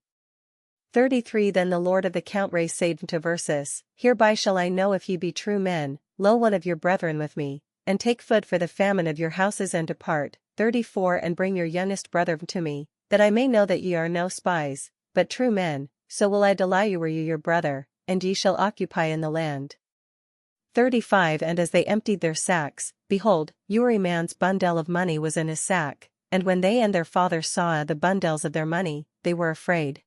33 Then the lord of the Count Ray said to Versus, Hereby shall I know if ye be true men, lo one of your brethren with me, and take food for the famine of your houses and depart. 34 And bring your youngest brother to me, that I may know that ye are no spies, but true men, so will I Delaiu you your brother, and ye shall occupy in the land. 35 And as they emptied their sacks, behold, Uri man's bundle of money was in his sack, and when they and their father saw the bundles of their money, they were afraid.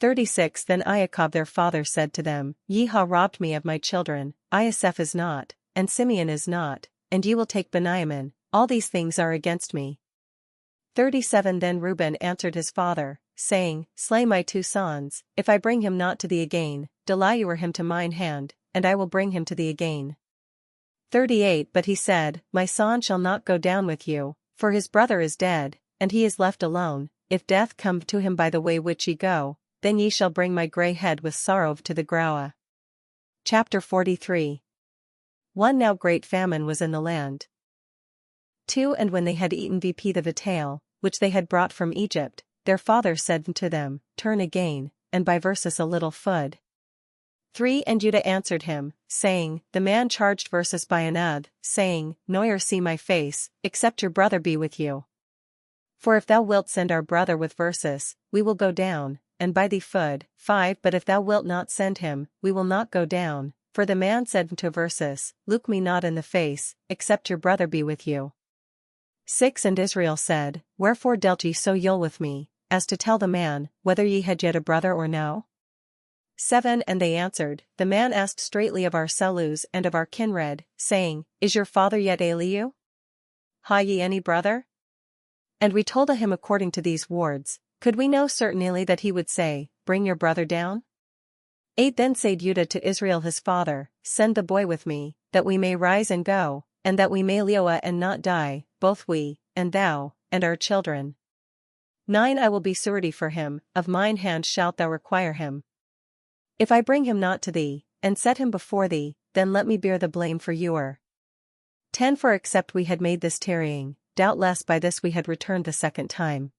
36 Then Iacob their father said to them, Ye ha robbed me of my children, Isaac is not, and Simeon is not, and ye will take Benjamin, all these things are against me. 37 Then Reuben answered his father, saying, Slay my 2 sons, if I bring him not to thee again, Delaiu him to mine hand, and I will bring him to thee again. 38 But he said, My son shall not go down with you, for his brother is dead, and he is left alone. If death come to him by the way which ye go, then ye shall bring my grey head with sorrow to the ground. Chapter 43 1 Now great famine was in the land. 2 And when they had eaten the vitale, which they had brought from Egypt, their father said to them, Turn again, and buy Versus a little food. 3 And Judah answered him, saying, The man charged Versus by an oath, saying, Nor see my face, except your brother be with you. For if thou wilt send our brother with Versus, we will go down, and buy thee food. 5 But if thou wilt not send him, we will not go down. For the man said to Versus, Look me not in the face, except your brother be with you. 6 And Israel said, Wherefore dealt ye so ill with me, as to tell the man, whether ye had yet a brother or no? 7 And they answered, The man asked straitly of our sellus and of our kinred, saying, Is your father yet Eliu? Ha ye any brother? And we told him according to these words, could we know certainly that he would say, Bring your brother down? 8 Then said Judah to Israel his father, Send the boy with me, that we may rise and go, and that we may live and not die, both we, and thou, and our children. 9 I will be surety for him, of mine hand shalt thou require him. If I bring him not to thee, and set him before thee, then let me bear the blame for Ur. 10 For except we had made this tarrying, doubtless by this we had returned the second time.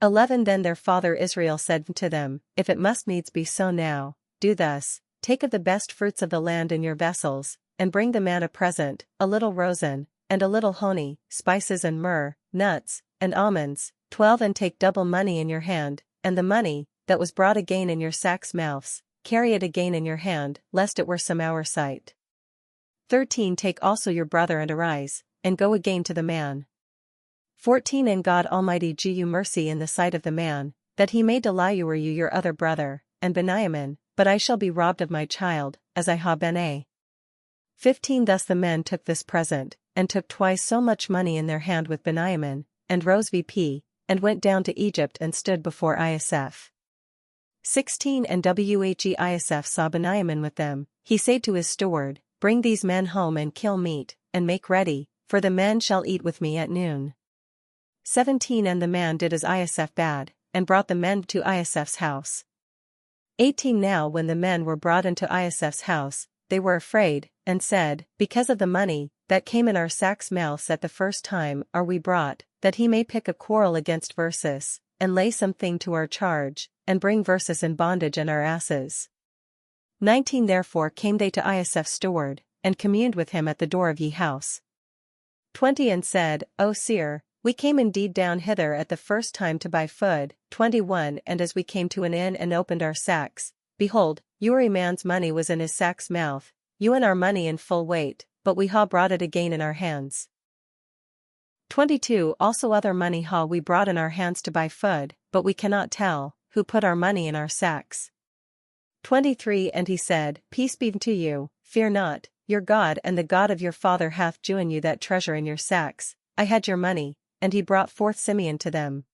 11 Then their father Israel said to them, If it must needs be so now, do thus, take of the best fruits of the land in your vessels, and bring the man a present, a little rosin, and a little honey, spices and myrrh, nuts, and almonds. 12 And take double money in your hand, and the money, that was brought again in your sacks' mouths, carry it again in your hand, lest it were some our sight. 13 Take also your brother and arise, and go again to the man. 14 And God Almighty give you mercy in the sight of the man, that he may Delaiu you your other brother, and Benjamin, but I shall be robbed of my child, as I ha been a. 15 Thus the men took this present, and took twice so much money in their hand with Benjamin, and rose vp, and went down to Egypt and stood before Isf. 16 And Whe Isf saw Benjamin with them, he said to his steward, Bring these men home and kill meat, and make ready, for the men shall eat with me at noon. 17 And the man did as Isf bade, and brought the men to Isf's house. 18 Now when the men were brought into Isf's house, they were afraid, and said, Because of the money that came in our sacks' mouths at the first time are we brought, that he may pick a quarrel against Versus, and lay something to our charge, and bring Versus in bondage and our asses. 19 Therefore came they to Isf's steward, and communed with him at the door of ye house. 20 And said, O seer, we came indeed down hither at the first time to buy food. 21 And as we came to an inn and opened our sacks, behold, Uri man's money was in his sack's mouth, you and our money in full weight, but we ha brought it again in our hands. 22 Also other money ha we brought in our hands to buy food, but we cannot tell, who put our money in our sacks. 23 And he said, Peace be to you, fear not, your God and the God of your father hath given you that treasure in your sacks. I had your money. And he brought forth Simeon to them.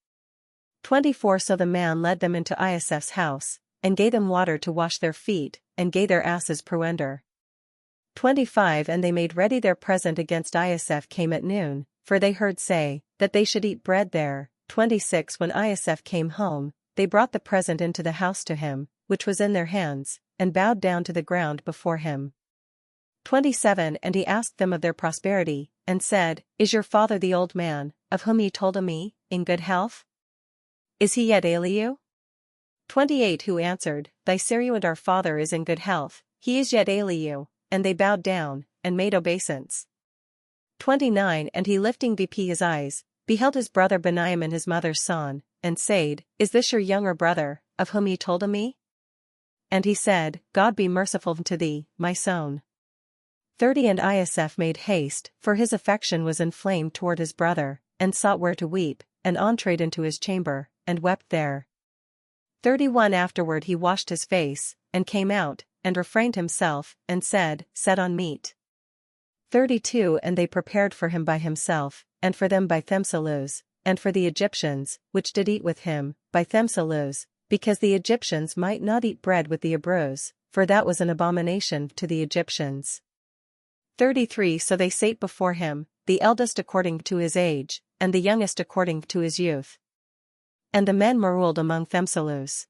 24 So the man led them into Isf's house, and gave them water to wash their feet, and gave their asses provender. 25 And they made ready their present against Isf came at noon, for they heard say, that they should eat bread there. 26 When Isf came home, they brought the present into the house to him, which was in their hands, and bowed down to the ground before him. 27 And he asked them of their prosperity, and said, Is your father the old man, of whom ye told me, in good health? Is he yet Eliu? 28 Who answered, Thy servant our father is in good health, he is yet Eliu, and they bowed down, and made obeisance. 29 And he lifting vp his eyes, beheld his brother Benjamin his mother's son, and said, Is this your younger brother, of whom ye told me? And he said, God be merciful to thee, my son. 30 And Isf made haste, for his affection was inflamed toward his brother, and sought where to weep, and entered into his chamber, and wept there. 31 Afterward he washed his face, and came out, and refrained himself, and said, Set on meat. 32 And they prepared for him by himself, and for them by Themsalus, and for the Egyptians, which did eat with him, by Themsalus, because the Egyptians might not eat bread with the Hebrews, for that was an abomination to the Egyptians. 33 So they sate before him, the eldest according to his age, and the youngest according to his youth. And the men maruled among Themsalus.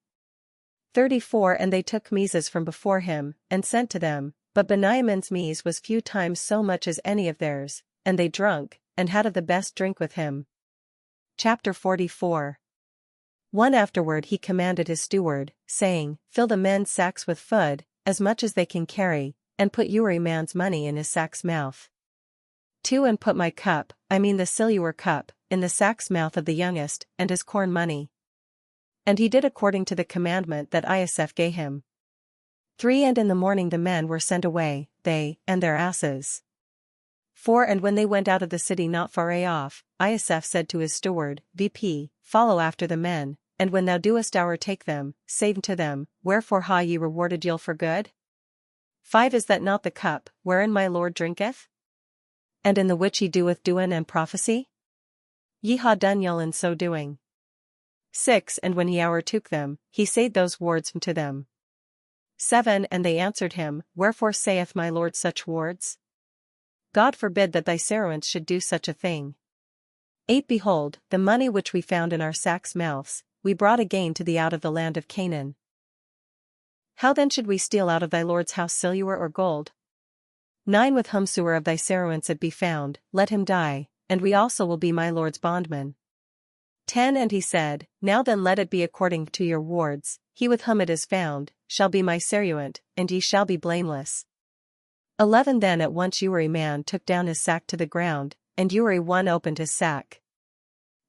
34 And they took mesas from before him, and sent to them, but Benjamin's mese was few times so much as any of theirs, and they drunk, and had of the best drink with him. Chapter 44 1 Afterward he commanded his steward, saying, Fill the men's sacks with food, as much as they can carry, and put Uri man's money in his sack's mouth. 2 And put my cup, I mean the silver cup, in the sack's mouth of the youngest, and his corn money. And he did according to the commandment that Isf gave him. 3 And in the morning the men were sent away, they, and their asses. 4 And when they went out of the city not far off, Isf said to his steward, Vp, follow after the men, and when thou doest take them, say to them, Wherefore ha ye rewarded Yul for good? 5 Is that not the cup, wherein my Lord drinketh? And in the which he doeth doin and prophecy? Ye ha done Yul in so doing. 6 And when he took them, he said those words to them. 7 And they answered him, Wherefore saith my Lord such words? God forbid that thy servants should do such a thing. 8 Behold, the money which we found in our sacks' mouths, we brought again to thee out of the land of Canaan. How then should we steal out of thy Lord's house silver or gold? 9 With whomsoever of thy servants it be found, let him die, and we also will be my Lord's bondmen. 10 And he said, Now then let it be according to your words, he with whom it is found, shall be my servant, and ye shall be blameless. 11 Then at once Uri man took down his sack to the ground, and Uri one opened his sack.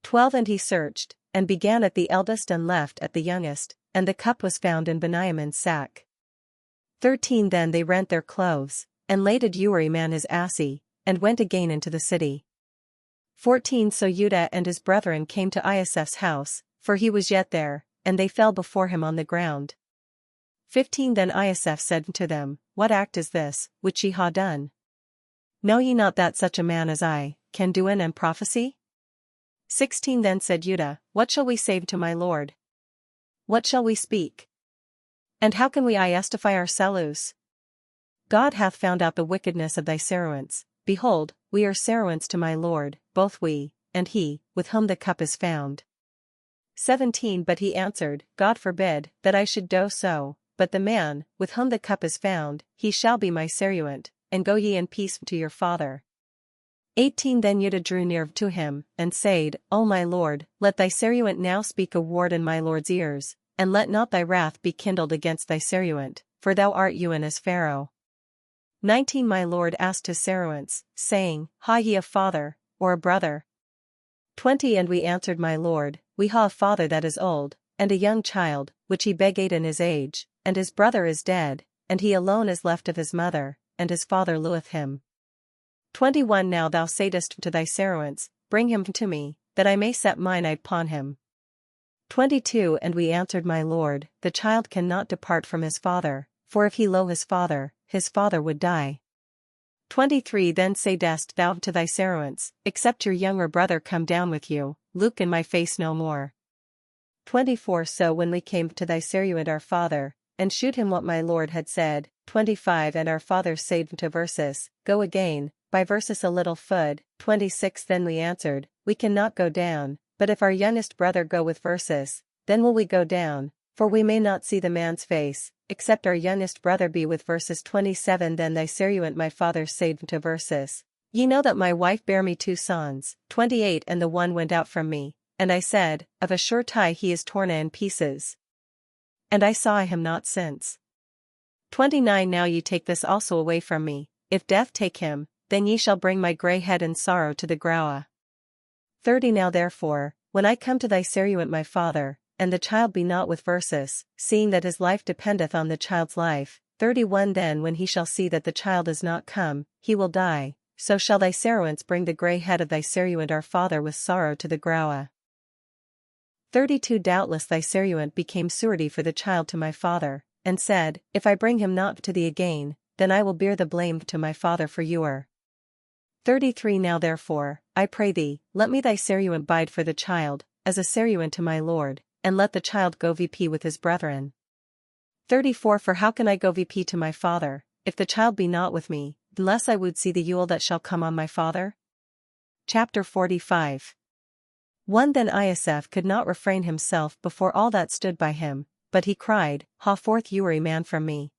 12 And he searched, and began at the eldest and left at the youngest, and the cup was found in Benjamin's sack. 13 Then they rent their clothes, and laded Uri man his assy, and went again into the city. 14 So Judah and his brethren came to Isf's house, for he was yet there, and they fell before him on the ground. 15 Then Isaph said to them, What act is this, which ye ha done? Know ye not that such a man as I can do and prophecy? 16 Then said Judah, What shall we say to my lord? What shall we speak? And how can we justify ourselves? God hath found out the wickedness of thy servants. Behold, we are servants to my lord, both we, and he, with whom the cup is found. 17 But he answered, God forbid that I should do so, but the man, with whom the cup is found, he shall be my servant, and go ye in peace to your father. 18 Then Judah drew near to him, and said, O my lord, let thy servant now speak a word in my lord's ears, and let not thy wrath be kindled against thy servant, for thou art even as Pharaoh. 19 My lord asked his servants, saying, Ha ye a father, or a brother? 20 And we answered my lord, We ha a father that is old, and a young child, which he begat in his age, and his brother is dead, and he alone is left of his mother, and his father lueth him. 21 Now thou saidst to thy servants, Bring him to me, that I may set mine eye upon him. 22 And we answered my lord, The child cannot depart from his father, for if he lo his father would die. 23 Then saidst thou to thy servants, Except your younger brother come down with you, look in my face no more. 24 So when we came to thy servant our father, and shewed him what my lord had said, 25 And our father said to Versus, Go again, by Versus a little foot. 26 Then we answered, We cannot go down, but if our youngest brother go with Versus, then will we go down, for we may not see the man's face, except our youngest brother be with Versus. 27 Then thy servant my father said to Versus, Ye know that my wife bare me 2 sons. 28 And the one went out from me, and I said, Of a sure tie he is torn in pieces. And I saw him not since. 29 Now ye take this also away from me, if death take him, then ye shall bring my grey head in sorrow to the ground. 30 Now therefore, when I come to thy servant my father, and the child be not with Versus, seeing that his life dependeth on the child's life. 31 Then when he shall see that the child is not come, he will die, so shall thy servants bring the grey head of thy servant our father with sorrow to the ground. 32 Doubtless thy servant became surety for the child to my father, and said, If I bring him not to thee again, then I will bear the blame to my father for you. 33 Now therefore, I pray thee, let me thy servant bide for the child, as a servant to my lord, and let the child go vp with his brethren. 34 For how can I go vp to my father, if the child be not with me, unless I would see the Yule that shall come on my father? Chapter 45 1 Then Isaph could not refrain himself before all that stood by him, but he cried, Ha forth Uri man from me.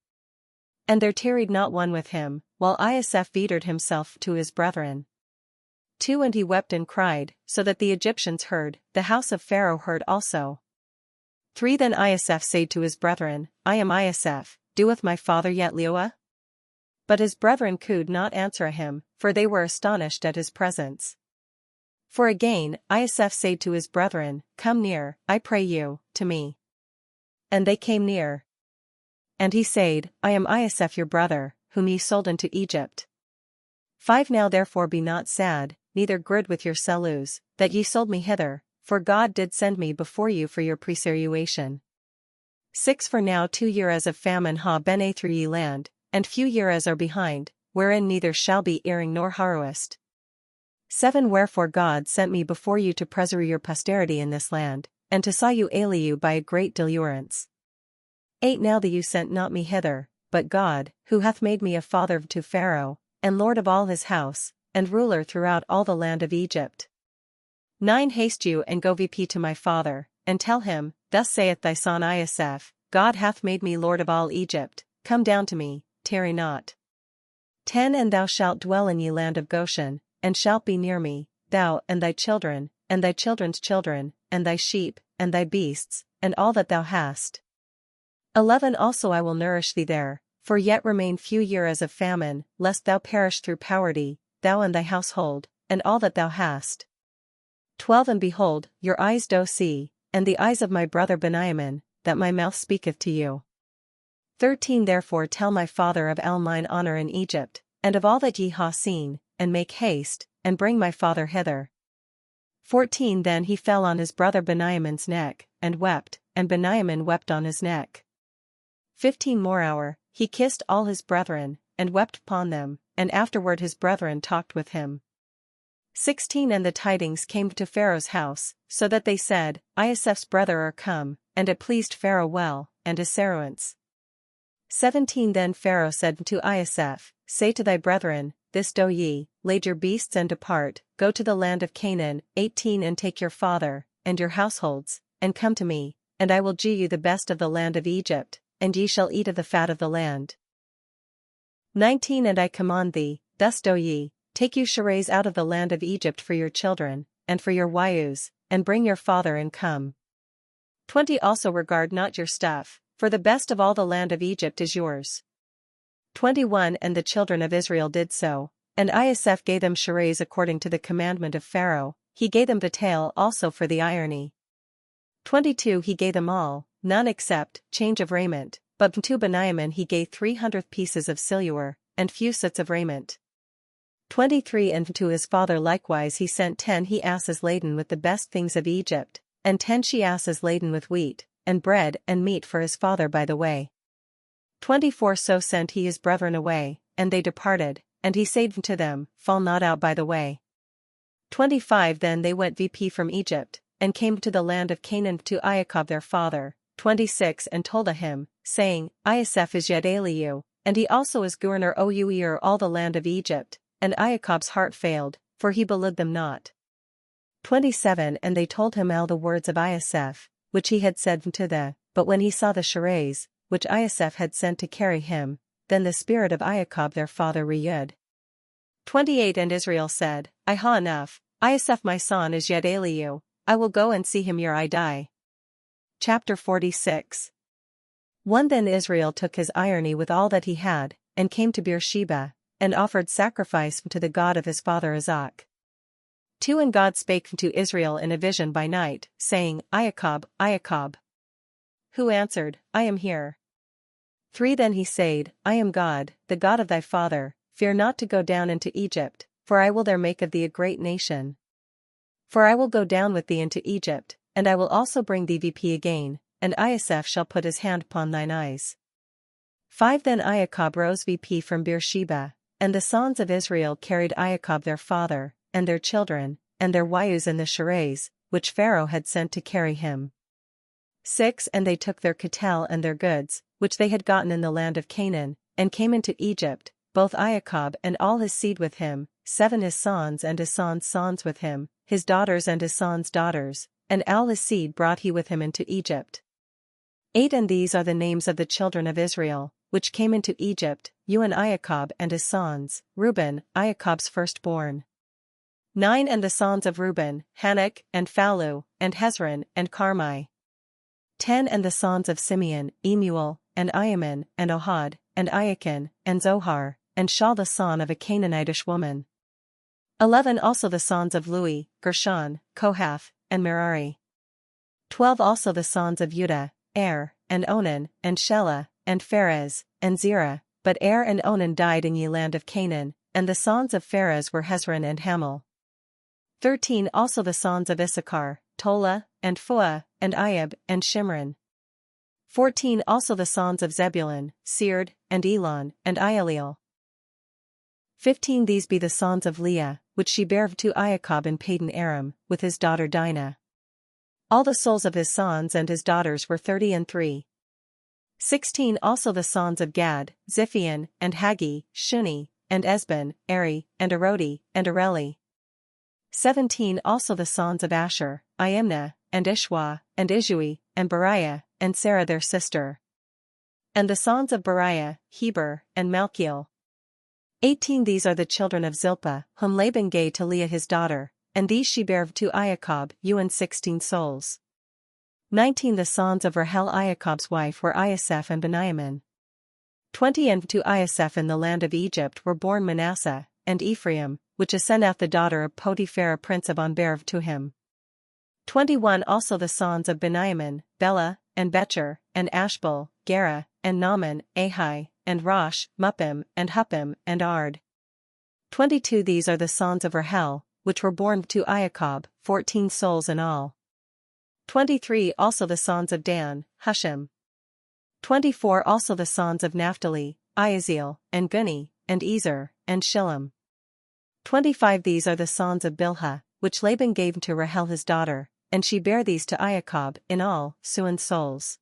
And there tarried not one with him, while Isaph bettered himself to his brethren. 2 And he wept and cried, so that the Egyptians heard, the house of Pharaoh heard also. 3 Then Isaph said to his brethren, I am Isaph, doeth my father yet live? But his brethren could not answer him, for they were astonished at his presence. For again Isaph said to his brethren, Come near, I pray you, to me. And they came near. And he said, I am Isaph your brother, whom ye sold into Egypt. 5 Now therefore be not sad, neither gird with yourselves, that ye sold me hither, for God did send me before you for your preservation. 6 For now 2 years of famine ha been through ye land, and few years are behind, wherein neither shall be earing nor harvest. 7 Wherefore God sent me before you to preserve your posterity in this land, and to saw you alieu by a great deliverance. 8 Now that you sent not me hither, but God, who hath made me a father to Pharaoh, and lord of all his house, and ruler throughout all the land of Egypt. 9 Haste you and go vp to my father, and tell him, Thus saith thy son Isaph, God hath made me lord of all Egypt, come down to me, tarry not. 10 And thou shalt dwell in ye land of Goshen, and shalt be near me, thou and thy children, and thy children's children, and thy sheep, and thy beasts, and all that thou hast. 11 Also I will nourish thee there, for yet remain few years of famine, lest thou perish through poverty, thou and thy household, and all that thou hast. 12 And behold, your eyes do see, and the eyes of my brother Benjamin, that my mouth speaketh to you. 13 Therefore tell my father of all mine honor in Egypt, and of all that ye ha seen, and make haste, and bring my father hither. 14 Then he fell on his brother Benjamin's neck, and wept, and Benjamin wept on his neck. 15 Moreover, he kissed all his brethren, and wept upon them, and afterward his brethren talked with him. 16 And the tidings came to Pharaoh's house, so that they said, Ioseph's brethren are come, and it pleased Pharaoh well, and his servants. 17 Then Pharaoh said to Ioseph, Say to thy brethren, This do ye, lade your beasts and depart, go to the land of Canaan. 18 And take your father, and your households, and come to me, and I will gie you the best of the land of Egypt, and ye shall eat of the fat of the land. 19 And I command thee, thus do ye, take you Sherees out of the land of Egypt for your children, and for your wives, and bring your father and come. 20 Also regard not your stuff, for the best of all the land of Egypt is yours. 21 And the children of Israel did so, and Ioseph gave them Sherees according to the commandment of Pharaoh, he gave them betel also for the irony. 22 He gave them all, none except change of raiment, but to Benjamin he gave 300 pieces of silver, and few suits of raiment. 23 And to his father likewise he sent 10 he asses laden with the best things of Egypt, and 10 she asses laden with wheat, and bread and meat for his father by the way. 24 So sent he his brethren away, and they departed, and he said to them, Fall not out by the way. 25 Then they went from Egypt, and came to the land of Canaan to Iacob their father. 26 And told him, saying, Ioseph is yet Eliu, and he also is governor over all the land of Egypt. And Iacob's heart failed, for he believed them not. 27 And they told him all the words of Ioseph, which he had said to them. But when he saw the Sherees, which Ioseph had sent to carry him, then the spirit of Iacob their father reud. 28 And Israel said, I ha enough, Ioseph my son is yet Eliu, I will go and see him ere I die. Chapter 46 1 Then Israel took his irony with all that he had, and came to Beersheba, and offered sacrifice to the God of his father Isaac. 2 And God spake to Israel in a vision by night, saying, Iacob, Iacob. Who answered, I am here. 3 Then he said, I am God, the God of thy father, fear not to go down into Egypt, for I will there make of thee a great nation. For I will go down with thee into Egypt, and I will also bring thee again, and Ioseph shall put his hand upon thine eyes. 5 Then Iacob rose from Beersheba, and the sons of Israel carried Iacob their father, and their children, and their wives and the Sherees, which Pharaoh had sent to carry him. 6 And they took their cattle and their goods, which they had gotten in the land of Canaan, and came into Egypt, both Iacob and all his seed with him, 7 His sons and his sons with him, his daughters and his sons' daughters, and all his seed brought he with him into Egypt. 8 And these are the names of the children of Israel, which came into Egypt, and Iacob and his sons, Reuben, Iacob's firstborn. 9 And the sons of Reuben, Hanok, and Phallu, and Hezron, and Carmi. 10 And the sons of Simeon, Emuel, and Iamin, and Ohad, and Iachin, and Zohar, and Shaul the son of a Canaanitish woman. 11 Also the sons of Lui, Gershon, Kohath, and Merari. 12 Also the sons of Judah, Er, and Onan, and Shelah, and Pharez, and Zerah, but Er and Onan died in ye land of Canaan, and the sons of Pharez were Hezron and Hamul. 13 Also the sons of Issachar, Tola, and Phua, and Iab, and Shimron. 14 Also the sons of Zebulun, Sered, and Elon, and Ialeel. 15 These be the sons of Leah, which she bare to Iacob in Padan Aram, with his daughter Dinah. All the souls of his sons and his daughters were 33. 16 Also the sons of Gad, Ziphion, and Haggi, Shuni, and Esben, Eri, and Arodi, and Areli. 17 Also the sons of Asher, Imnah, and Ishwa, and Ishui, and Beriah, and Sarah their sister. And the sons of Beriah, Heber, and Malchiel. 18 These are the children of Zilpah, whom Laban gave to Leah his daughter, and these she bare to Iacob, and 16 souls. 19 The sons of Rahel Iacob's wife were Ioseph and Benjamin. 20 And to Ioseph in the land of Egypt were born Manasseh, and Ephraim, which Asenath the daughter of Potiphera prince of On bare to him. 21 Also the sons of Benjamin, Bela, and Becher, and Ashbel, Gera, and Naaman, Ahi, and Rosh, Muppim, and Huppim, and Ard. 22 These are the sons of Rahel, which were born to Iacob, 14 souls in all. 23 Also the sons of Dan, Hushim. 24 Also the sons of Naphtali, Iazel, and Guni, and Ezer, and Shillem. 25 These are the sons of Bilhah, which Laban gave to Rahel his daughter, and she bare these to Iacob, in all, seven souls.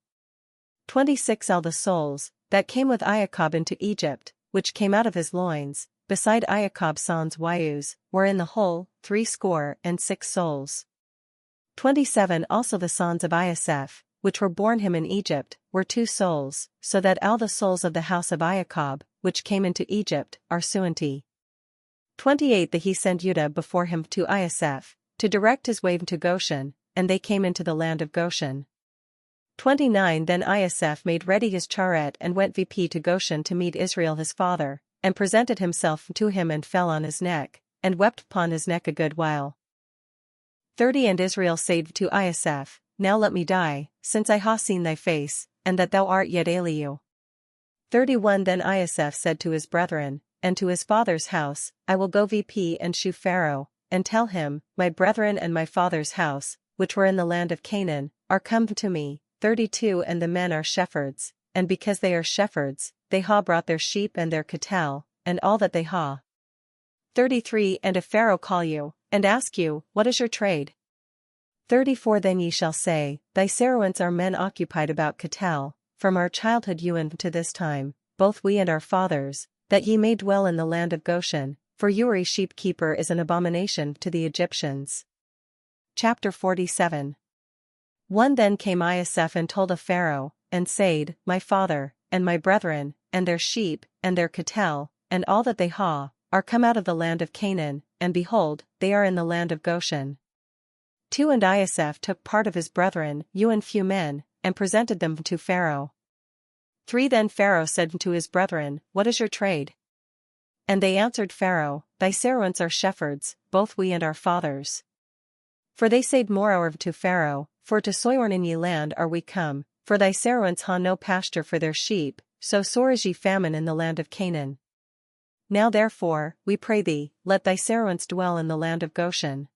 26 All the souls, that came with Iacob into Egypt, which came out of his loins, beside Iacob's sons wives, were in the whole, 76 souls. 27 Also the sons of Iasaph, which were born him in Egypt, were 2 souls, so that all the souls of the house of Iacob, which came into Egypt, are 70. 28 That he sent Judah before him to Iasaph, to direct his way to Goshen, and they came into the land of Goshen. 29 Then Iasaph made ready his chariot and went VP to Goshen to meet Israel his father, and presented himself to him and fell on his neck, and wept upon his neck a good while. 30 And Israel said to Iasaph, Now let me die, since I ha seen thy face, and that thou art yet Eliu. 31 Then Iasaph said to his brethren, and to his father's house, I will go VP and shew Pharaoh, and tell him, My brethren and my father's house, which were in the land of Canaan, are come to me. 32 And the men are shepherds, and because they are shepherds, they ha brought their sheep and their cattle, and all that they ha. 33 And if Pharaoh call you, and ask you, What is your trade? 34 Then ye shall say, Thy servants are men occupied about cattle, from our childhood even to this time, both we and our fathers, that ye may dwell in the land of Goshen, for Uri sheep-keeper is an abomination to the Egyptians. Chapter 47. 1 Then came Iasaph and told of Pharaoh, and said, My father, and my brethren, and their sheep, and their cattle, and all that they ha, are come out of the land of Canaan, and behold, they are in the land of Goshen. 2 And Iasaph took part of his brethren, and few men, and presented them to Pharaoh. 3 Then Pharaoh said to his brethren, What is your trade? And they answered Pharaoh, Thy servants are shepherds, both we and our fathers. For they said moreover to Pharaoh, For to sojourn in ye land are we come, for thy servants ha no pasture for their sheep, so sore is ye famine in the land of Canaan. Now therefore, we pray thee, let thy servants dwell in the land of Goshen.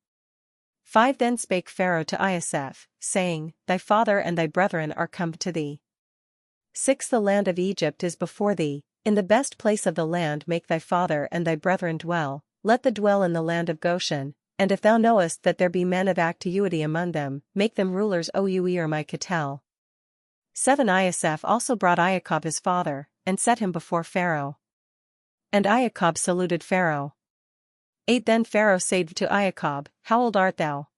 5 Then spake Pharaoh to Iasaph, saying, Thy father and thy brethren are come to thee. 6 The land of Egypt is before thee, in the best place of the land make thy father and thy brethren dwell, let them dwell in the land of Goshen, and if thou knowest that there be men of activity among them, make them rulers over my cattle. 7 Iasaph also brought Iacob his father, and set him before Pharaoh. And Iacob saluted Pharaoh. 8 Then Pharaoh said to Iacob, How old art thou?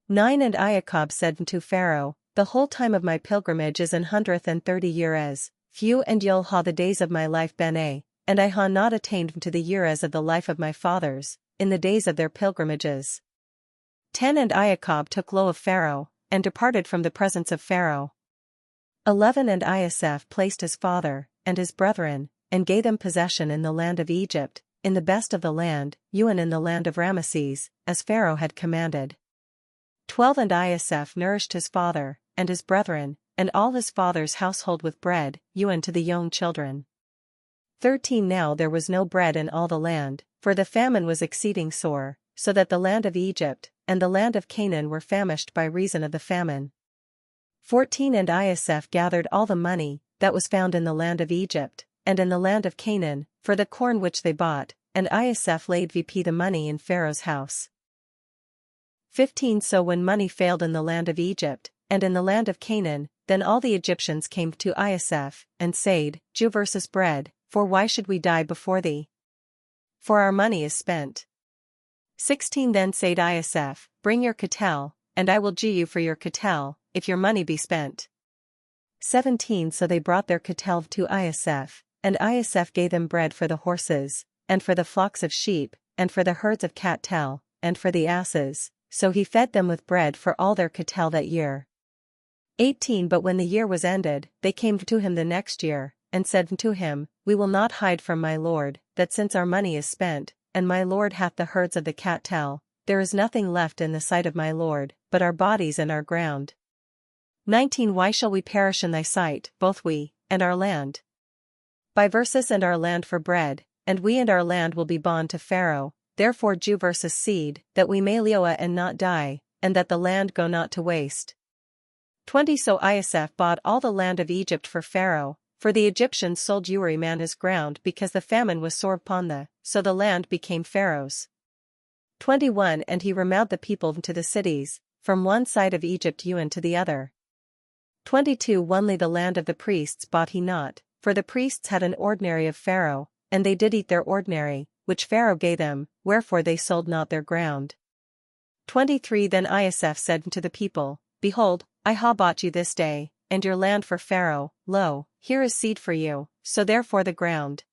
9 And Iacob said to Pharaoh, The whole time of my pilgrimage is 130 years, few and you'll ha the days of my life been and I ha not attained to the years of the life of my fathers, in the days of their pilgrimages. 10 And Iacob took lo of Pharaoh, and departed from the presence of Pharaoh. 11 And Iasaph placed his father, and his brethren, and gave them possession in the land of Egypt, in the best of the land, and in the land of Ramesses, as Pharaoh had commanded. 12 And Iasaph nourished his father, and his brethren, and all his father's household with bread, to the young children. 13 Now there was no bread in all the land, for the famine was exceeding sore, so that the land of Egypt, and the land of Canaan were famished by reason of the famine. 14 And Iasaph gathered all the money, that was found in the land of Egypt, and in the land of Canaan, for the corn which they bought, and Iasaph laid the money in Pharaoh's house. 15 So when money failed in the land of Egypt, and in the land of Canaan, then all the Egyptians came to Iasaph, and said, Give us bread, for why should we die before thee? For our money is spent. 16 Then said Iasaph, Bring your cattle, and I will give you for your cattle, if your money be spent. 17 So they brought their cattle to Iasaph, and Iasaph gave them bread for the horses, and for the flocks of sheep, and for the herds of cattle, and for the asses, so he fed them with bread for all their cattle that year. 18 But when the year was ended, they came to him the next year, and said to him, We will not hide from my lord, that since our money is spent, and my lord hath the herds of the cattle, there is nothing left in the sight of my lord, but our bodies and our ground. 19 Why shall we perish in thy sight, both we, and our land? Buy versus and our land for bread, and we and our land will be bond to Pharaoh, therefore Jew versus seed, that we may live and not die, and that the land go not to waste. 20 So Isaac bought all the land of Egypt for Pharaoh, for the Egyptians sold Urim and his ground because the famine was sore upon so the land became Pharaoh's. 21 And he removed the people to the cities, from one side of Egypt even to the other. 22 Only the land of the priests bought he not, for the priests had an ordinary of Pharaoh, and they did eat their ordinary, which Pharaoh gave them, wherefore they sold not their ground. 23 Then Isaac said to the people, Behold, I ha bought you this day, and your land for Pharaoh, lo, here is seed for you, so therefore the ground.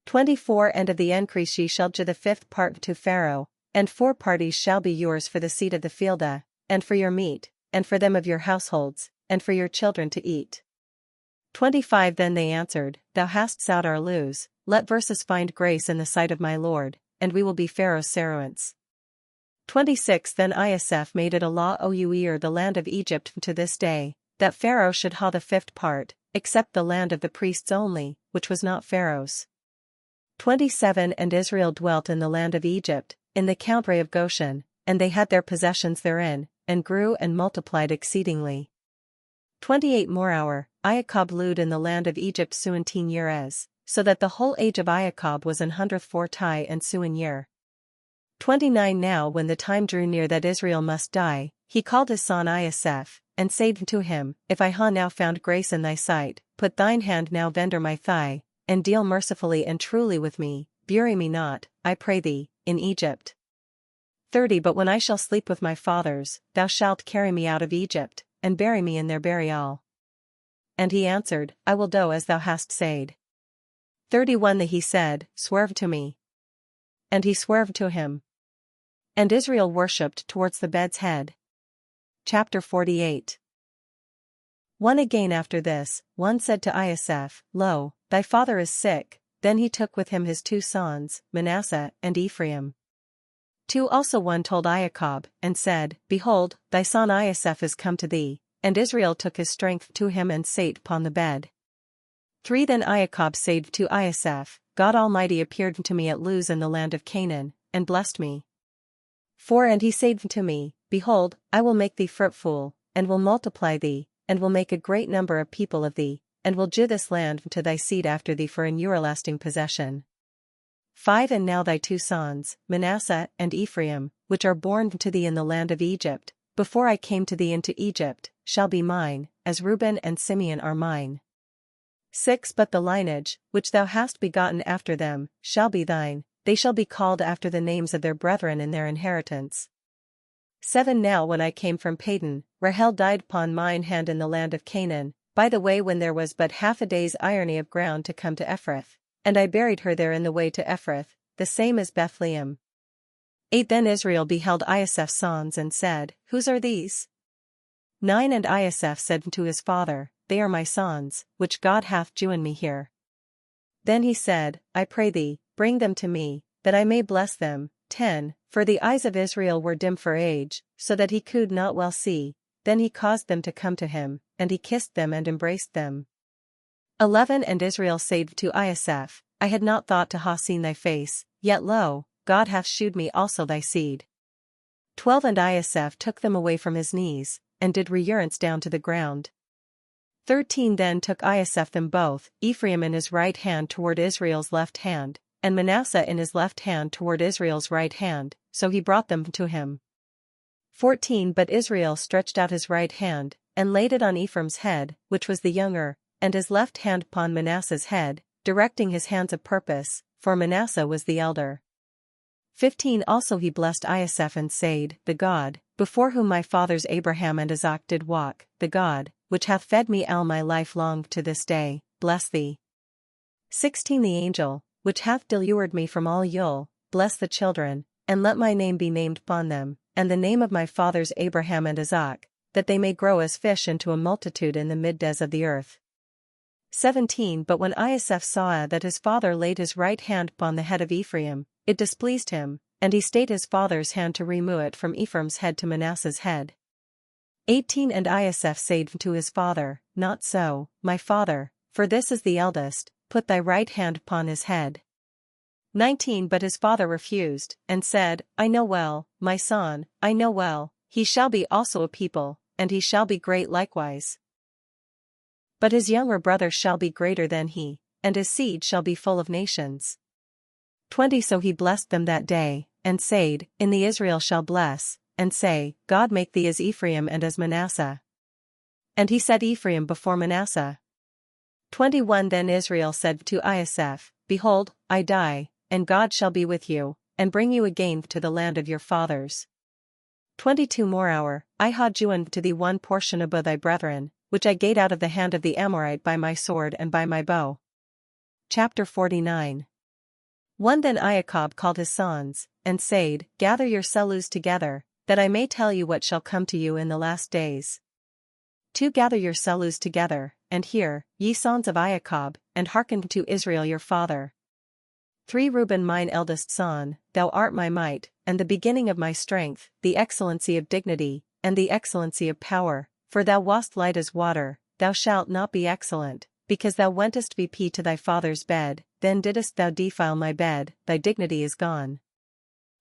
24 And of the increase ye shall give the fifth part to Pharaoh, and 4 parties shall be yours for the seed of the field, and for your meat, and for them of your households, and for your children to eat. 25 Then they answered, Thou hast sowed our loos, let verses find grace in the sight of my lord, and we will be Pharaoh's servants. 26 Then Isaac made it a law over the land of Egypt to this day, that Pharaoh should ha the fifth part, except the land of the priests only, which was not Pharaoh's. 27 And Israel dwelt in the land of Egypt, in the country of Goshen, and they had their possessions therein, and grew and multiplied exceedingly. 28 Moreover, Iacob lived in the land of Egypt 17 years, so that the whole age of Iacob was 140 and 7 year. 29 Now when the time drew near that Israel must die, he called his son Isaac, and said to him, If I ha now found grace in thy sight, put thine hand now under my thigh, and deal mercifully and truly with me, bury me not, I pray thee, in Egypt. 30 But when I shall sleep with my fathers, thou shalt carry me out of Egypt, and bury me in their burial. And he answered, I will do as thou hast said. 31 That he said, Swerve to me. And he swerved to him. And Israel worshipped towards the bed's head. Chapter 48. 1 Again after this, one said to Isaac, Lo, thy father is sick. Then he took with him his 2 sons, Manasseh and Ephraim. 2 Also one told Iacob, and said, Behold, thy son Isaac is come to thee, and Israel took his strength to him and sate upon the bed. 3 Then Iacob said to Isaac, God Almighty appeared to me at Luz in the land of Canaan, and blessed me. 4 And he said to me, Behold, I will make thee fruitful, and will multiply thee, and will make a great number of people of thee, and will give this land to thy seed after thee for an everlasting possession. 5 And now thy 2 sons, Manasseh and Ephraim, which are born to thee in the land of Egypt, before I came to thee into Egypt, shall be mine, as Reuben and Simeon are mine. 6 But the lineage, which thou hast begotten after them, shall be thine, they shall be called after the names of their brethren in their inheritance. 7 Now when I came from Padan, Rahel died upon mine hand in the land of Canaan, by the way when there was but half a day's irony of ground to come to Ephrath, and I buried her there in the way to Ephrath, the same as Bethlehem. 8 Then Israel beheld Isaac's sons and said, Whose are these? 9 And Isaac said to his father, They are my sons, which God hath joined me here. Then he said, I pray thee, bring them to me, that I may bless them. 10 For the eyes of Israel were dim for age, so that he could not well see. Then he caused them to come to him, and he kissed them and embraced them. 11 And Israel said to Isaac, I had not thought to ha seen thy face, yet lo, God hath shewed me also thy seed. 12 And Isaac took them away from his knees, and did reverence down to the ground. 13 Then took Isaac them both, Ephraim in his right hand toward Israel's left hand, and Manasseh in his left hand toward Israel's right hand, so he brought them to him. 14 But Israel stretched out his right hand, and laid it on Ephraim's head, which was the younger, and his left hand upon Manasseh's head, directing his hands of purpose, for Manasseh was the elder. 15 Also he blessed Isaac and said, The God, before whom my fathers Abraham and Isaac did walk, the God, which hath fed me all my life long to this day, bless thee. 16 The angel, which hath delivered me from all ill, bless the children, and let my name be named upon them, and the name of my fathers Abraham and Isaac, that they may grow as fish into a multitude in the middes of the earth. 17 But when Isaac saw that his father laid his right hand upon the head of Ephraim, it displeased him, and he stayed his father's hand to remove it from Ephraim's head to Manasseh's head. 18 And Isaac said to his father, Not so, my father, for this is the eldest, put thy right hand upon his head. 19 But his father refused, and said, I know well, my son, I know well, he shall be also a people, and he shall be great likewise. But his younger brother shall be greater than he, and his seed shall be full of nations. 20 So he blessed them that day, and said, In the Israel shall bless, and say, God make thee as Ephraim and as Manasseh. And he set Ephraim before Manasseh. 21 Then Israel said to Isaac, Behold, I die, and God shall be with you, and bring you again to the land of your fathers. 22 Moreover, I had joined to thee one portion above thy brethren, which I gave out of the hand of the Amorite by my sword and by my bow. Chapter 49. 1 Then Iacob called his sons, and said, Gather your sellers together, that I may tell you what shall come to you in the last days. 2 Gather your sellers together, and hear, ye sons of Iacob, and hearken to Israel your father. 3 Reuben mine eldest son, thou art my might, and the beginning of my strength, the excellency of dignity, and the excellency of power, for thou wast light as water, thou shalt not be excellent, because thou wentest VP to thy father's bed, then didst thou defile my bed, thy dignity is gone.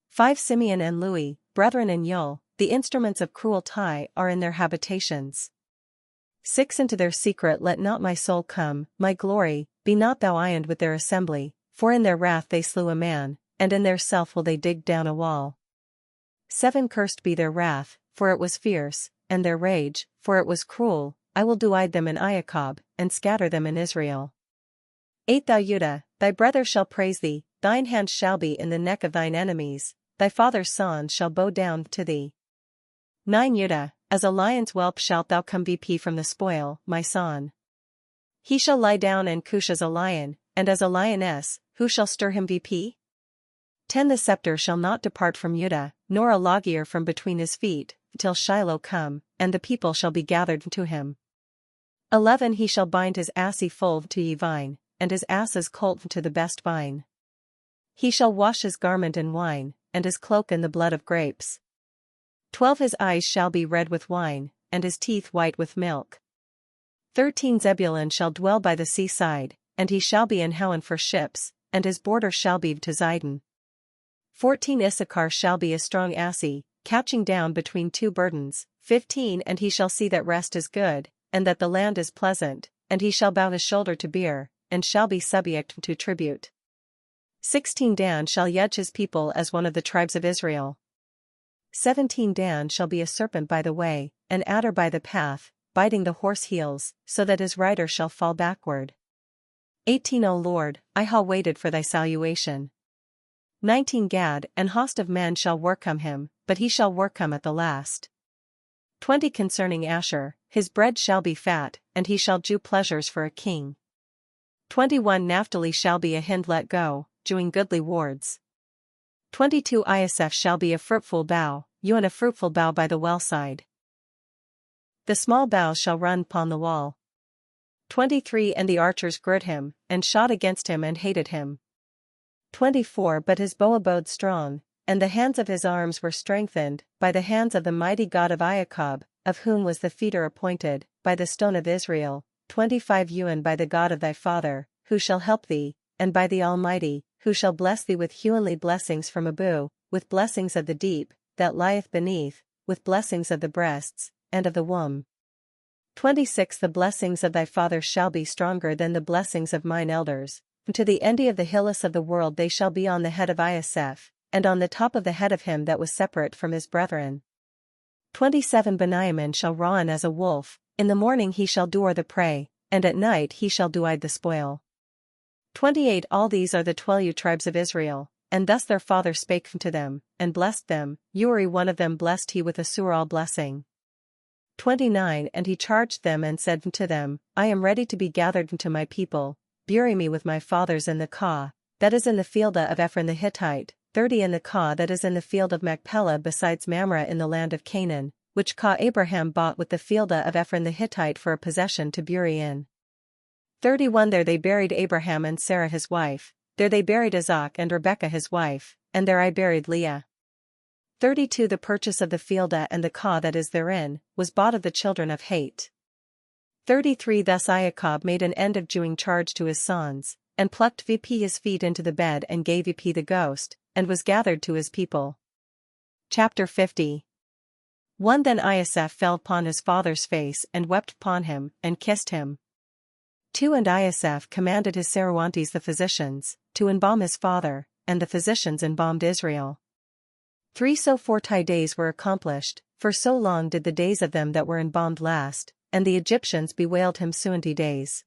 5 Simeon and Louis, brethren in Yul, the instruments of cruelty are in their habitations. 6 Into their secret let not my soul come, my glory, be not thou ironed with their assembly, for in their wrath they slew a man, and in their self will they dig down a wall. 7 Cursed be their wrath, for it was fierce, and their rage, for it was cruel, I will divide them in Iacob, and scatter them in Israel. 8 Thou Judah, thy brother shall praise thee, thine hand shall be in the neck of thine enemies, thy father's son shall bow down to thee. 9 Judah, as a lion's whelp shalt thou come VP from the spoil, my son. He shall lie down and couch as a lion, and as a lioness, who shall stir him VP? 10 The scepter shall not depart from Judah, nor a lawgiver from between his feet, till Shiloh come, and the people shall be gathered to him. 11 He shall bind his assy foal to ye vine, and his ass's colt to the best vine. He shall wash his garment in wine, and his cloak in the blood of grapes. 12 His eyes shall be red with wine, and his teeth white with milk. 13 Zebulun shall dwell by the seaside, and he shall be an haven for ships, and his border shall be to Zidon. 14 Issachar shall be a strong assy, couching down between two burdens. 15 And he shall see that rest is good, and that the land is pleasant, and he shall bow his shoulder to beer, and shall be subject to tribute. 16 Dan shall judge his people as one of the tribes of Israel. 17 Dan shall be a serpent by the way, an adder by the path, biting the horse heels, so that his rider shall fall backward. 18 O Lord, I ha waited for thy salutation. 19 Gad, an host of men shall worcome him, but he shall worcome at the last. 20 Concerning Asher, his bread shall be fat, and he shall jew pleasures for a king. 21 Naphtali shall be a hind let go, jewing goodly wards. 22 Isaac shall be a fruitful bough, you and a fruitful bough by the well side. The small boughs shall run upon the wall. 23 And the archers girt him, and shot against him and hated him. 24 But his bow abode strong, and the hands of his arms were strengthened, by the hands of the mighty God of Iacob, of whom was the feeder appointed, by the stone of Israel. 25 Ewan by the God of thy father, who shall help thee, and by the Almighty, who shall bless thee with heavenly blessings from above, with blessings of the deep, that lieth beneath, with blessings of the breasts, and of the womb. 26 The blessings of thy father shall be stronger than the blessings of mine elders, and to the end of the hills of the world they shall be on the head of Isaac, and on the top of the head of him that was separate from his brethren. 27 Benjamin shall run as a wolf, in the morning he shall devour the prey, and at night he shall divide the spoil. 28 All these are the 12 tribes of Israel, and thus their father spake to them, and blessed them. Uri one of them blessed he with a sural blessing. 29 And he charged them and said to them, I am ready to be gathered to my people, bury me with my fathers in the Ka, that is in the field of Ephron the Hittite, 30 In the Ka that is in the field of Machpelah besides Mamre in the land of Canaan, which Ka Abraham bought with the field of Ephron the Hittite for a possession to bury in. 31 There they buried Abraham and Sarah his wife, there they buried Isaac and Rebekah his wife, and there I buried Leah. 32 The purchase of the field and the Ka that is therein, was bought of the children of Hate. 33 Thus Iacob made an end of jewing charge to his sons, and plucked VP his feet into the bed and gave VP the ghost, and was gathered to his people. Chapter 50. 1 Then Iosaph fell upon his father's face and wept upon him, and kissed him. 2 And Iosaph commanded his Saruantes the physicians, to embalm his father, and the physicians embalmed Israel. 3 So 40 days were accomplished, for so long did the days of them that were embalmed last, and the Egyptians bewailed him 70 days.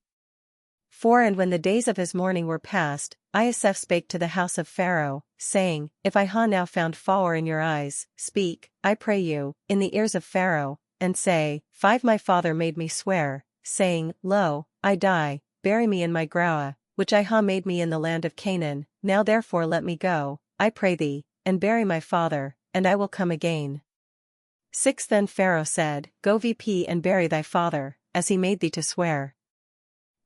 4 And when the days of his mourning were past, Iosaph spake to the house of Pharaoh, saying, If I ha now found favour in your eyes, speak, I pray you, in the ears of Pharaoh, and say, 5 My father made me swear, saying, Lo, I die, bury me in my groa, which I ha made me in the land of Canaan. Now therefore let me go, I pray thee, and bury my father, and I will come again. 6 Then Pharaoh said, Go vp and bury thy father, as he made thee to swear.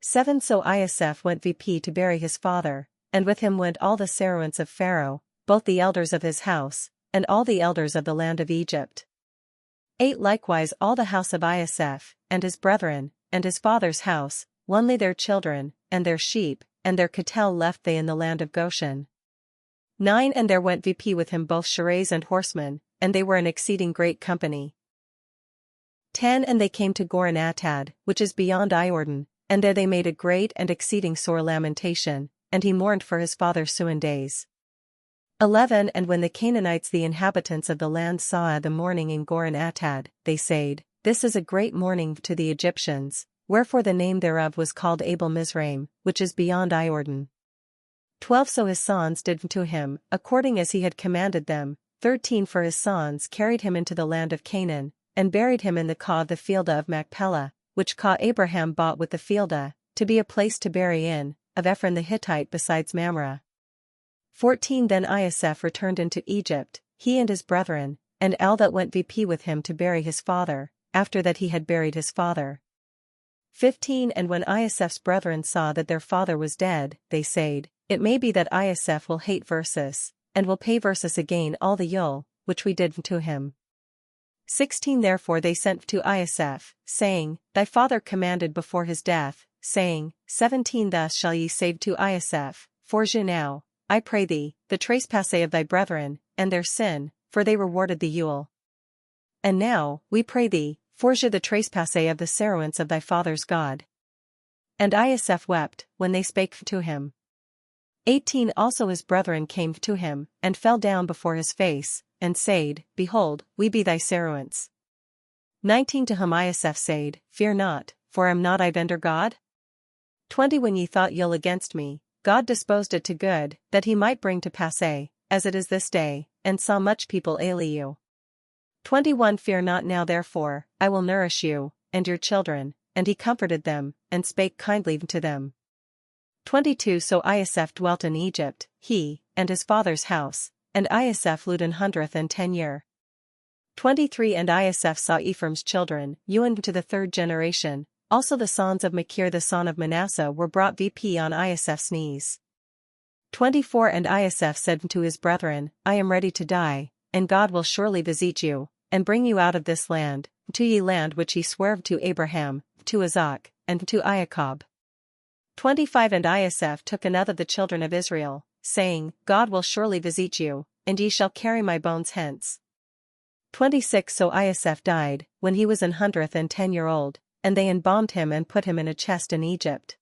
7 So Iosaph went vp to bury his father, and with him went all the Saruants of Pharaoh, both the elders of his house, and all the elders of the land of Egypt. 8 Likewise all the house of Iosaph, and his brethren, and his father's house, only their children, and their sheep, and their cattle left they in the land of Goshen. 9 And there went vp with him both chariots and horsemen, and they were an exceeding great company. 10 And they came to Goren-Atad, which is beyond Iordan, and there they made a great and exceeding sore lamentation, and he mourned for his father 7 days. 11 And when the Canaanites the inhabitants of the land saw the mourning in Goren-Atad, they said, This is a great mourning to the Egyptians, wherefore the name thereof was called Abel Mizraim, which is beyond Iordan. 12 So his sons did to him, according as he had commanded them. 13 For his sons carried him into the land of Canaan, and buried him in the Ka of the Fieldah of Machpelah, which Ka Abraham bought with the Fieldah, to be a place to bury in, of Ephron the Hittite besides Mamre. 14 Then Iosaph returned into Egypt, he and his brethren, and all that went vp with him to bury his father, after that he had buried his father. 15 And when Iosaph's brethren saw that their father was dead, they said, It may be that Iosaph will hate Versus, and will pay Versus again all the Yule, which we did to him. 16 Therefore they sent to Iosaph, saying, Thy father commanded before his death, saying, 17 Thus shall ye say to Iosaph, Forge now, I pray thee, the trespass of thy brethren, and their sin, for they rewarded the Yule. And now, we pray thee, forge the trespass of the Saruants of thy father's God. And Iosaph wept, when they spake to him. 18 Also his brethren came to him, and fell down before his face, and said, Behold, we be thy Saruants. 19 To whom Iosaph said, Fear not, for am not I vendor God? 20 When ye thought ill against me, God disposed it to good, that he might bring to pass, as it is this day, and saw much people ail you. 21 Fear not now therefore, I will nourish you, and your children. And he comforted them, and spake kindly to them. 22 So Iosaph dwelt in Egypt, he, and his father's house, and Iosaph lived 110 years. 23 And Iosaph saw Ephraim's children, even to the 3rd generation, also the sons of Machir the son of Manasseh were brought vp on Iosaph's knees. 24 And Iosaph said to his brethren, I am ready to die, and God will surely visit you, and bring you out of this land, to ye land which he sware to Abraham, to Isaac, and to Jacob. 25 And Iosaph took another of the children of Israel, saying, God will surely visit you, and ye shall carry my bones hence. 26 So Iosaph died, when he was 110 years old, and they embalmed him and put him in a chest in Egypt.